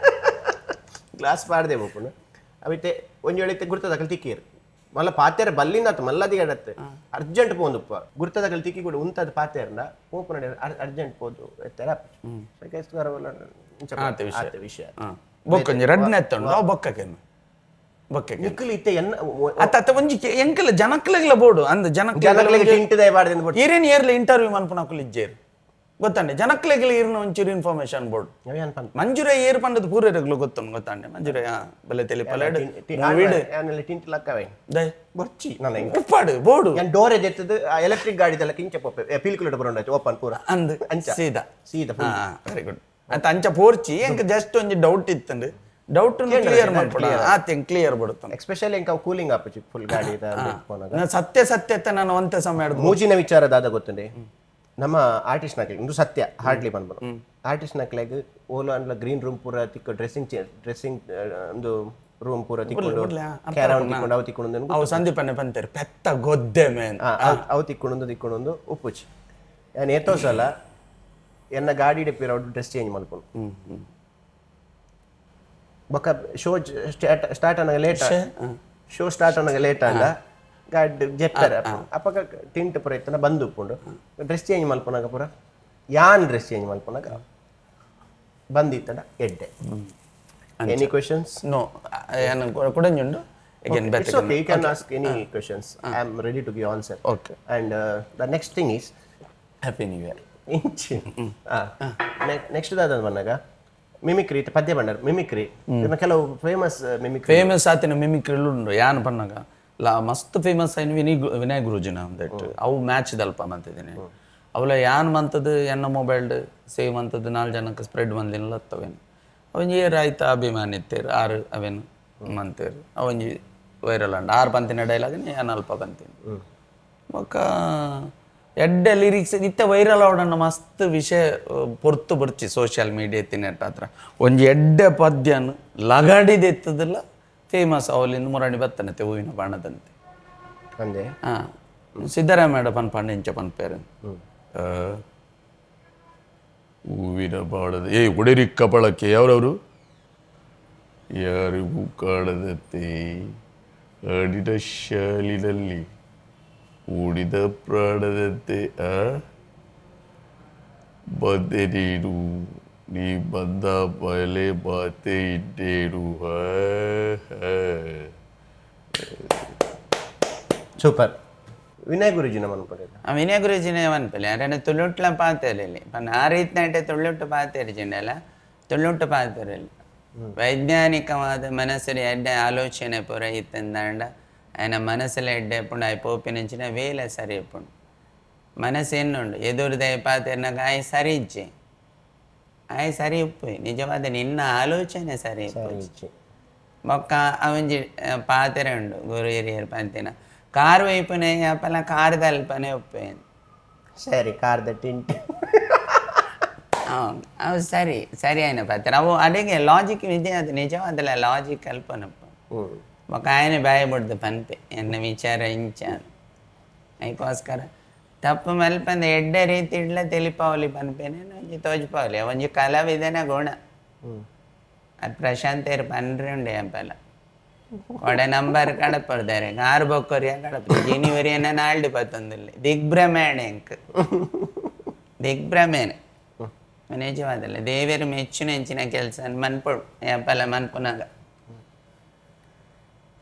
A: ಗ್ಲಾಸ್ ಪಾಡ್ದೆ ಹೋಪುನ ಅವಿತ್ತೆ ಒಂಜಿ ಹೇಳಿತ್ತೆ ಗುರ್ತದಕ್ಕೆ ತಿಕ್ಕೀರು ಮಲ್ಲ ಪಾತ್ರೆ ಬಲ್ಲಿಂದ ಮಲ್ಲದಿ ಗಡತ್ತೆ ಅರ್ಜೆಂಟ್ ಪೋಂದುಪ್ಪ ಗುರ್ತದಗಲ್ ತಿಕ್ಕಿ ಕೂಡ ಉಂತದ ಪಾತ್ರೆಂಡ ಓಪನ್ ಅರ್ಜೆಂಟ್ ಪೋದು ಎತ್ತರ ವಿಷಯ
B: ಬೊಕ್ಕಂಜಿ ರಡ್ನೆ ಎತ್ತಂಡು ಅವು ಬೊಕ್ಕಕೆನು ಬೊಕ್ಕಕೆ
A: ನಿಕ್ಕಲು ಇತ್ತೆ ಎನ್ನ
B: ಅತ್ತ ಒಂಜಿ ಎಂಕಲ ಜನಕ್ಲೆಗ್ಲ ಬೋಡು ಅಂದ
A: ಜನಕ್ಲೆಗೆ ಟಿಂಟ್ದೆ ಬಾಡ್ದೆ ಬೋಡು
B: ಏರೇನು ಏರ್ಲೆ ಇಂಟರ್ವ್ಯೂ ಮನ್ಪುನಕುಲು ಇಜ್ಜೇರು ಗೊತ್ತಂಡೆ ಜನಕ್ಲೆಗ್ಲ ಇರ್ನ ಒಂಚೂರು ಇನ್ಫಾರ್ಮೇಶನ್ ಬೋರ್ಡ್ ಮಂಜು ರೈ ಏರ್ ಪಂಡದ ಪೂರೈರ್ಗಳು ಗೊತ್ತುಂಡು ಗೊತ್ತಾಂಡೆ ಮಂಜು ರೈ ಬಲೆ ತೆಲಿ ಪಲೆಡ್
A: ಟಿಂಟ್ ಲಕ್ಕವೇ
B: ದೈ
A: ಬೊಚ್ಚಿ ನನಗೆ
B: ಉಪ್ಪಾಡು ಬೋಡು
A: ഞാൻ ഡോർ എത്തിയത് ഇലക്ട്രിക് ഗാഡിದೆಲ್ಲ ಕಿಂಚ ಪೀಲ್ಕುಲಟ ಬರೋಂಡಾಯ್ತು ಓಪನ್ ಪೂರ
B: ಅಂದ್ ಸೀದಾ
A: ಸೀದಾ
B: ವೆರಿ ಗುಡ್ ಅಂತ ಅಂಚ ಪೋರ್ಚಿ ಎಂಕ ಜಸ್ಟ್ ಒಂಜಿ ಡೌಟ್ ಇತ್ತಂಡು ಡೌಟ್ ಕ್ಲಿಯರ್ ಮಾಡ್ಕೊಡ ಆತೆ ಕ್ಲಿಯರ್ ಬಿಡುತ್ತಾನೆ
A: ಎಸ್ಪೆಷಲಿ ಎಂಕ ಕೂಲಿಂಗ್ ಆಪುಚಿ ಫುಲ್ ಗಾಡಿ
B: ಸತ್ಯ ನಾನು ಒಂತೆ ಸಮಯ
A: ಮೂಜಿನ ವಿಚಾರದಾದ ಗೊತ್ತುಂಡೆ ನಮ್ಮ ಆರ್ಟಿಸ್ಟ್ ನಕ್ಲೆ ಇದು ಸತ್ಯ ಹಾರ್ಡ್ಲಿ ಬಂದ್ಬರು ಆರ್ಟಿಸ್ಟ್ ನಕ್ಲೆಗ್ ಓಲೋ ಅಂಡ್ಲ ಗ್ರೀನ್ ರೂಮ್ ಪೂರ ತಿಕ್ಕು ಡ್ರೆಸ್ಸಿಂಗ್ ಒಂದು ರೂಮ್ ಪೂರ ತಿಕ್ಕೊಂಡು ಕ್ಯಾರೌಂಡ್ ತಿಕ್ಕೊಂಡು ಅವು ತಿಕ್ಕೊಂಡು
B: ಅವು ಸಂದೀಪನೆ ಬಂತಾರೆ ಪೆತ್ತ ಗೊದ್ದೆ ಮೇನ್
A: ಅವು ತಿಕ್ಕೊಂಡು ಉಪ್ಪುಚಿ ನಾನು ಏತೋ ಸಲ ಎನ್ನ ಗಾಡಿ ಡೆಪ್ಪಿರ ಡ್ರೆಸ್ ಚೇಂಜ್ ಮಾಡ್ಕೊಂಡು ಬೊಕ್ಕ ಶೋ ಸ್ಟಾರ್ಟ್ ಅನ್ನಗ ಲೇಟ್ ಆಂಡ ಗಾಡಿ ಜೆಪ್ಪರ ಅಪ್ಪಗ ಟಿಂಟ್ ಪುರ ಇತ್ತನ ಬಂದು ಉಪ್ಪುಂಡು ಡ್ರೆಸ್ ಚೇಂಜ್ ಮಲ್ಪನಾಗ ಪುರ ಯಾನ್ ಡ್ರೆಸ್ ಚೇಂಜ್ ಮಲ್ಪನಾಗ ಬಂದಿತ್ತಡ ಎಡ್ಡೆ ಎನಿ ಕ್ವೆಶ್ಚನ್ಸ್
B: ನೋ ಏನು ಕುಡಂಜುಂಡು again
A: it's okay you can ask any questions I am ready to give answer
B: okay
A: and the next thing is
B: happy new year
A: next ದಾದ ಬಂದಾಗ mimicry ಪದ್ಯ ಬಂಡಾರ mimicry ಕೆಲವು famous
B: ಆತಿನ mimicry ಉಂಡು ಯಾನ್ ಪನ್ನಗ ಮಸ್ತ್ famous ಆಯ್ನ Vinay ಗುರುಜಿನ ಅಂದಟ್ಟು ಅವು ಮ್ಯಾಚ್ ದಲ್ಪ ಮಂತಿದ್ದೀನಿ ಅವಲ ಯಾನ್ ಮಂತದ್ದು ಎನ್ನ ಮೊಬೈಲ್ಡ್ ಸೇವ್ ಅಂತದ್ದು 4 ಜನಕ್ಕೆ ಸ್ಪ್ರೆಡ್ ಮಂದಿನ ಲತ್ತವೇನು ಅವನ್ ಏರ್ ಆಯ್ತಾ ಅಭಿಮಾನಿ ಇತ್ತೇರು 6 ಅವೇನು ಮಂತೇರು ಅವೊಂಜಿ ವೈರಲ್ ಅಂಡ 6 ಪಂತಿನ ಡೈಲಾಗ್ ಯಾನ್ ಅಲ್ಪ ಪಂತೀನಿ ಬೊಕ್ಕ ಎಡ್ಡೆ ಲಿರಿಕ್ಸ್ ಇತ್ತೆ ವೈರಲ್ ಅವಡನ್ನ ಮಸ್ತ್ ವಿಷಯ ಪೊರ್ತು ಬರ್ಚಿ ಸೋಷಿಯಲ್ ಮೀಡಿಯಾ ಎತ್ತಿನೆಟ್ಟ ಹತ್ರ ಒಂಜಿ ಎಡ್ಡೆ ಪದ್ಯನು ಲಗಾಡಿದೆತ್ತದಲ್ಲ ಫೇಮಸ್ ಅವಲಿಂದ ಮುರಾಣಿ ಬತ್ತನತೆ ಹೂವಿನ ಬಾಣದಂತೆ
A: ಅಂದೆ
B: ಹಾಂ ಸಿದ್ದರಾಮಯ್ಯ ಪನ್ಪಂಡ ಇಂಚ ಪನ್ಪೇರು ಹೂವಿನ ಬಾಣದ ಉಡೇರಿ ಕಪಳಕ್ಕೆ ಯಾವ್ರವರು ಯಾರಿಗೂ ಕಾಣದಂತೆ ಆಡಿದ ಶಾಲಿನಲ್ಲಿ ಉಡಿದ ಪ್ರಾಣದಂತೆ ಬಂದೆ ನೀ ಬಂದ ಮೇಲೆ ಮಾತೆ ಇದ್ದೇನು
A: ಸೂಪರ್ ವಿನಯ್ ಗುರುಜಿನ ಮನ್ಪಡೆ
E: ವಿನಯ ಗುರುಜಿನೇ ಮನ್ಪಲೆ ಅರೆ ತುಳುಟ್ಲ ಪಾತೇರಲ್ಲಿ ಪನ್ ಆ ರೀತಿನಂಟೆ ತುಳುಟ್ಟು ಪಾತೇರಿಜಿಂಡಲ್ಲ ತುಳುಟ್ಟು ಪಾತೇರಲ್ಲಿ ವೈಜ್ಞಾನಿಕವಾದ ಮನಸ್ಸಲ್ಲಿ ಎಡ್ಡೆ ಆಲೋಚನೆ ಪೂರ ಇತ್ತಂದಾಂಡ ఆయన మనసులో ఎడ్డేప్పుడు అవి పోపినించిన వేల సరి ఇప్పుడు మనసు ఎన్నుండు ఎదురుదై పాతినాక అవి సరిచ్చి అవి సరి ఉప్పు నిజవాద నిన్న ఆలోచన సరి మొక్క అవి పాతిరండు గురు ಹಿರಿಯರು పంతిన కారు వైపునే చెప్పాల కారు తలపనే ఉప్పోయింది
A: ಸರಿ ಕಾರ್ದ ಟಿಂಟ್
E: ಅವು ಸರಿ ಸರಿ అయిన ಪಾತ್ರ ಅವು ಅಡಿಗೆ ಲಾಜಿಕ್ ಇದೆ ಅದು ನಿಜವಾದಲ್ಲ ಲಾಜಿಕ್ ಕಲ್ಪನಪ್ಪ ఒక ఆయన భయపడదు పనిపే ఎన్న విచారించాను అయికోస్కರ ತಪ್ಪು ಮಲ್ಪಂದ ಎಡ್ಡ ರೀತಿ ಇಡ್ಲ ತಿಳಿಪಾವಲಿ ಪನ್ಪೇನೆ ಒಂಜಿ ತೋಜ್ಪಾವಲಿ ಒಂಜಿ ಕಲಾವಿದನ ಗುಣ ಅದು ಪ್ರಶಾಂತೇರು ಪನ್ರಿ ಅಂಪಲ್ಲ ಒಡೆ ನಂಬರ್ ಕಡಪಡ್ದಾರೆ 6 ಬೊಕ್ಕರಿಯ ಕಡಪ ಜಿನಿವರಿಯನ್ನ ನಾಳ್ದು ಪತ್ತೊಂದಲ್ಲಿ ದಿಗ್ಭ್ರಮೇಣ ಎಂಕ್ ದಿಗ್ಭ್ರಮೇಣ ನಿಜವಾದಲ್ಲ ದೇವರು ಮೆಚ್ಚಿನ ಹೆಂಚಿನ ಕೆಲಸ ಮನ್ಪಡು ಅಂಪಲ್ಲ ಮನ್ಪುನಾಗ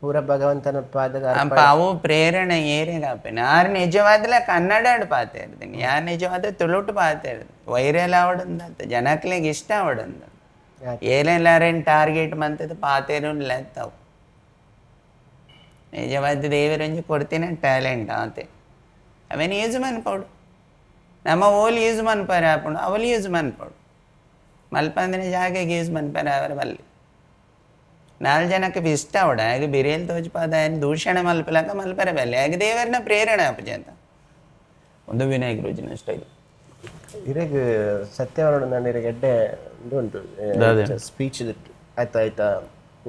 A: ಪೂರ ಭಗವಂತನ ಪಾದದ
E: ಅಪ್ಪ ಅವು ಪ್ರೇರಣೆ ಏರಿಗಾಪೇನೆ ಯಾರು ನಿಜವಾದಲ್ಲ ಕನ್ನಡ ಪಾತಾ ಇರ್ತೀನಿ ಯಾರು ನಿಜವಾದ ತುಳುಟು ಪಾತಾ ಇರ್ತೀನಿ ವೈರಲ್ ಅವಡಂತ ಜನಕ್ಲಿಗೆ ಇಷ್ಟ ಅವಡಂದ ಏನೆಲ್ಲಾರೇನು ಟಾರ್ಗೆಟ್ ಮಂತದ್ದು ಪಾತೇರು ಲೆತ್ತವು ನಿಜವಾದ ದೇವರಂಜಿ ಕೊಡ್ತೀನಿ ಟ್ಯಾಲೆಂಟ್ ಆತೆ ಅವೇನು ಯೂಸ್ ಮನ್ಪಡು ನಮ್ಮ ಓಲ್ ಯೂಸ್ ಮನ್ಪಾರೆ ಹಾಕೊಂಡು ಅವಳು ಯೂಸ್ ಮನ್ಪಡು ಮಲ್ಪಂದಿನ ಜಾಗೆಗೆ ಯೂಸ್ ಮನ್ಪಾರೆ ಅವರ ಬಲ್ಲಿ 4 ಜನಕ್ಕೆ ಇಷ್ಟ ಅವಡ ಹಾಗೆ ಬಿರಿಯಲ್ ತೋಜ್ಪಾದ ದೂಷಣೆ ಮಲ್ಪಲಕ ಮಲ್ಪರೆ ಬಲ್ಲೆ ಹಾಗೆ ದೇವರನ್ನ ಪ್ರೇರಣೆ ಅಪಜಂತ ಒಂದು ವಿನಯ್ ಗುರುಜಿನ ಸ್ಟೈಲ್
A: ಇರೆಗ್ ಸತ್ಯವರಣ ನಾನು ಇರೆಗ್ ಎಡ್ಡೆ ಇದು ಉಂಟು ಸ್ಪೀಚ್ ಆಯ್ತಾ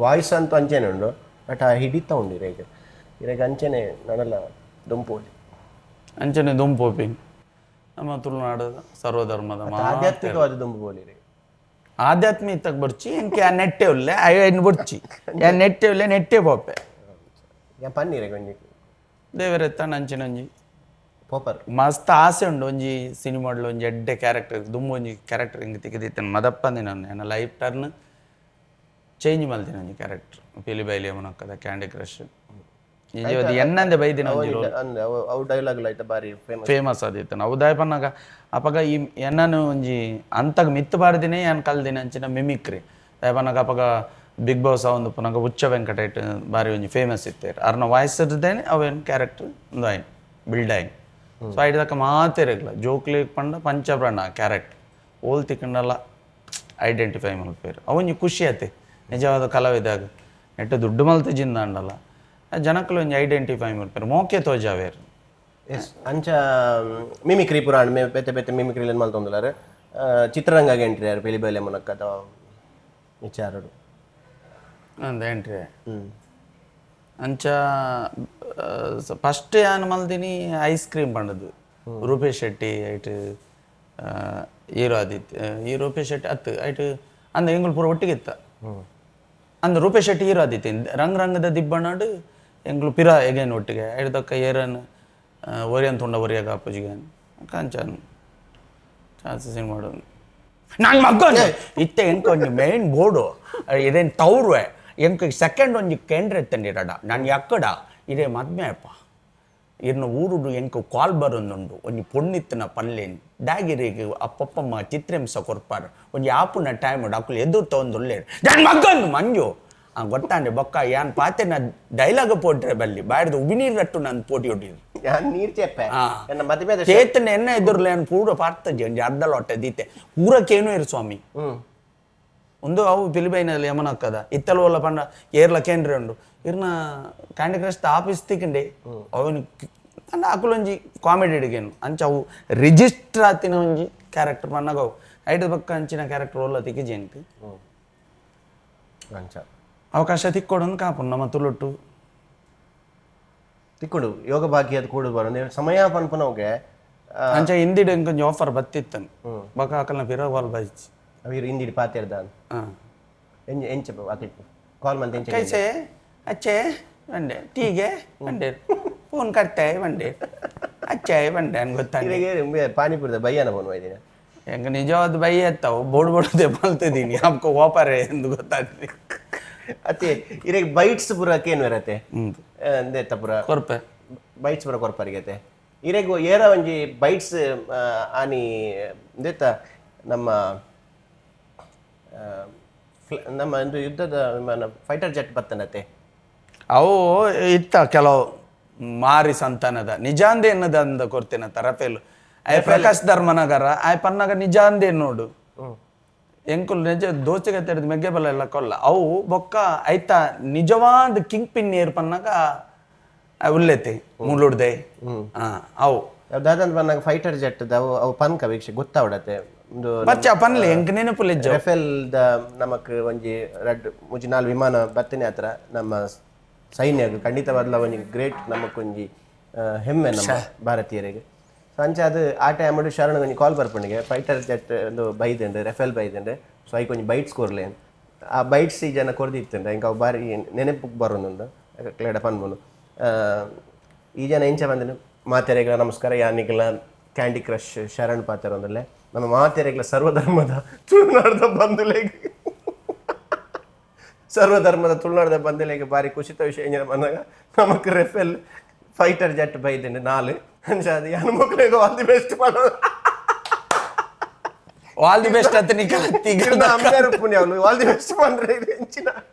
A: ವಾಯ್ಸ್ ಅಂತೂ ಅಂಚೆನೆ ಉಂಡು ಬಟ್ ಆ ಹಿಡಿತಾ ಉಂಡು ಇರೆಗ್ ಅಂಚೆನೆ ನಾನೆಲ್ಲ ದುಂಪೋಲಿ
B: ಅಂಚನೆ ದುಂಪೋಪಿ ನಮ್ಮ ತುಳುನಾಡು ಸರ್ವಧರ್ಮದ
A: ಆಧ್ಯಾತ್ಮಿಕವಾದ ದುಂಪು ಬೋಲಿ
B: ಆಧ್ಯಾತ್ಮಿಕಕ್ಕೆ ಬರ್ಚಿ ಇಂಕೆ ಆ ನೆಟ್ಟೆ ಉಲ್ಲೆ ಅಯ್ಯನ್ ಬರ್ಚಿ ಯಾ ನೆಟ್ಟೆ ಉಲ್ಲೆ ನೆಟ್ಟೆ ಪೋಪೆ
A: ಯಾ ಪನ್ನೀರೆ ಕೊಂಜಿ
B: ದೇವರೆತ್ತ ನಂಚಿನಂಜಿ
A: ಪೋಪರ್
B: ಮಸ್ತ್ ಆಸೆ ಉಂಡು ಒಂಜಿ ಸಿನಿಮಾಡ್ಲು ಒಂಜಿ ಎಡ್ಡೆ ಕ್ಯಾರೆಕ್ಟರ್ ದುಂಬು ಒಂಜಿ ಕ್ಯಾರೆಕ್ಟರ್ ಹಿಂಗೆ ತೆಗೆದಿತ್ತೇನೆ ಮದಪ್ಪಂದಿ ನನ್ನ ಲೈಫ್ ಟರ್ನ್ ಚೇಂಜ್ ಮಲ್ತೀನಿ ಒಂಜಿ ಕ್ಯಾರೆಕ್ಟರ್ ಪಿಲಿ ಬೈಲಿ ಮುನಕ್ಕದ ಕ್ಯಾಂಡಿ ಕ್ರಶ್ ನಿಜವಾದ ಎನ್ನಂದೆ ಬೈದಿನ
A: ಅವು ಡೈಲಾಗ್ ಲೈಟ್ ಬಾರಿ
B: ಫೇಮಸ್ ಆದಿತ್ತು ನಾವು ದಾಯಪನ್ನಾಗ ಅಪಗ ಈ ಎನ್ನನು ಒಂಜಿ ಅಂತಗ ಮಿತ್ತು ಬಾರ್ದಿನೇ ಏನು ಕಲ್ದಿನ ಅಂಚಿನ ಮಿಮಿಕ್ರಿ ದಾಯಪನ್ನಾಗ ಅಪಗ ಬಿಗ್ ಬಾಸ್ ಒಂದು ಪುನಗ ಉಚ್ಚ ವೆಂಕಟೇಟ್ ಬಾರಿ ಒಂಜಿ ಫೇಮಸ್ ಇತ್ತೇರು ಅರ್ನ ವಾಯ್ಸ್ ಇರ್ದೇನೆ ಅವೇನು ಕ್ಯಾರೆಕ್ಟರ್ ಒಂದು ಆಯ್ನು ಬಿಲ್ಡ್ ಆಯ್ನು ಸೊ ಐಡ್ದಕ್ಕ ಮಾತೇರಿಲ್ಲ ಜೋಕ್ಲಿಗೆ ಪಂಡ ಪಂಚಪ್ರಾಣ ಕ್ಯಾರೆಕ್ಟರ್ ಓಲ್ ತಿಕ್ಕಂಡಲ್ಲ ಐಡೆಂಟಿಫೈ ಮಲ್ಪೇರು ಅವೊಂಜಿ ಖುಷಿ ಆಯ್ತು ನಿಜವಾದ ಕಲಾವಿದಾಗ ನೆಟ್ಟು ದುಡ್ಡು ಮಲ್ತು ಜಿಂದ ಅಂಡಲ್ಲ ಜನಕ್ಕಲು ಒಂಜಿ ಐಡೆಂಟಿಫೈ ಮಲ್ಪೇರು ಮೋಕೆ ತೋಜಾವೇರು
A: ಎಸ್ ಅಂಚ ಮಿಮಿಕ್ರಿ ಪುರಾಣ ಬೆತ್ತೆ ಬೆತ್ತೆ ಮಿಮಿಕ್ರಿ ಮಲ್ತೊಂದುಲಾರು ಚಿತ್ರರಂಗಗೆ ಎಂಟ್ರಿ ಯಾರು ಪೆಲಿ ಬೈಲೆ ಮುನಕ್ಕ ಅಥವಾ ವಿಚಾರಡು
B: ಅಂದ ಎಂಟ್ರಿ ಅಂಚ ಫಸ್ಟ್ ಯಾನ್ ಮಲ್ದಿನಿ ಐಸ್ ಕ್ರೀಮ್ ಪಂಡದು ರೂಪೇಶ್ ಶೆಟ್ಟಿ ಐಟ್ ಹೀರೋ ಆದಿತ್ಯ ಈ ರೂಪೇಶ್ ಶೆಟ್ಟಿ ಅತ್ತು ಐಟ್ ಅಂದ ಎಂಗಳು ಪೂರ ಒಟ್ಟಿಗೆ ಇತ್ತ ಅಂದ ರೂಪೇಶ್ ಶೆಟ್ಟಿ ಹೀರೋ ಆದಿತ್ಯ ರಂಗದ ದಿಬ್ಬಣ್ಣಾಡು ಎಂಗಳು ಪಿರ ಎಗೇನ್ ಒಟ್ಟಿಗೆ ಐಡ್ದಕ್ಕ ಏರನ್ ಒರಿಯನ್ ತುಂಡ ಒರಿಯಾಗ ಅಪ್ಪಜಿಗೇನು ಕಂಚಾನು ಚಾನ್ಸಸ್ ಏನು ಮಾಡೋದು ನಾನು ಮಗ ಇತ್ತೆ ಎಂಕೊಂದು ಮೇನ್ ಬೋರ್ಡು ಇದೇನು ತೌರ್ವೆ ಎಂಕ ಸೆಕೆಂಡ್ ಒಂಜಿ ಕೇಂದ್ರ ಎತ್ತಂಡಿರಡ ನಾನು ಎಕ್ಕಡ ಇದೇ ಮದ್ಮೆ ಅಪ್ಪ ಇನ್ನು ಊರುಡು ಎಂಕ ಕಾಲ್ ಬರೋದುಂಡು ಒಂಜಿ ಪೊಣ್ಣಿತ್ತನ ಪಲ್ಲೇನು ಡಾಗಿರಿಗೆ ಅಪ್ಪಮ್ಮ ಚಿತ್ರಾಂಶ ಕೊರ್ಪಾರು ಒಂಜಿ ಆಪುನ ಟೈಮ್ ಅಕ್ಕಲು ಎದುರು ತೊಂದುಲ್ಲೇರು ನನ್ನ ಮಗಂದು ಮಂಜು ಗೊತ್ತಾಂಡೆ ಬೊಕ್ಕ ಯಾನ್ ಪಾತೆ ನಾ ಡೈಲಾಗ್ ಪೋಟ್ರೆ ಬಲ್ಲಿ ಬಾಯ್ದು ಉಬಿ ನೀರು ಕಟ್ಟು ನಾನು ಪೋಟಿ ಹೊಟ್ಟಿದ್ರು
A: ನೀರು ಚೆಪ್ಪೆ ಎನ್ನ ಮದುವೆ
B: ಚೇತನ ಎನ್ನ ಎದುರ್ಲೆ ನಾನು ಪೂರ ಪಾರ್ತಜ್ಜಿ ಒಂಜಿ ಅರ್ಧ ಲೊಟ್ಟೆ ದೀತೆ ಊರಕ್ಕೇನು ಇರು ಸ್ವಾಮಿ ಒಂದು ಅವು ಪಿಲಿಬೈನಲ್ಲಿ ಯಮನಕ್ಕದ ಇತ್ತಲು ಒಲ್ಲ ಪಂಡ ಏರ್ಲ ಕೇಂದ್ರ ಉಂಡು ಇರ್ನ ಕ್ಯಾಂಡಿ ಕ್ರಶ್ ಆಫೀಸ್ ತಿಕ್ಕಂಡೆ ಅವನು ಪಂಡ ಅಕುಲೊಂಜಿ ಕಾಮಿಡಿ ಹಿಡಿಗೇನು ಅಂಚ ಅವು ರಿಜಿಸ್ಟರ್ ಆತಿನ ಒಂಜಿ ಕ್ಯಾರೆಕ್ಟರ್ ಪನ್ನಗ ಅವು ಐದು ಪಕ್ಕ ಅಂಚಿನ ಕ್ಯಾರೆಕ್ಟರ್ ಒಲ್ಲ ತಿಕ್ಕಿಜಿ ಅಂಕು
A: ಅಂಚ
B: ಅವಕಾಶ ತಿಕ್ಕೊಡೊಂದು ಕಾಪು ನಮ್ಮ ತುಳುಟ್ಟು
A: ತಿಕ್ಕೊಡು ಯೋಗ ಭಾಗ್ಯದ ಕೂಡು ಬರೋ ಸಮಯ ಪನ್ಪನವ್ಗೆ
B: ಅಂಚ ಹಿಂದಿಡ ಇಂಕೊಂಚ ಆಫರ್ ಬತ್ತಿತ್ತನು ಬೊಕ ಅಕಲ್ನ ಪಿರ ವಾಲ್ ಬಾಯ್ಚಿ
A: ಅವಿರು ಹಿಂದಿಡಿ ಪಾತಿರ್ದಾನ್ ಎಂಚ ಅಕ್ಲಿಪ್ಪು ಕಾಲ್ ಮಂತ್ ಎಂಚ
B: ಕೈಸೆ ಅಚ್ಚೆ ಬಂಡೆ ಟೀಗೆ ಬಂಡೆ ಫೋನ್ ಕಟ್ತೆ ಬಂಡೆ ಅಚ್ಚೆ ಬಂಡೆ ಅನ್ ಗೊತ್ತಾಗ
A: ಪಾನಿಪುರದ ಬಯ್ಯನ ಫೋನ್ ಮಾಡಿದ್ದೀನಿ
B: ಹೆಂಗ ನಿಜವಾದ ಬೈ ಎತ್ತಾವು ಬೋಡ್ದೆ ಮಲ್ತಿದ್ದೀನಿ ಅಪ್ಪ ಓಪರೆ ಎಂದು ಗೊತ್ತಾಗ್ತದೆ
A: ಅತ್ತೆ ಇರೇ ಬೈಟ್ಸ್ ಪುರಕ್ಕೇನು ಇರತ್ತೆ ಎಂದೆತ್ತ ಪುರ
B: ಕೊರ್ಪೆ
A: ಬೈಟ್ಸ್ ಪುರ ಕೊರ್ಪರಿಗತೆ ಇರೆಗು ಏರ ಒಂಜಿ ಬೈಟ್ಸ್ ಆನಿ ಎಂದೆತ್ತ ನಮ್ಮ ನಮ್ಮ ಒಂದು ಯುದ್ಧದ ವಿಮಾನ ಫೈಟರ್ ಜೆಟ್ ಬತ್ತನತ್ತೆ
B: ಅವು ಇತ್ತ ಕೆಲವು ಮಾರಿ ಸಂತಾನದ ನಿಜಾಂದೆ ಎನ್ನದ ಅಂದ ಕೊರ್ತೇನತ್ತ ರಫೇಲು ಆಯ್ ಪ್ರಕಾಶ್ ಧರ್ಮನಗರ ಆಯ್ ಪನ್ನಗ ನಿಜಾಂದೆ ನೋಡು ಎಂಕುಲ್ ನಿಜ ದೋಚೆಗೆ ತೆರೆದು ಮೆಗ್ಗೆ ಬಲ್ಲ ಎಲ್ಲ ಕೊಲ್ಲ ಅವು ಬೊಕ್ಕ ಐತ ನಿಜವಾದ ಕಿಂಗ್ ಪಿನ್ ಏರ್ ಪನ್ನಗ ಉಲ್ಲೇತೆ ಮುಳುಡ್ದೆ ಅವು
A: ದಾದಂತ ಪನ್ನಾಗ ಫೈಟರ್ ಜೆಟ್ ಅವು ಅವು ಪನ್ಕ ವೀಕ್ಷೆ ಗೊತ್ತಾವಡತ್ತೆ ಒಂದು
B: ಬಚ್ಚ ಪನ್ಲೆ ಎಂಕ್ ನೆನಪುಲಿಜ್ಜ
A: ರಫೇಲ್ ದ ನಮಕ್ ಒಂಜಿ ರಡ್ ಮುಜಿ ನಾಲ್ ವಿಮಾನ ಬತ್ತನೆ ಹತ್ರ ನಮ್ಮ ಸೈನ್ಯಗ್ ಖಂಡಿತವಾದ್ಲ ಒಂಜಿ ಗ್ರೇಟ್ ನಮಕೊಂಜಿ ಹೆಮ್ಮೆ ನಮ್ಮ ಭಾರತೀಯರಿಗೆ ಅಂಚ ಅದು ಆ ಟೈಮ್ ಶರಣ ಒಂಜಿ ಕಾಲ್ ಬರ್ಪಣಿಗೆ ಫೈಟರ್ ಜೆಟ್ ಒಂದು ಬೈದಂಡೆ ರಫೇಲ್ ಬೈದಂಡೆ ಸೊ ಐಕ್ ಒಂಜಿ ಬೈಟ್ಸ್ ಕೊರ್ಲೆ ಆ ಬೈಟ್ಸ್ ಈ ಜನ ಕೊರ್ದಿತ್ತಂಡೆ ಇಂಕ ಅವು ಬಾರಿ ನೆನಪು ಬರೋನುಂಡು ಕ್ಲೇಡ ಪನ್ಬೋನು ಈ ಜನ ಎಂಚ ಬಂದನು ಮಾತೆರೆಗಳ ನಮಸ್ಕಾರ ಯಾನಿಗಳ ಕ್ಯಾಂಡಿ ಕ್ರಶ್ ಶರಣ್ ಪಾತ್ರ ಒಂದಲ್ಲೇ ನಮ್ಮ ಮಾತೆರೆಗಳ ಸರ್ವಧರ್ಮದ ತುಳುನಾಡದ ಬಂಧುಲೆಗೆ ಸರ್ವಧರ್ಮದ ತುಳುನಾಡದ ಬಂಧುಲೆಗೆ ಭಾರಿ ಖುಷಿತ ವಿಷಯ ಏನ ಬಂದಾಗ ನಮಕ್ ರೆಫೆಲ್ ಫೈಟರ್ ಜೆಟ್ ಬೈದಂಡೆ ನಾಲ್ ಅಂಚ ಅದು ಯಾನ ಮಕ್ಕಳಿಗೆ ಆಲ್ ದಿ ಬೆಸ್ಟ್ ಮಾಡೋದು
B: ಆಲ್ ದಿ ಬೆಸ್ಟ್ ಅಂತ
A: ಅಮ್ಮೇರು ಪುಣ್ಯ ಅವನು ಆಲ್ ದಿ ಬೆಸ್ಟ್ ಪಂಡ್ರೆ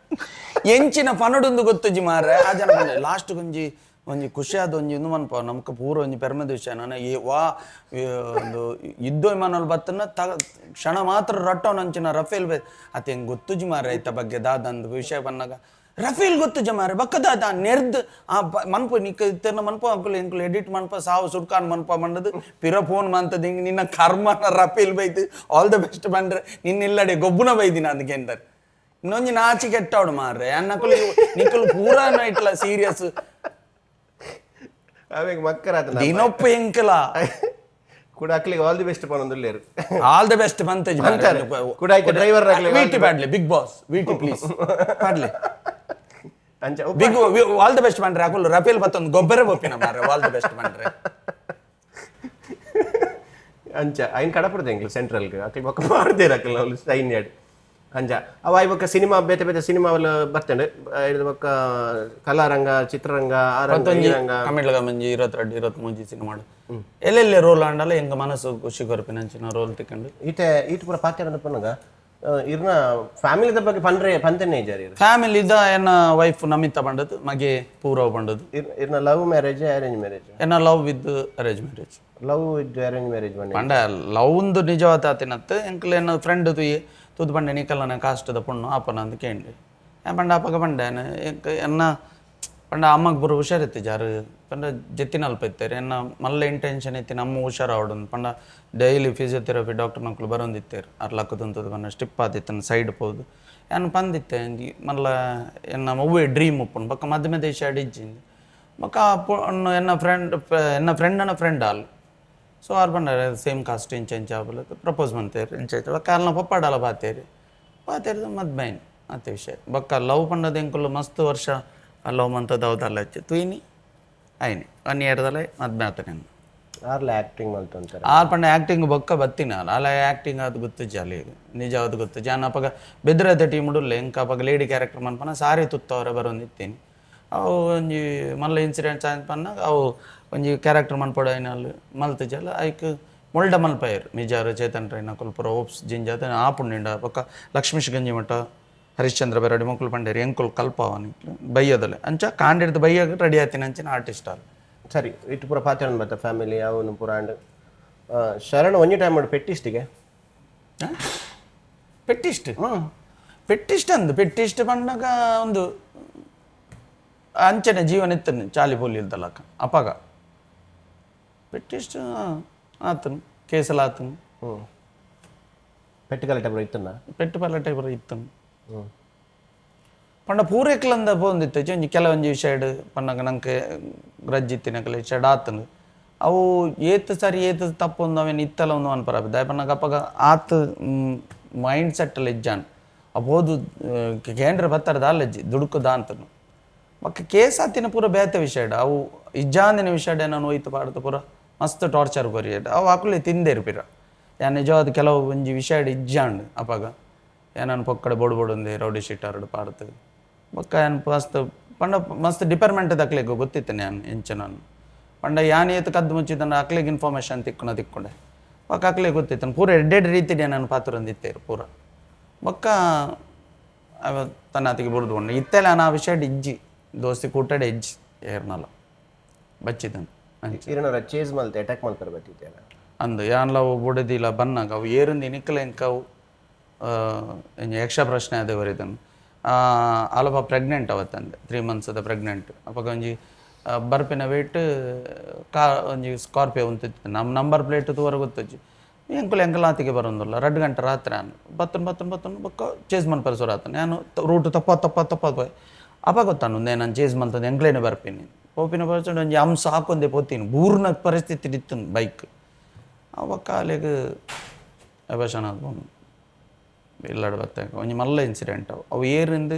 B: ಎಂಚಿನ ಪನಡೊಂದು ಗೊತ್ತುಜಿ ಮಾರ್ರೆ ಆ ಜನ ಲಾಸ್ಟ್ ಒಂಜಿ ಖುಷಿ ಆದ ಒಂಜಿ ಇಂದು ಮನ್ಪ ನಮ್ಕ ಪೂರ ಒಂಜಿ ಪೆರ್ಮೆದ ವಿಷಯ ನಾನು ವಾ ಒಂದು ಯುದ್ಧ ವಿಮಾನಲ್ಲಿ ಬತ್ತನ ಕ್ಷಣ ಮಾತ್ರ ರಟ್ಟವನ ಅಂಚಿನ ರಫೇಲ್ ಬೇ ಅತ್ತೆ ಹೆಂಗೆ ಗೊತ್ತುಜಿ ಮಾರ್ರೆ ಐತ ಬಗ್ಗೆ ದಾದಂದು ವಿಷಯ ಬಂದಾಗ ರಫೇಲ್ ಗೊತ್ತುಜ ಮಾರ್ರೆ ಬಕ್ಕ ದಾದ ನೆರ್ದ್ ಆ ಮನ್ಪ ನಿಕ್ಕ ಇತ್ತನ ಮನ್ಪ ಅಂಕುಲ್ ಎಂಕುಲ್ ಎಡಿಟ್ ಮನ್ಪ ಸಾವು ಸುಡ್ಕಾನ್ ಮನ್ಪ ಮಂಡದು ಪಿರ ಫೋನ್ ಮಂತದ ಹಿಂಗೆ ನಿನ್ನ ಕರ್ಮನ ರಫೇಲ್ ಬೈತು ಆಲ್ ದ ಬೆಸ್ಟ್ ಬಂದ್ರೆ ನಿನ್ನಿಲ್ಲಡೆ ಗೊಬ್ಬುನ ಬೈದಿನ ಅದಕ್ಕೆ ಎಂದರೆ ಇನ್ನೊಂಜಿ ನಾಚಿ ಕೆಟ್ಟವಡು ಮಾರ್ರೆ ಅನ್ನಕುಲು ನಿಕ್ಕಲು ಪೂರ ಇಟ್ಲ ಸೀರಿಯಸ್
A: ಅವಾಗ ಮಕ್ಕರಾದ
B: ದಿನೊಪ್ಪ ಎಂಕಲ
A: ಕೂಡ ಅಕ್ಲಿಗೆ ಆಲ್ ದಿ ಬೆಸ್ಟ್ ಪನ್ನೊಂದುಲ್ಲೇರು
B: ಆಲ್ ದ ಬೆಸ್ಟ್ ಬಂತಜ್
A: ಕೂಡ ಐಕೆ ಡ್ರೈವರ್ ಆಗ್ಲಿ
B: ವಿಟಿ ಬ್ಯಾಡ್ಲೆ ಬಿಗ್ ಬಾಸ್ ವಿಟಿ ಪ್ಲೀಸ್ ಪಾಡ್ಲೆ
A: ಅಂಚ
B: ಬಿಗ್ ಆಲ್ ದ ಬೆಸ್ಟ್ ಬಂದ್ರೆ ಅಕುಲ್ ರಫೇಲ್ ಬತ್ತೊಂದು ಗೊಬ್ಬರ ಬೊಪ್ಪಿನ ಮಾರ್ರೆ ಆಲ್ ದ ಬೆಸ್ಟ್ ಬಂದ್ರೆ
A: ಅಂಚ ಐನ್ ಕಡಪುರದ ಎಂಕ್ಲು ಸೆಂಟ್ರಲ್ಗೆ ಅಕ್ಲಿ ಬೊಕ್ಕ ಮಾಡ್ದೇರ ಅಕ್ಲ ಅವ್ಲು ಸೈನ್ಯಡ್ ಅಂಚ ಅವ ಇವಾಗ ಸಿನಿಮಾ ಬೇತೆ ಬೇತೆ ಸಿನಿಮಾ ಅವಲ್ಲ ಬರ್ತಂಡೆ ಇದು ಬೊಕ್ಕ ಕಲಾರಂಗ ಚಿತ್ರರಂಗ ರಂಗ
B: ಕಮಿಡ್ಲಗ ಮಂಜಿ 22 23 ಸಿನಿಮಾ ಎಲ್ಲೆಲ್ಲಿ ರೋಲ್ ಆಂಡಲ್ಲ ಎಂಗ ಮನಸ್ಸು ಖುಷಿ ಕೊರ್ಪಿನ ಅಂಚಿನ ರೋಲ್ ತಿಕ್ಕಂಡು
A: ಈಟ ಪೂರ ಪಾತ್ಯ ಪನ್ನಗ ಇರ್ನ ಫ್ಯಾಮಿಲಿದ ಬಗ್ಗೆ ಪಂಡ್ರೆ ಪಂತನೇ ಜಾರಿ
B: ಫ್ಯಾಮಿಲಿ ಇದ ಎನ್ನ ವೈಫ್ ನಮಿತಾ ಬಂಡದು ಮಗೆ ಪೂರವ್ ಬಂಡದು
A: ಇರ್ನ ಲವ್ ಮ್ಯಾರೇಜ್ ಅರೇಂಜ್ ಮ್ಯಾರೇಜ್
B: ಎನ್ನ love with arrange marriage
A: love with arrange marriage
B: ಪಂಡ ಲವ್ ಒಂದು ನಿಜವಾದ ಆತಿನತ್ತು ಎಂಕಲ್ ಎನ್ನ ಫ್ರೆಂಡ್ ತುದು ಪಂಡೆ ನಿಕಲ್ಲನ ಕಾಸ್ಟದ ಪುಣ್ಣು ಅಪ್ಪನ ಅಂತ ಕೇಂದ್ರಿ ಪಂಡ ಅಪ್ಪಗ ಪಂಡೇನು ಎನ್ನ ಪಂಡ ಅಮ್ಮಗೆ ಬರೋ ಹುಷಾರಿತ್ತು ಜಾರು ಪಂಡ ಜೆತ್ತಿನ ಅಲ್ಪ ಇತ್ತಾರೆ ಎನ್ನ ಮಲ್ಲ ಇಂಟೆನ್ಷನ್ ಇತ್ತು ನಮ್ಮ ಹುಷಾರಾವಡು ಪಂಡ ಡೈಲಿ ಫಿಸಿಯೋಥೆರಪಿ ಡಾಕ್ಟರ್ ಮಕ್ಕಳು ಬರೋಂದಿತ್ತೇರು ಅರ್ಲಕ್ಕದಂತದ್ದು ಪಂಡ ಸ್ಟಿಪ್ ಆದಿತ್ತು ಸೈಡ್ ಪೋದು ಏನು ಪಂದಿತ್ತೆ ಮಲ್ಲ ಎನ್ನ ಮೊವ್ವೆ ಡ್ರೀಮ್ ಉಪ್ಪುಂಡು ಬಕ್ಕ ಮಧ್ಯ ದೇಶ ಅಡಿಜ್ಜಿಂದು ಬಕ್ಕ ಪುಣ್ಣು ಎನ್ನ ಫ್ರೆಂಡನ ಫ್ರೆಂಡ್ ಆಲ್ ಸೊ ಆರು ಬಂದಾರೆ ಸೇಮ್ ಕಾಸ್ಟ್ ಇಂಚ ಆಬಲ್ಲ ಪ್ರಪೋಸ್ ಮಾಡ್ತೇರಿ ಇಂಚ ಕಾಲ್ನ ಪಪ್ಪಾಡಲ್ಲ ಪಾತೇರಿದ ಮದ್ಮೇನ್ ಅತ್ತೆ ವಿಷಯ ಬಕ್ಕ ಲವ್ ಪಂಡದ ಎಂಕುಲು ಮಸ್ತ್ ವರ್ಷ ಲವ್ ಮಂತದ ಹೌದಲ್ಲ ಹಚ್ಚಿ ತುಯ್ನಿ ಐನಿ 1 ಇಯರ್ದಲ್ಲ ಮದ್ಮೆ ಆತ ನಾನು
A: ಆರ್ಲ ಆ್ಯಕ್ಟಿಂಗ್ ಮಾಡ್ತಾರೆ
B: ಆರು ಪಂಡ ಆ್ಯಕ್ಟಿಂಗ್ ಬೊಕ್ಕ ಬತ್ತಿನ ಅಲ್ಲ ಆ್ಯಕ್ಟಿಂಗ್ ಅದು ಗೊತ್ತು ಜಾಲಿ ಇದು ನಿಜ ಅದು ಗೊತ್ತು ಜಾನ ಅಪ್ಪಗ ಬೆದ್ರತೆ ಟೀಮ್ ಉಡುಲ್ಲ ಎಂಕ ಅಪ್ಪಗ ಲೇಡಿ ಕ್ಯಾರೆಕ್ಟರ್ ಮನ್ಪನ ಸಾರಿ ತುತ್ತವರ ಬರೋಂದಿತ್ತೀನಿ ಅವು ಒಂಜಿ ಮಲ್ಲ ಇನ್ಸಿಡೆಂಟ್ಸ್ ಆಯ್ತು ಪನ್ನಾಗ ಅವು ಒಂಜಿ ಕ್ಯಾರೆಕ್ಟರ್ ಮನ್ಪಡ ಏನಲ್ಲಿ ಮಲ್ತಜಲ್ಲ ಐಕ್ ಮೊಲ್ಡ ಮಲ್ಪಯರು ಮಿಜಾರು ಚೇತನ್ ಟ್ರೈನ ಕೊಲ್ಪುರ ಓಪ್ಸ್ ಜಿಂಜಾತ ಆಪುಂಡಿಂಡ ಪಕ್ಕ ಲಕ್ಷ್ಮೀಶ್ ಗಂಜಿ ಮಠ ಹರಿಶ್ಚಂದ್ರ ಬೆರಡಿ ಮುಕ್ಕಲು ಪಂಡೇರಿ ಎಂಕುಲ್ ಕಲ್ಪವನಿ ಬೈಯೋದಲೆ ಅಂಚ ಕಾಂಡಿಡ್ದು ಬೈಯಾಗ ರೆಡಿ ಆಯ್ತೀನಿ ಅಂಚಿನ ಆರ್ಟಿಸ್ಟ್ ಅಲ್ಲ
A: ಸರಿ ಇಟ್ಟು ಪೂರ ಪಾತ್ರ ಬತ್ತ ಫ್ಯಾಮಿಲಿ ಅವನು ಪುರಾಂಡ್ ಶರಣ್ ಒಂಜಿ ಟೈಮ್ ಮಾಡಿ ಪೆಟ್ಟಿಸ್ಟಿಗೆ
B: ಪೆಟ್ಟಿಸ್ಟ್ ಪೆಟ್ಟಿಸ್ಟ್ ಅಂದು ಪೆಟ್ಟಿಸ್ಟ್ ಪಂಡಾಗ ಒಂದು ಅಂಚನೆ ಜೀವನ ಇತ್ತನು ಚಾಲಿ ಪೋಲಿ ಇಲ್ದಲ್ಲಕ್ಕ ಅಪಾಗ ಪೆಟ್ಟಿಸ್ಟ್ ಆತನು ಕೇಸಲ ಆತನು
A: ಪೆಟ್ಟು ಕಲೆಕ್ಟ ಬರೋ ಇತ್ತನ್ನ
B: ಪೆಟ್ಟು ಪಲ್ಲಟೆ ಬರೋ ಇತ್ತನು ಪಂಡ ಪೂರೈಕ್ಲಂದ ಪೋಂದಿತ್ತು ಒಂಜಿ ಕೆಲವೊಂಜಿ ವಿಷಯ ಪಂಡಾಗ ನಂಗೆ ರಜ್ಜಿತ್ತಿನ ಕೆಲ ವಿಷಯ ಆತನು ಅವು ಏತ್ ಸರಿ ಏತ್ ತಪ್ಪು ಒಂದು ಅವೇನು ಇತ್ತಲ್ಲ ಒಂದು ಅನ್ಪರ ಪಂಡಾಗ ಅಪ್ಪಾಗ ಆತ ಮೈಂಡ್ ಸೆಟ್ಟಲ್ಲಿ ಇಜ್ಜಾನ್ ಅಬೋದು ಕೇಂದ್ರ ಬತ್ತಾರದ ಅಲ್ಲಜ್ಜಿ ದುಡುಕುದ ಅಂತನು ಮಕ್ಕ ಕೇಸ್ ಆತಿನ ಪೂರ ಬೇತೆ ವಿಷಯ ಅವು ಇಜ್ಜಾಂದಿನ ವಿಷಯ ನಾನು ಹೋಯ್ತು ಪಾಡ್ದು ಪೂರ ಮಸ್ತ್ ಟಾರ್ಚರ್ ಕೊರಿಯಡ್ ಅವು ಹಾಕಲಿ ತಿಂದೇ ಇರ್ಪಿರ ಯಾನ್ ನಿಜವಾದ ಕೆಲವು ಒಂಜಿ ವಿಷಯ ಇಜ್ಜಾಂಡ್ ಅಪ್ಪಾಗ ಏನಾನು ಪೊಕ್ಕಡೆ ಬೊಡು ರೌಡಿ ಶೀಟರ್ಡು ಪಾಡ್ತು ಬೊಕ್ಕ ಏನು ಮಸ್ತ್ ಪಂಡ ಮಸ್ತ್ ಡಿಪಾರ್ಟ್ಮೆಂಟ್ ಅಕ್ಲಿಗೆ ಗೊತ್ತಿತ್ತು ನಾನು ಎಂಚ ನಾನು ಪಂಡ ಯಾನ್ ಏತು ಕದ್ದು ಮುಚ್ಚಿದ್ದಾನೆ ಅಕ್ಲಿಗೆ ಇನ್ಫಾರ್ಮೇಷನ್ ತಿಕ್ಕೊಂಡೆ ಬೊಕ್ಕ ಅಕ್ಲಿಗೆ ಗೊತ್ತಿತ್ತು ಪೂರ ಎಡ್ಡೆಡ್ ರೀತಿಯ ನಾನು ಪಾತ್ರಂದಿತ್ತೇರು ಪೂರ ಬೊಕ್ಕ ಅವ ತನ್ನಾತಿಗೆ ಬುಡ್ದುಕೊಂಡು ಇತ್ತೆಲ್ಲ ನಾನು ಆ ವಿಷಯ ಇಜ್ಜಿ ದೋಸ್ತಿ ಕೂಟಡೆ ಇಜ್ಜಿ ಏರ್ನಲ್ಲ ಬಚ್ಚಿದ್ದನು
A: ಇರನವರ ಚೇಸ್ ಮಲ್ತೆ ಅಟ್ಯಾಕ್ ಮಾಡ್ತಾರೆ ಬತ್ತಿತ್ತೇನ
B: ಅಂದು ಯಾನ್ಲವು ಬುಡದಿಲ್ಲ ಬನ್ನಾಗ ಅವು ಏರುಂದು ನಿಕ್ಕಲೆ ಎಂಕವು ಯಕ್ಷ ಪ್ರಶ್ನೆ ಅದೇ ಬರೀತನು ಅಲ್ಪ ಪ್ರೆಗ್ನೆಂಟ್ ಅವತ್ತಂದೆ 3 months ಪ್ರೆಗ್ನೆಂಟ್ ಅಪ್ಪಾಗ ಒಂಜಿ ಬರ್ಪಿನ ವೇಟ್ ಒಂಜಿ ಸ್ಕಾರ್ಪಿಯೋ ಉಂತಿತ್ತು ನಮ್ಮ ನಂಬರ್ ಪ್ಲೇಟ್ ತೂವರೆ ಗೊತ್ತಜ್ಜಿ ಎಂಕಲಾತಿಗೆ ಬರೋದಿಲ್ಲ 2 ಗಂಟೆ ರಾತ್ರಿ ನಾನು ಬತ್ತನು ಬೊಕ್ಕ ಚೇಸ್ ಮನ್ ಪರಿಸರ ಆತನು ನಾನು ರೂಟ್ ತಪ್ಪ ಅಪ್ಪ ಗೊತ್ತಾನು ನಾನು ಚೇಸ್ ಮಲ್ತಂದು ಎಂಕ್ಲೇನೆ ಬರ್ಪೀನಿ ಪೋಪಿನ ಬರ್ಸೋದು ಒಂಜಿ ಅಂಶ ಹಾಕೊಂಡೆ ಪೋತೀನಿ ಬೂರ್ನ ಪರಿಸ್ಥಿತಿ ಇತ್ತು ಬೈಕ್ ಅವ ಕಾಲಿಗೆ ಅಭಶನಾದ ಬಂದು ಇಲ್ಲಾಡ ಬತ್ತಾಗ ಒಂಜಿ ಮಲ್ಲ ಇನ್ಸಿಡೆಂಟ್ ಅವು ಏರಿಂದು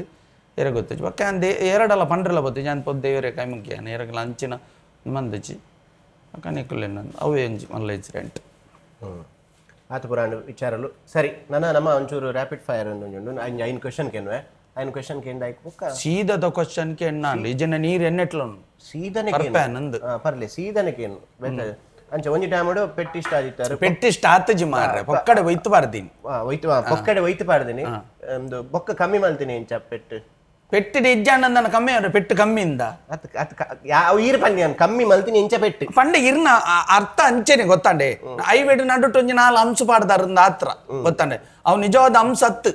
B: ಏರ ಗೊತ್ತಜ್ಜಿ ಬಕ್ಕ ಅಂದೆ ಎರಡಲ್ಲ ಪಂಡ್ರಲ್ಲ ಬತ್ತಜ್ಜಿ ನಾನು ಪೊದ್ದೆ ಇವರೇ ಕೈ ಮುಗ್ಯಾನ ಎರಗಲ್ಲ ಅಂಚಿನ ಮಂದಜ್ಜಿ ಅಕ್ಕ ನಿಕ್ಕಲೇನ ಅವು ಎಂಜಿ ಮಲ್ಲ ಇನ್ಸಿಡೆಂಟ್
A: ಆತ ಪುರಾಣ ವಿಚಾರಲು ಸರಿ ನಮ್ಮ ಒಂಚೂರು ರ್ಯಾಪಿಡ್ ಫೈರ್ ಒಂದು ಐನು ಕ್ವಶನ್ ಕೇನ್ವೆ ಐನು ಕ್ವಶನ್ ಕೇಂದ ಆಯ್ಕೆ ಬುಕ್ಕ
B: ಸೀದದ ಕ್ವಶನ್ ಕೇನ ಇಜನ ನೀರು ಎನ್ನೆಟ್ಲ
A: ಸೀದನೆ
B: ನಂದು
A: ಪರ್ಲೆ ಸೀದನೆ ಕೇನು ಅಂಚ ಒಂಜಿ ಟೈಮ್ ಪೆಟ್ಟಿಷ್ಟ ಆದಿತ್ತಾರೆ
B: ಪೆಟ್ಟಿಷ್ಟ ಆತಜಿ ಮಾರ್ರೆ ಪೊಕ್ಕಡೆ ಒಯ್ತು ಬಾರ್ದೀನಿ
A: ಪೊಕ್ಕಡೆ ಒಯ್ತು ಪಾಡ್ದೀನಿ ಒಂದು ಬೊಕ್ಕ ಕಮ್ಮಿ ಮಾಡ್ತೀನಿ ಇಂಚ
B: ಪೆಟ್ಟಿಡಿ ಇಜ್ಜಾಂಡ ನನ್ನ ಕಮ್ಮಿ ಅವ್ರೆ ಪೆಟ್ಟು ಕಮ್ಮಿಯಿಂದ
A: ಈರು ಪಂಡಿ ನಾನು ಕಮ್ಮಿ ಮಲ್ತೀನಿ ಇಂಚ ಪೆಟ್ಟು
B: ಪಂಡ ಇರ್ನ ಅರ್ಥ ಅಂಚೆನೆ ಗೊತ್ತಾಂಡೆ ಐವೇಡು ನಡುಟ್ಟು ಒಂಜಿ 4 ಅಂಶ ಪಾಡ್ದಾರಂದ ಆತ್ರ ಗೊತ್ತಾಂಡೆ ಅವ್ ನಿಜವಾದ ಅಂಶ ಹತ್ತು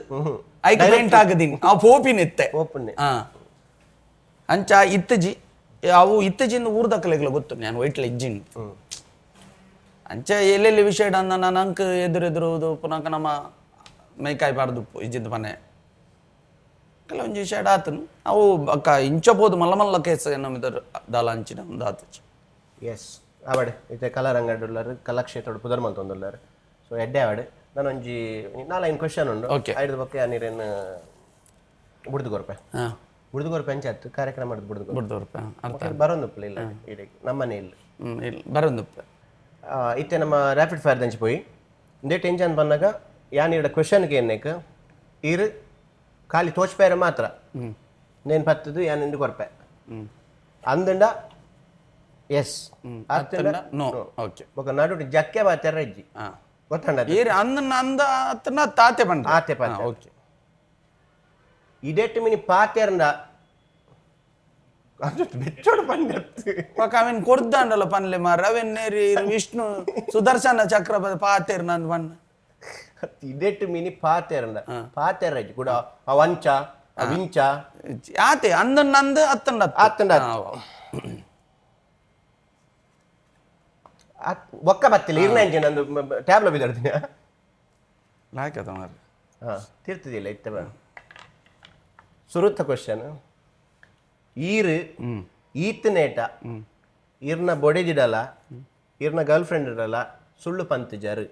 B: ಐಕ್ ಪೇಂಟ್ ಆಗದೀನಿ ಅವ್ ಪೋಪಿನಿತ್ತೆ ಅಂಚ ಇತ್ತಜಿ ಅವು ಇತ್ತಜಿಂದ ಊರ್ದಕ್ಕಲೆಗ್ಲ ಗೊತ್ತು ನಾನು ವೈಟ್ಲ ಇಜ್ಜಿನ್ ಅಂಚ ಎಲ್ಲೆಲ್ಲಿ ವಿಷಯ ನಾನು ಅಂಕ ಎದುರೆದುರುವುದು ಪುನಃ ನಮ್ಮ ಮೈಕಾಯಿ ಪಾಡ್ದು ಇಜ್ಜಿದ್ದು ಮನೆ ಕೆಲವೊಂದು ವಿಷಯ ಆತನು ಅವು ಅಕ್ಕ ಇಂಚಬೋದು ಮಲ್ಲ ಕೇಸ್ ನಮ್ಮಿದರು ದಾಲ ಅಂಚಿನ ಒಂದು ಆತಚಿ
A: ಎಸ್ ಆವಡೆ ಇತ್ತೆ ಕಲಾರಂಗಡುಲ್ಲರು ಕಲಾಕ್ಷೇತ್ರ ಪುದರ್ ಮಲ್ತೊಂದುಲ್ಲರು ಸೊ ಎಡ್ಡೆ ಆವಡೆ ನಾನು ಒಂಜಿ 4 ಕ್ವಶನ್ ಉಂಡು ಐದು ಬಗ್ಗೆ ನೀರೇನು ಬುಡ್ದುಗೊರ್ಪೆ ಎಂಚ ಆಯ್ತು ಕಾರ್ಯಕ್ರಮ ಮಾಡಿದ್ ಬುಡ್ದುಗೊರ್ಪೆ ಬರೋಂದುಪ್ಪಲ ಇಲ್ಲ ಇಡೀ ನಮ್ಮನೆ ಇಲ್ಲ
B: ಬರೋಂದುಪ್ಪೆ
A: ಇತ್ತೆ ನಮ್ಮ ರ್ಯಾಪಿಡ್ ಫೈರ್ ದಂಚಿ ಪೋಯಿ ಇಂದೇ ಟೆನ್ಷನ್ ಬಂದಾಗ ಯಾನ್ ಇಡ ಕ್ವಶನ್ಗೆ ಏನೇಕ ಇರು ಖಾಲಿ ತೋಚ್ಪೇರೆ ಮಾತ್ರ ನೇನು ಪತ್ತದು ಯಾನಿಂದು ಕೊರ್ಪೆ ಅಂದಂಡ ಎಸ್
B: ನೋ ಓಕೆ
A: ಬೊಕ ನಡು ಜಕ್ಕೆ ಬಾತ್ಯಾರ ಇಜ್ಜಿ ಗೊತ್ತಂಡ
B: ತಾತೆ ಬಂದ
A: ಆತೆ ಪಾತೆ ಓಕೆ ಇದೆಟ್ಟು ಮಿನಿ ಪಾತ್ಯಾರಂಡ ಬೆಚ್ಚೋಡು ಪಂಡತ್ತು
B: ಅವೇನ್ ಕೊಡ್ದಾಂಡಲ್ಲ ಪನ್ಲೆ ಮಾರ ಅವೇನ್ ನೇರಿ ವಿಷ್ಣು ಸುದರ್ಶನ ಚಕ್ರ ಪಾತೇರ್ ನಂದು ಬಣ್ಣ
A: ಇದೆಟ್ಟು ಮಿನಿ ಪಾತ್ಯಾರಂಡ ಪಾತ್ಯಾರ ಕೂಡ ಅವಂಚ ಅವಿಂಚ
B: ಆತೆ ಅಂದ ಅತ್ತಂಡ
A: ಒಕ್ಕ ಬತ್ತಿಲ್ಲ ಇರ್ನಂಜಿ ನಂದು ಟ್ಯಾಬ್ಲ ಬಿದ್ದಾಡ್ತೀನಿ
B: ಲಾಯ್ಕತ ಮಾರ
A: ತಿರ್ತಿದಿಲ್ಲ ಇತ್ತ ಸುರುತ್ತ ಕ್ವಶನ್ ಈರು ಈತನೇಟ ಇರ್ನ ಬೊಡೆದಿಡಲ್ಲ ಇರ್ನ ಗರ್ಲ್ ಫ್ರೆಂಡ್ ಇಡಲ್ಲ ಸುಳ್ಳು ಪಂತ್ ಜರು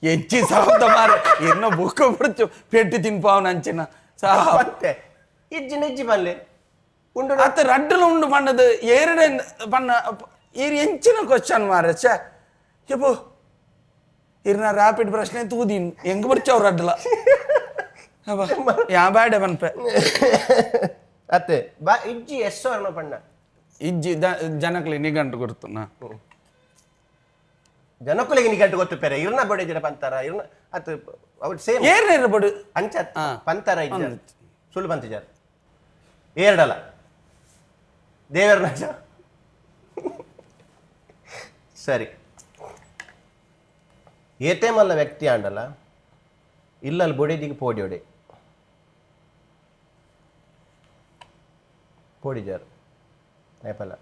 B: ಹೆಚ್ಚಿ ಸಾವ್ದ ಮಾರ ಇರ್ನ ಬುಕ್ಕ ಬಿಡ್ತು ಪೆಟ್ಟು ತಿನ್ಪಾವನ ಅಂಚಿನ
A: ಮತ್ತೆ ಇಜ್ಜಿನ ಇಜ್ಜಿ ಪಲ್ಲೆ ಉಂಡು
B: ಅತ್ತ ರಡ್ಡಲು ಉಂಡು ಪಂಡದು ಏರಡೆ ಪಣ್ಣ ಈರ್ ಎಂಚಿನ ಕ್ವಶನ್ ಮಾರ ಯಪ್ಪೋ ಇರ್ನ ರ್ಯಾಪಿಡ್ ಪ್ರಶ್ನೆ ತೂದೀನ್ ಹೆಂಗ್ ಬರ್ಚವ್ ರಡ್ಡಲ ಯಾ ಬ್ಯಾಡೆ ಪನ್ಪೆ
A: ಅತ್ತೆ ಬಾ ಇಜ್ಜಿ ಎಸ್ಸೋ ಅರ್ಣ ಪಣ್ಣ
B: ಇಜ್ಜಿ ಜನಕ್ಲಿ ನಿಗಂಟು ಗುರುತು
A: ಜನಕ್ಕುಲಿಗೆ ನಿಗಂಟು ಗೊತ್ತು ಪೇರೆ ಇರ್ನ ಬೊಡೆದಿರ ಪಂತಾರ ಇರ್ನ ಅತ್ ಅವ್ರು ಸೇಮ್
B: ಏರ್ಬೋದು
A: ಅಂಚ ಪಂತರ ಇಜ್ಜ ಸುಳ್ಳು ಪಂತಿಜಾರ್ ಏರ್ಡಲ್ಲ ದೇವರ ನಜ ಸರಿ ಏತೆ ಮಲ್ಲ ವ್ಯಕ್ತಿ ಆಂಡಲ್ಲ ಇಲ್ಲಲ್ಲಿ ಬೊಡಿದಿಗೆ ಪೋಡಿಯೋಡೆ ಪೋಡಿಜಾರ್ ಏಪಲ್ಲ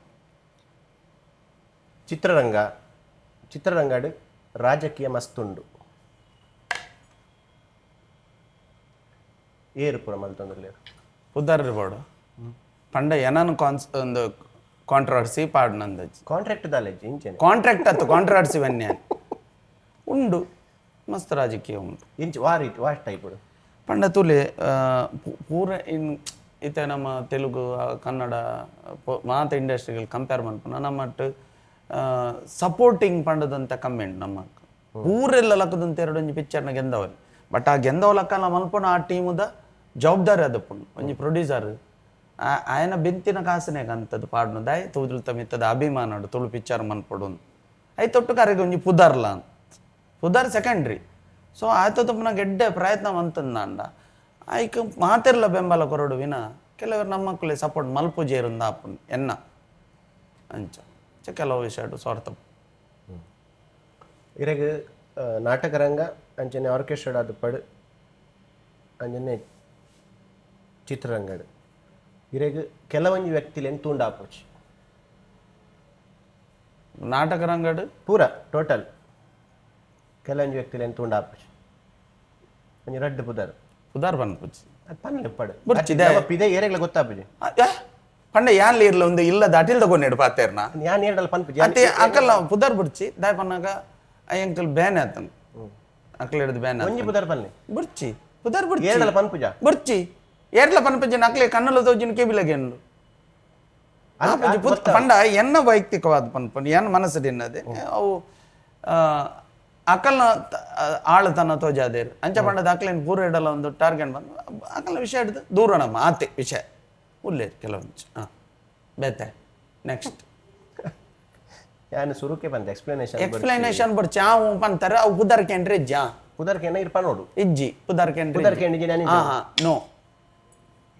A: ಚಿತ್ರರಂಗಾಡು ರಾಜಕೀಯ ಮಸ್ತುಂಡು ಏರು ಪುರ ಮಲ್ತೊಂದುಲ್ಲೇರು
B: ಉದಾರ್ಬೋಡು ಪಂಡ ಏನನು ಒಂದು ಕಾಂಟ್ರಾಡ್ಸಿ ಪಾಡ್ನಂದಜ್ಜಿ
A: ಕಾಂಟ್ರಾಕ್ಟ್ ದಾಲೆಜ್ಜಿ ಇಂಚೆನೆ
B: ಕಾಂಟ್ರಾಕ್ಟ್ ಅತ್ತು ಕಾಂಟ್ರಾಡ್ಸಿ ಬನ್ನಿ ಉಂಡು ಮಸ್ತ್ ರಾಜಕೀಯ ಉಂಟು
A: ಇಂಚ ವಾ ಟೈಪ್
B: ಪಂಡ ತುಲೆ ಪೂರ ಈತ ನಮ್ಮ ತೆಲುಗು ಕನ್ನಡ ಮಾತ ಇಂಡಸ್ಟ್ರಿಗಳು ಕಂಪೇರ್ ಮಾಡ್ಕೊಂಡು ನಮ್ಮಟ್ಟು ಸಪೋರ್ಟಿಂಗ್ ಪಂಡದಂತ ಕಮ್ಮಿ ಉಂಟು ನಮ್ಮ ಪೂರೆಲ್ಲ ಲಕ್ಕದಂತ ಎರಡೊಂಜಿ ಪಿಕ್ಚರ್ನ ಗೆಂದವಲ್ಲಿ ಬಟ್ ಆ ಗೆಂದವ ಲಕ್ಕ ನಾವು ಅನ್ಪೋಣ ಆ ಟೀಮುದ ಜವಾಬ್ದಾರಿ ಅದಪ್ಪುಂಡು ಒಂಜಿ ಪ್ರೊಡ್ಯೂಸರ್ ఆయన ಬೆಂತಿನ ಕಾಸನೆ ಅಂತದ್ದು ಪಾಡ್ನು ದಾಯ್ ತೂದುಲ್ ತಮಿತ್ತದ ಅಭಿಮಾನಡು ತುಳು ಪಿಕ್ಚರ್ ಮನ್ಪೊಡು ಐ ತೊಟ್ಟು ಕರೆಗೆ ಒಂಜಿ ಪುದರ್ಲ ಪುದರ್ ಸೆಕೆಂಡ್ರಿ ಸೊ ಆಯ್ತು ತಪ್ಪನ ಗೆಡ್ಡೆ ಪ್ರಯತ್ನ ಮಂತಂದ ಅಂಡ ಆಯ್ಕ ಮಾತಿರ್ಲ ಬೆಂಬಲ ಕೊರಡು ವಿನ ಕೆಲವರು ನಮ್ಮ ಮಕ್ಕಳೇ ಸಪೋರ್ಟ್ ಮಲ್ಪುಜೇರುಂದ ಆಪುಂಡು ಎನ್ನ ಅಂಚ ಕೆಲವು ವಿಷಯ ಸ್ವಾರ್ಥ
A: ಇರಗ ನಾಟಕ ರಂಗ ಅಂಚನೆ ಆರ್ಕೆಸ್ಟ್ರಾ ಅದು ಪಡು ಅಂಜನೆ ಚಿತ್ರರಂಗಡು ಇರಗ ಕೆಲವೊಂದು ವ್ಯಕ್ತಿಲೇನು ತೂಂಡಾಪೋಚಿ
B: ನಾಟಕ ರಂಗಡು
A: ಪೂರ ಟೋಟಲ್ ಕೆಲವೊಂದು ವ್ಯಕ್ತಿಲೇನು ತೂಂಡಾಪೋಚಿ ಒಂಜಿ ರಡ್ಡು ಪುದರ್
B: ಪನ್ಪುಜಿ
A: ಅದು ಪನ್ಲೆ ಪಡು
B: ಬುರ್ಚಿದೆ
A: ಪಿದೆ ಏರೆಗ್ಲ ಗೊತ್ತಾಪುಜಿ
B: ಪಂಡ ಯಾನ್ಲಿ ಇರ್ಲ ಒಂದು ಇಲ್ಲದ ಅಟಿಲ್ ತಗೊಂಡು ಪಾತೇರ್ನ
A: ಯಾನ್ ಏರ್ಡಲ್ಲ ಪನ್ಪುಜಿ
B: ಅತಿ ಅಕಲ್ಲ ಪುದರ್ ಬುಡ್ಚಿ ದಾಯ್ ಪನ್ನಾಗ ಅಂಕಲ್ ಬ್ಯಾನ್ ಆತನ್ ಅಕಲ್ ಹಿಡಿದು ಬ್ಯಾನ್
A: ಒಂಜಿ ಪುದರ್ ಪನ್ಲೆ
B: ಬುರ್ಚಿ ಪುದರ್ ಬುಡ್ಚಿ
A: ಏರ್ಡಲ್ಲ ಪನ್ಪುಜ
B: ಬುರ್ಚಿ ಏರ್ಲ ಪನ್ಪುಜಿ ನಕ್ಲೆ ಕಣ್ಣಲು ತೋಜಿನ ಕೇಬಿಲಗೆಂಡು ಪಂಡ ಎನ್ನ ವೈಯಕ್ತಿಕವಾದ ಪನ್ಪನ್ ಏನ್ ಮನಸ್ಸಿನದೆ ಅವು ಅಕಲ್ನ ಆಳತನ ತೋಜಾದೇರು ಅಂಚ ಪಂಡದ ಅಕ್ಲೇನು ಪೂರ ಇಡಲ್ಲ ಒಂದು ಟಾರ್ಗೆಟ್ ಬಂದು ಅಕಲ್ನ ವಿಷಯ ಹಿಡಿದು ದೂರ ನಮ್ಮ ಆತೆ ವಿಷಯ ಉಲ್ಲೇರು ಕೆಲವೊಂದು ಬೇತೆ ನೆಕ್ಸ್ಟ್
A: ಯಾನು ಸುರುಕೆ ಬಂದ
B: ಎಕ್ಸ್ಪ್ಲನೇಷನ್ ಬರ್ ಚಾವು ಪಂತಾರೆ ಅವು ಪುದರ್ಕೆಂಡ್ರೆ ಜಾ
A: ಪುದರ್ಕೆನ ಇರ್ಪ ನೋಡು
B: ಇಜ್ಜಿ ಪುದರ್ಕೆಂಡ್ರೆ
A: ಪುದರ್ಕೆಂಡಿಜಿ ನಾನು
B: ನೋ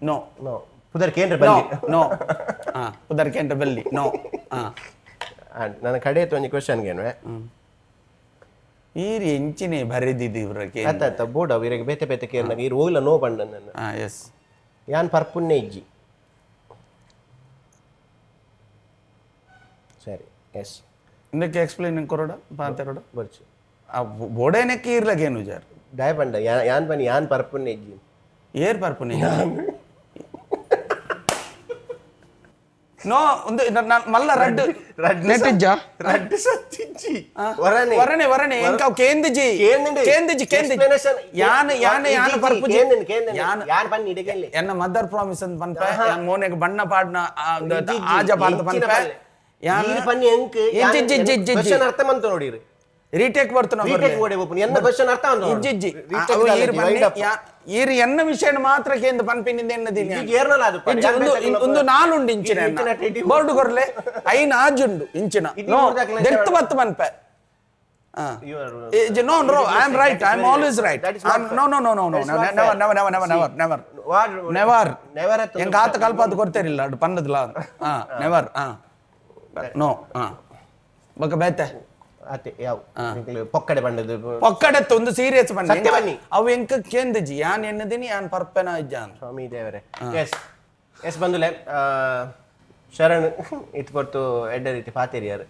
B: ನೋ
A: ನೋ ಪುದರ್ಕೆಂಡ್ರೆ ಬಲ್ಲಿ
B: ನೋ ಪುದರ್ಕೆಂಡ್ರೆ ಬಲ್ಲಿ ನೋ
A: ನನ್ನ ಕಡೆ ಒಂದು ಕ್ವೆಶ್ಚನ್ ಏನು
B: ಈರಿ ಎಂಚಿನೇ ಬರೆದಿದ್ದು ಇವ್ರಕ್ಕೆ
A: ಆತ ಬೋರ್ಡ್ ಅವು ಇರಗೆ ಬೇತೆ ಬೇತೆ ಕೇರ್ನಾಗ ಇರು ಹೋಗಿಲ್ಲ ನೋ ಬಂಡ ನನ್ನ
B: ಎಸ್
A: ಯಾನ್ ಪರ್ಪುನ್ನೆ ಇಜ್ಜಿ ಸರಿ ಎಸ್
B: ಇಂದಕ್ಕೆ ಎಕ್ಸ್ಪ್ಲೈನ್ ಕೊರೋಡ ಪಾಂತೆರೋಡ
A: ಬರ್ಚು
B: ಆ ಬೋಡೇನೆಕ್ಕೆ ಇರ್ಲಗೇನು ಜಾರ್
A: ಡಾಯ್ ಬಂಡ ಯಾನ್ ಬನ್ನಿ ಯಾನ್ ಪರ್ಪುನ್ನೆ ಇಜ್ಜಿ
B: ಏರ್ ಪರ್ಪುನಿ ನೋ ಒಂದು ಮಲ್ಲ ರಡ್ಡು ನೆಟ್ಟಿಜ್ಜ
A: ರಡ್ಡು ಸತ್ತಿಜ್ಜಿ
B: ವರಣೆ ವರಣೆ ಎಂಕ ಕೇಂದಿಜಿ ಕೇಂದಿಜಿ ಕೇಂದಿಜಿ ಯಾನ್ ಪರ್ಪುಜಿ
A: ಯಾನ್ ಬನ್ನಿ ಇಡಗೆಲ್ಲಿ
B: ಎನ್ನ ಮದರ್ ಪ್ರಾಮಿಸ್ ಅಂತ ಪನ್ಪ ಯಾನ್ ಮೋನೆಗೆ ಬಣ್ಣ ಪಾಡ್ನ ಆಜ ಪಾಡ್ದ ಪನ್ಪ ಯಾನ್
A: ಬನ್ನಿ ಎಂಕ್ ಕ್ವೆಶ್ಚನ್ ಅರ್ಥ ಮಂತ ನೋಡಿರಿ
B: ರೀಟೇಕ್ ಬರ್ತು
A: ರೀಟೇಕ್ ಓಡಿ ಓಪನ್ ಎನ್ನ ಕ್ವೆಶ್ಚನ್ ಅರ್ಥ ಅಂತ
B: ಇಜ್ಜಿ ಈರು ಎನ್ನ ವಿಷಯ ಮಾತ್ರ ಕೇಂದ್ರ ಪನ್ಪಿನಿಂದ ಎನ್ನದಿನಿ
A: ಏರ್ನಲ್ಲ ಅದು
B: ಒಂದು ನಾಲುಂಡು ಇಂಚಿನ ಬೋರ್ಡು ಕೊರ್ಲೆ ಐನ ಆಜುಂಡು ಇಂಚಿನ ನೋ ದೆರ್ತು ಬತ್ತು ಪನ್ಪೆ no I am right I am always right no never ಎಂಗ ಆತ ಕಲ್ಪದು ಕೊಡ್ತೇರಿಲ್ಲ ಅದು ಪನ್ನದಲ್ಲ never no ಬಕ ಬೇತೆ
A: ಅತೆ ಯಾವ ಪೊಕ್ಕಡೆ ಬಂಡದು
B: ಪೊಕ್ಕಡೆತ್ತು ಒಂದು ಸೀರಿಯಸ್ ಬನ್ನಿ
A: ಸತ್ಯ ಬನ್ನಿ
B: ಅವು ಎಂಕ ಕೇಂದಜಿ ಯಾನ್ ಎನ್ನದಿನಿ ಯಾನ್ ಪರ್ಪೆನ ಇಜ್ಜಾನ್
A: ಸ್ವಾಮಿ ದೇವರೇ ಎಸ್ ಬಂದುಲೆ ಶರಣ್ ಇತ್ತು ಬರ್ತು ಎಡ್ಡ ರೀತಿ ಪಾತೇರಿಯಾರು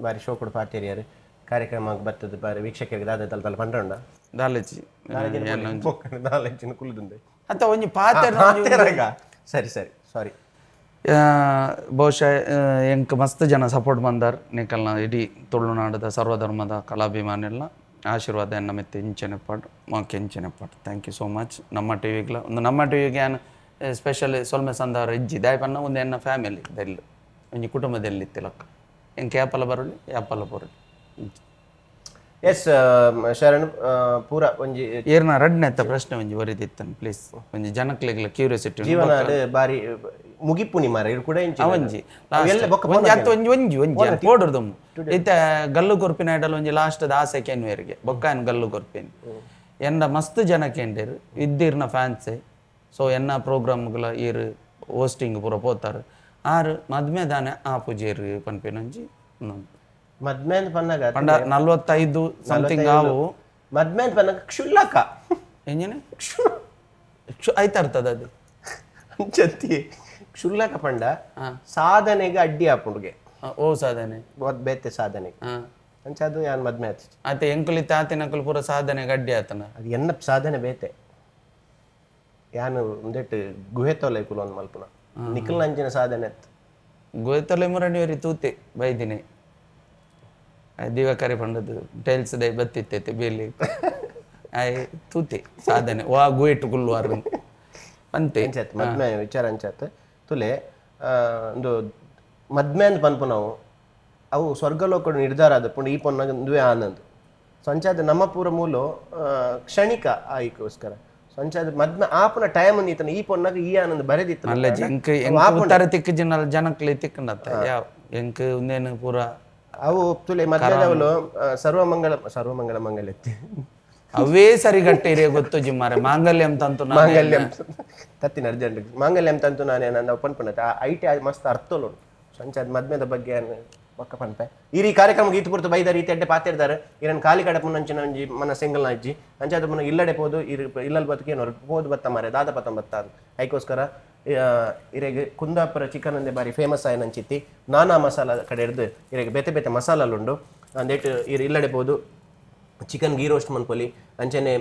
A: ಬಾರಿ ಶೋ ಕೂಡ ಪಾತೇರಿಯಾರು ಕಾರ್ಯಕ್ರಮ ಬರ್ತದೆ ಬಾರಿ ವೀಕ್ಷಕರಿಗೆ ದಾದ ತಲ ಪಂಡ್ರಂಡ
B: ದಾಲಜಿ
A: ನಾಲೆಜ್ಜಿನ ಕುಲಿದುಂಡೆ
B: ಅತ್ತ ಒಂಜಿ ಪಾತೆರ
A: ಸರಿ ಸಾರಿ
B: ಬಹುಶಃ ಎಂಕ್ ಮಸ್ತ್ ಜನ ಸಪೋರ್ಟ್ ಬಂದಾರ್ ನಿಕಲ್ನ ಇಡೀ ತುಳುನಾಡದ ಸರ್ವಧರ್ಮದ ಕಲಾಭಿಮಾನಿಲ್ಲ ಆಶೀರ್ವಾದ ಎನ್ನ ಮೆತ್ತೆ ಇಂಚೆನೆ ಪಾಡು ಮಾಕೆ ಇಂಚೆನೆ ಪಾಡು ಥ್ಯಾಂಕ್ ಯು ಸೋ ಮಚ್ ನಮ್ಮ ಟಿವಿಗ್ಲ ಒಂದು ನಮ್ಮ ಟಿವಿಗೆ ಏನು ಸ್ಪೆಷಲಿ ಸೊಲ್ಮೆ ಸಂದವ್ರು ಇಜ್ಜಿ ದಾಯ್ಪನ್ನ ಒಂದು ಎನ್ನ ಫ್ಯಾಮಿಲಿ ದೆಲ್ಲ ಒಂಜಿ ಕುಟುಂಬದಲ್ಲಿ ಇತ್ತಿಲಕ್ಕ ಎಂಕ್ ಯಾಪಲ ಬರಲಿ ಯಾಪಲ ಬರಲಿ
A: ಎಸ್ ಶರಣ್ ಪೂರ ಒಂಜಿ
B: ಏರ್ನ ರಡ್ನೆತ್ತ ಪ್ರಶ್ನೆ ಒಂಜಿ ಬರಿದಿತ್ತನ್ ಪ್ಲೀಸ್ ಒಂಜಿ ಜನಕ್ಲೆಗ್ಲ ಕ್ಯೂರಿಯಾಸಿಟಿ
A: ಜೀವನ ಬಾರಿ ಮುಗಿಪುನಿ ಮಾರ ಇರು ಕೂಡ ಇಂಚಿ
B: ಅವಂಜಿ
A: ಎಲ್ಲ ಬೊಕ್ಕ
B: ಒಂಜಿ ಅತ್ತ ಒಂಜಿ ಒಂಜಿ ಒಂಜಿ ಪೋಡುರ್ದಮ್ ಇತ್ತ ಗಲ್ಲು ಕೊರ್ಪಿನ ಐಡಲ್ ಒಂಜಿ ಲಾಸ್ಟ್ ದಾಸೆ ಕೆನ್ವೇರ್ಗೆ ಬೊಕ್ಕ ಗಲ್ಲು ಕೊರ್ಪಿನಿ ಎನ್ನ ಮಸ್ತ್ ಜನ ಕೆಂಡೇರು ಇದ್ದಿರ್ನ ಫ್ಯಾನ್ಸೆ ಸೊ ಎನ್ನ ಪ್ರೋಗ್ರಾಮ್ಗಳ ಈರು ಹೋಸ್ಟಿಂಗ್ ಪೂರ ಪೋತಾರು ಆರು ಮದ್ಮೆ ದಾನೆ ಆಪುಜೇರು ಪನ್ಪೇನೊಂಜಿ
A: ಮದ್ಮೆ ಅಂತ ಪನ್ನಾಗ
B: ಪಂಡ 45 ಸಮಥಿಂಗ್ ಆವು
A: ಮದ್ಮೆ ಅಂತ ಪನ್ನಾಗ ಕ್ಷುಲ್ಲಕ
B: ಎಂಜಿನ ಆಯ್ತರ್ತದ ಅದು
A: ಅಂಚತ್ತಿ ಕ್ಷುಲ್ಲಕ ಪಂಡ ಸಾಧನೆಗೆ ಅಡ್ಡಿ ಆಪುಂಡ್ಗೆ
B: ಓ ಸಾಧನೆ
A: ಬೇತೆ ಸಾಧನೆಗೆ ಅಂಚದು ಯಾನ್ ಮದ್ಮೆ ಆತಿ
B: ಆತ ಎಂಕುಲಿ ತಾತಿನಕುಲು ಪೂರ ಸಾಧನೆ ಗಡ್ಡಿ ಆತನ
A: ಅದು ಎನ್ನ ಸಾಧನೆ ಬೇತೆ ಯಾನು ಒಂದೆಟ್ಟು ಗುಹೆ ತೊಲೆ ಕುಲೊಂದು ಮಲ್ಪುನ ನಿಖಿಲ್ ನಂಜಿನ ಸಾಧನೆ ಅತ್
B: ಗೋಯ್ತಲೆ ಮುರಣಿಯವರಿ ತೂತೆ ಬೈದಿನಿ ದಿವಕರಿ ಪಂಡದು ಟೈಲ್ಸ್ ದೈ ಬತ್ತಿತ್ತೈತೆ ಬೇಲಿ ಆಯ್ ತೂತೆ ಸಾಧನೆ ವಾ ಗುಯಿಟ್ಟು ಕುಲ್ವಾರು ಅಂತೆ
A: ಅಂಚತ್ ಮದ್ಮೆ ವಿಚಾರ ಅಂಚತ್ ತುಲೆ ಒಂದು ಮದ್ಮೆ ಅಂತ ಪನ್ಪು ನಾವು ಅವು ಸ್ವರ್ಗಲೋಕ ನಿರ್ಧಾರ ಆದ ಪುಂಡು ಈ ಪೊನ್ನಾಗ ದುವೆ ಆನಂದ್ ಸಂಚಾದ ನಮ್ಮ ಪೂರ ಮೂಲು ಕ್ಷಣಿಕ ಆಯ್ಕೋಸ್ಕರ ಸಂಚಾದ ಮದ್ಮೆ ಆಪನ ಟೈಮ್ ಅಂದಿತ್ತನ ಈ ಪೊನ್ನಾಗ ಈ ಆನಂದ್ ಬರೆದಿತ್ತು
B: ಅಲ್ಲ ಎಂಕ್ ಉತ್ತರ ತಿಕ್ಕ ಜನಕ್ಲೆ ತಿಕ್ಕಂಡತ್ತ ಯಾವ ಎಂಕ್ ಉಂದೇನು ಪೂರ
A: ಅವು ತುಲೆ ಮದ್ಮೆದವಲು ಸರ್ವಮಂಗಳ ಮಂಗಲೆತ್ತಿ
B: ಅವೇ ಸರಿಗಟ್ಟಿರಿ ಗೊತ್ತು ಜಿಮ್ಮಾರೆ ಮಾಂಗಲ್ಯಂ ತಂತು
A: ಮಾಂಗಲ್ಯಂ ತತ್ತಿನ ಅರ್ಜೆಂಟ್ ಮಾಂಗಲ್ಯಂ ತಂತು ನಾನೇ ನನ್ನ ಪನ್ಪುನತ ಐಟಿ ಮಸ್ತ್ ಅರ್ಥಲು ಸಂಚಾದ ಮದ್ಮೆದ ಬಗ್ಗೆ ಪಕ್ಕ ಪನ್ಪೆ ಈ ಕಾರ್ಯಕ್ರಮ ಗೀತು ಪುರ್ತು ಬೈದ ರೀತಿ ಅಡ್ಡೆ ಪಾತಿರ್ತಾರೆ ಇರನ್ ಖಾಲಿ ಕಡೆ ಮುಂಚೆ ಒಂಜಿ ಮನ ಸೆಂಗಲ್ನ ಅಜ್ಜಿ ಅಂಚಾದ ಮುನ್ನ ಇಲ್ಲಡೆ ಪೋದು ಇಲ್ಲಲ್ ಬದುಕೇನೋರು ಪೋದು ಬತ್ತ ಮಾರೆ ದಾದ ಪತ್ತ ಬತ್ತ ಅದು ಅದಕ್ಕೋಸ್ಕರ ಇರೆಗೆ ಕುಂದಾಪುರ ಚಿಕನ್ ಅಂದೆ ಬಾರಿ ಫೇಮಸ್ ಆಯ್ನ ಅಂಚಿತ್ತಿ ನಾನಾ ಮಸಾಲ ಕಡೆ ಹಿಡ್ದು ಇರೆಗೆ ಬೇತೆ ಬೇತೆ ಮಸಾಲುಂಡು ಅಂದೇಟ್ ಇಲ್ಲಡೆ ಪೋದು ಚಿಕನ್ ಗೀ ರೋಸ್ಟ್ ಮನ್ಪೊಲಿ ಅಂಚನೆ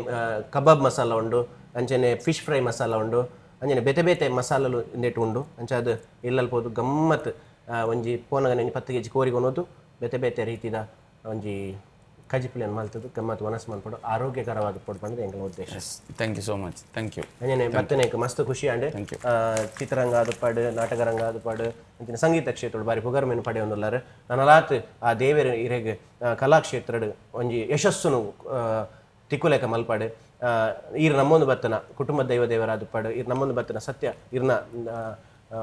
A: ಕಬಾಬ್ ಮಸಾಲ ಉಂಡು ಅಂಚನೆ ಫಿಶ್ ಫ್ರೈ ಮಸಾಲ ಉಂಡು ಅಂಚನೆ ಬೇತೆ ಬೇತೆ ಮಸಾಲಲು ಇಂದೇಟು ಉಂಡು ಅಂಚಾದ ಇಲ್ಲಲ್ಪೋದು ಗಮ್ಮತ್ ಒಂಜಿ ಪೋನಗನೆ 10 kg ಕೋರಿಗೊನೋದು ಬೇತೆ ಬೇತೆ ರೀತಿದ ಒಂಜಿ ಕಜಿಪಿಲಿಯನ್ನು ಮಲ್ತದ್ದು ಗಮ್ಮತ್ ಮನಸ್ಸು ಮನ್ಪಡು ಆರೋಗ್ಯಕರವಾದ ಪಡ್ಪಂದ್ರೆ ಎಂಗಳ ಉದ್ದೇಶ.
B: Thank you so much thank you
A: ಅಂಜನೆ ಬರ್ತನೆ ಮಸ್ತ್ ಖುಷಿ ಅಂಡೆ ಚಿತ್ರರಂಗ ಆದ ಪಾಡು ನಾಟಕ ರಂಗ ಆದ ಪಾಡು ಅಂಚಿನ ಸಂಗೀತ ಕ್ಷೇತ್ರ ಬಾರಿ ಪುಗರ್ಮೆನು ಪಡೆ ಒಂದುಲ್ಲಾರ ನನಲಾತ್ ಆ ದೇವೇರ ಇರೆಗೆ ಕಲಾಕ್ಷೇತ್ರ ಒಂಜಿ ಯಶಸ್ಸುನು ತಿಕ್ಕುಲೆಕ ಮಲ್ಪಾಡು ಈರ್ ನಮ್ಮೊಂದು ಬತ್ತನ ಕುಟುಂಬ ದೈವ ದೇವರಾದ ಪಾಡು ಈರ್ ನಮ್ಮೊಂದು ಬತ್ತನ ಸತ್ಯ ಇರ್ನ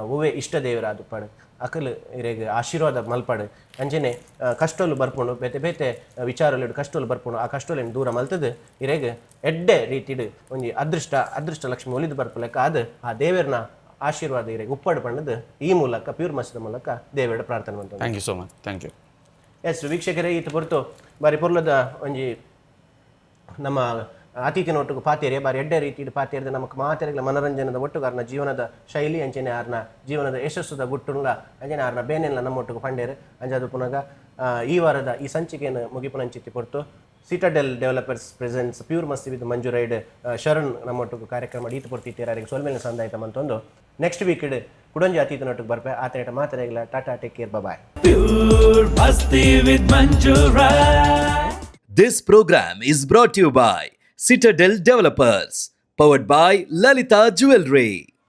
A: ಹೂವೇ ಇಷ್ಟ ದೇವರಾದ ಪಾಡು ಅಕಲ್ ಇರೆಗೆ ಆಶೀರ್ವಾದ ಮಲ್ಪಾಡು ಅಂಜನೆ ಕಷ್ಟಲು ಬರ್ಪುಂಡು ಬೇತೆ ಬೇತೆ ವಿಚಾರಲು ಕಷ್ಟಲು ಬರ್ಪುಂಡು ಆ ಕಷ್ಟಲೇನು ದೂರ ಮಲ್ತದ್ದು ಇರೆಗೆ ಎಡ್ಡೆ ರೀತಿಡು ಒಂಜಿ ಅದೃಷ್ಟ ಲಕ್ಷ್ಮಿ ಒಲಿದು ಬರ್ಪಲೆಕ್ಕ ಅದು ಆ ದೇವರನ ಆಶೀರ್ವಾದ ಇರೆಗೆ ಉಪ್ಪಾಡು ಪಂಡದು ಈ ಮೂಲಕ ಪ್ಯೂರ್ ಮಸ್ದ ಮೂಲಕ ದೇವರ ಪ್ರಾರ್ಥನೆ ಮಾಡ್ತಾರೆ.
B: Thank you so much thank you.
A: Yes ವೀಕ್ಷಕರೇ ಈತ ಹೊರತು ಬಾರಿ ಪೊರ್ಲದ ಒಂಜಿ ನಮ್ಮ ಅತಿಥಿನೊಟ್ಟಿಗೆ ಪಾತೇರಿ ಬಾರಿ ಎಡ್ಡೆ ರೀತಿ ಪಾತೇರಿದ ನಮಗೆ ಮಾತೆರೆಗಳ ಮನೋರಂಜನದ ಒಟ್ಟುಗಾರನ ಜೀವನದ ಶೈಲಿ ಅಂಚೆನೆ ಆರ್ನ ಜೀವನದ ಯಶಸ್ಸುದ ಗುಟ್ಟುಂಗ ಅಂಜನೆ ಆರ್ನ ಬೇನೆಲ್ಲ ನಮ್ಮೊಟ್ಟಿಗೆ ಪಂಡೇರು ಅಂಜಾದು ಪುನಗ ಈ ವಾರದ ಈ ಸಂಚಿಕೆಯನ್ನು ಮುಗಿಪುನಂಚಿತ್ತಿ ಕೊಡ್ತು ಸಿಟಾಡೆಲ್ ಡೆವಲಪರ್ಸ್ ಪ್ರೆಸೆನ್ಸ್ ಪ್ಯೂರ್ ಮಸ್ತಿ ವಿತ್ ಮಂಜು ರೈಡ್ ಶರಣ್ ನಮ್ಮೊಟ್ಟಿಗೆ ಕಾರ್ಯಕ್ರಮ ಈತ ಕೊಡ್ತಿತ್ತೀರಾರಿಗೆ ಸೋಲ್ಮೇಲೆ ಸಂದಾಯ್ತ ಅಂತಂದು ನೆಕ್ಸ್ಟ್ ವೀಕ್ ಕುಡಂಜಿ ಅತಿಥಿನೊಟ್ಟಿಗೆ ಬರ್ಪೆ ಆತನ ಮಾತೆರೆಗಳ tata take care bye.
D: Pure Masthi with Manju Rai.
C: This program is brought to you by Citadel Developers, powered by Lalita Jewelry.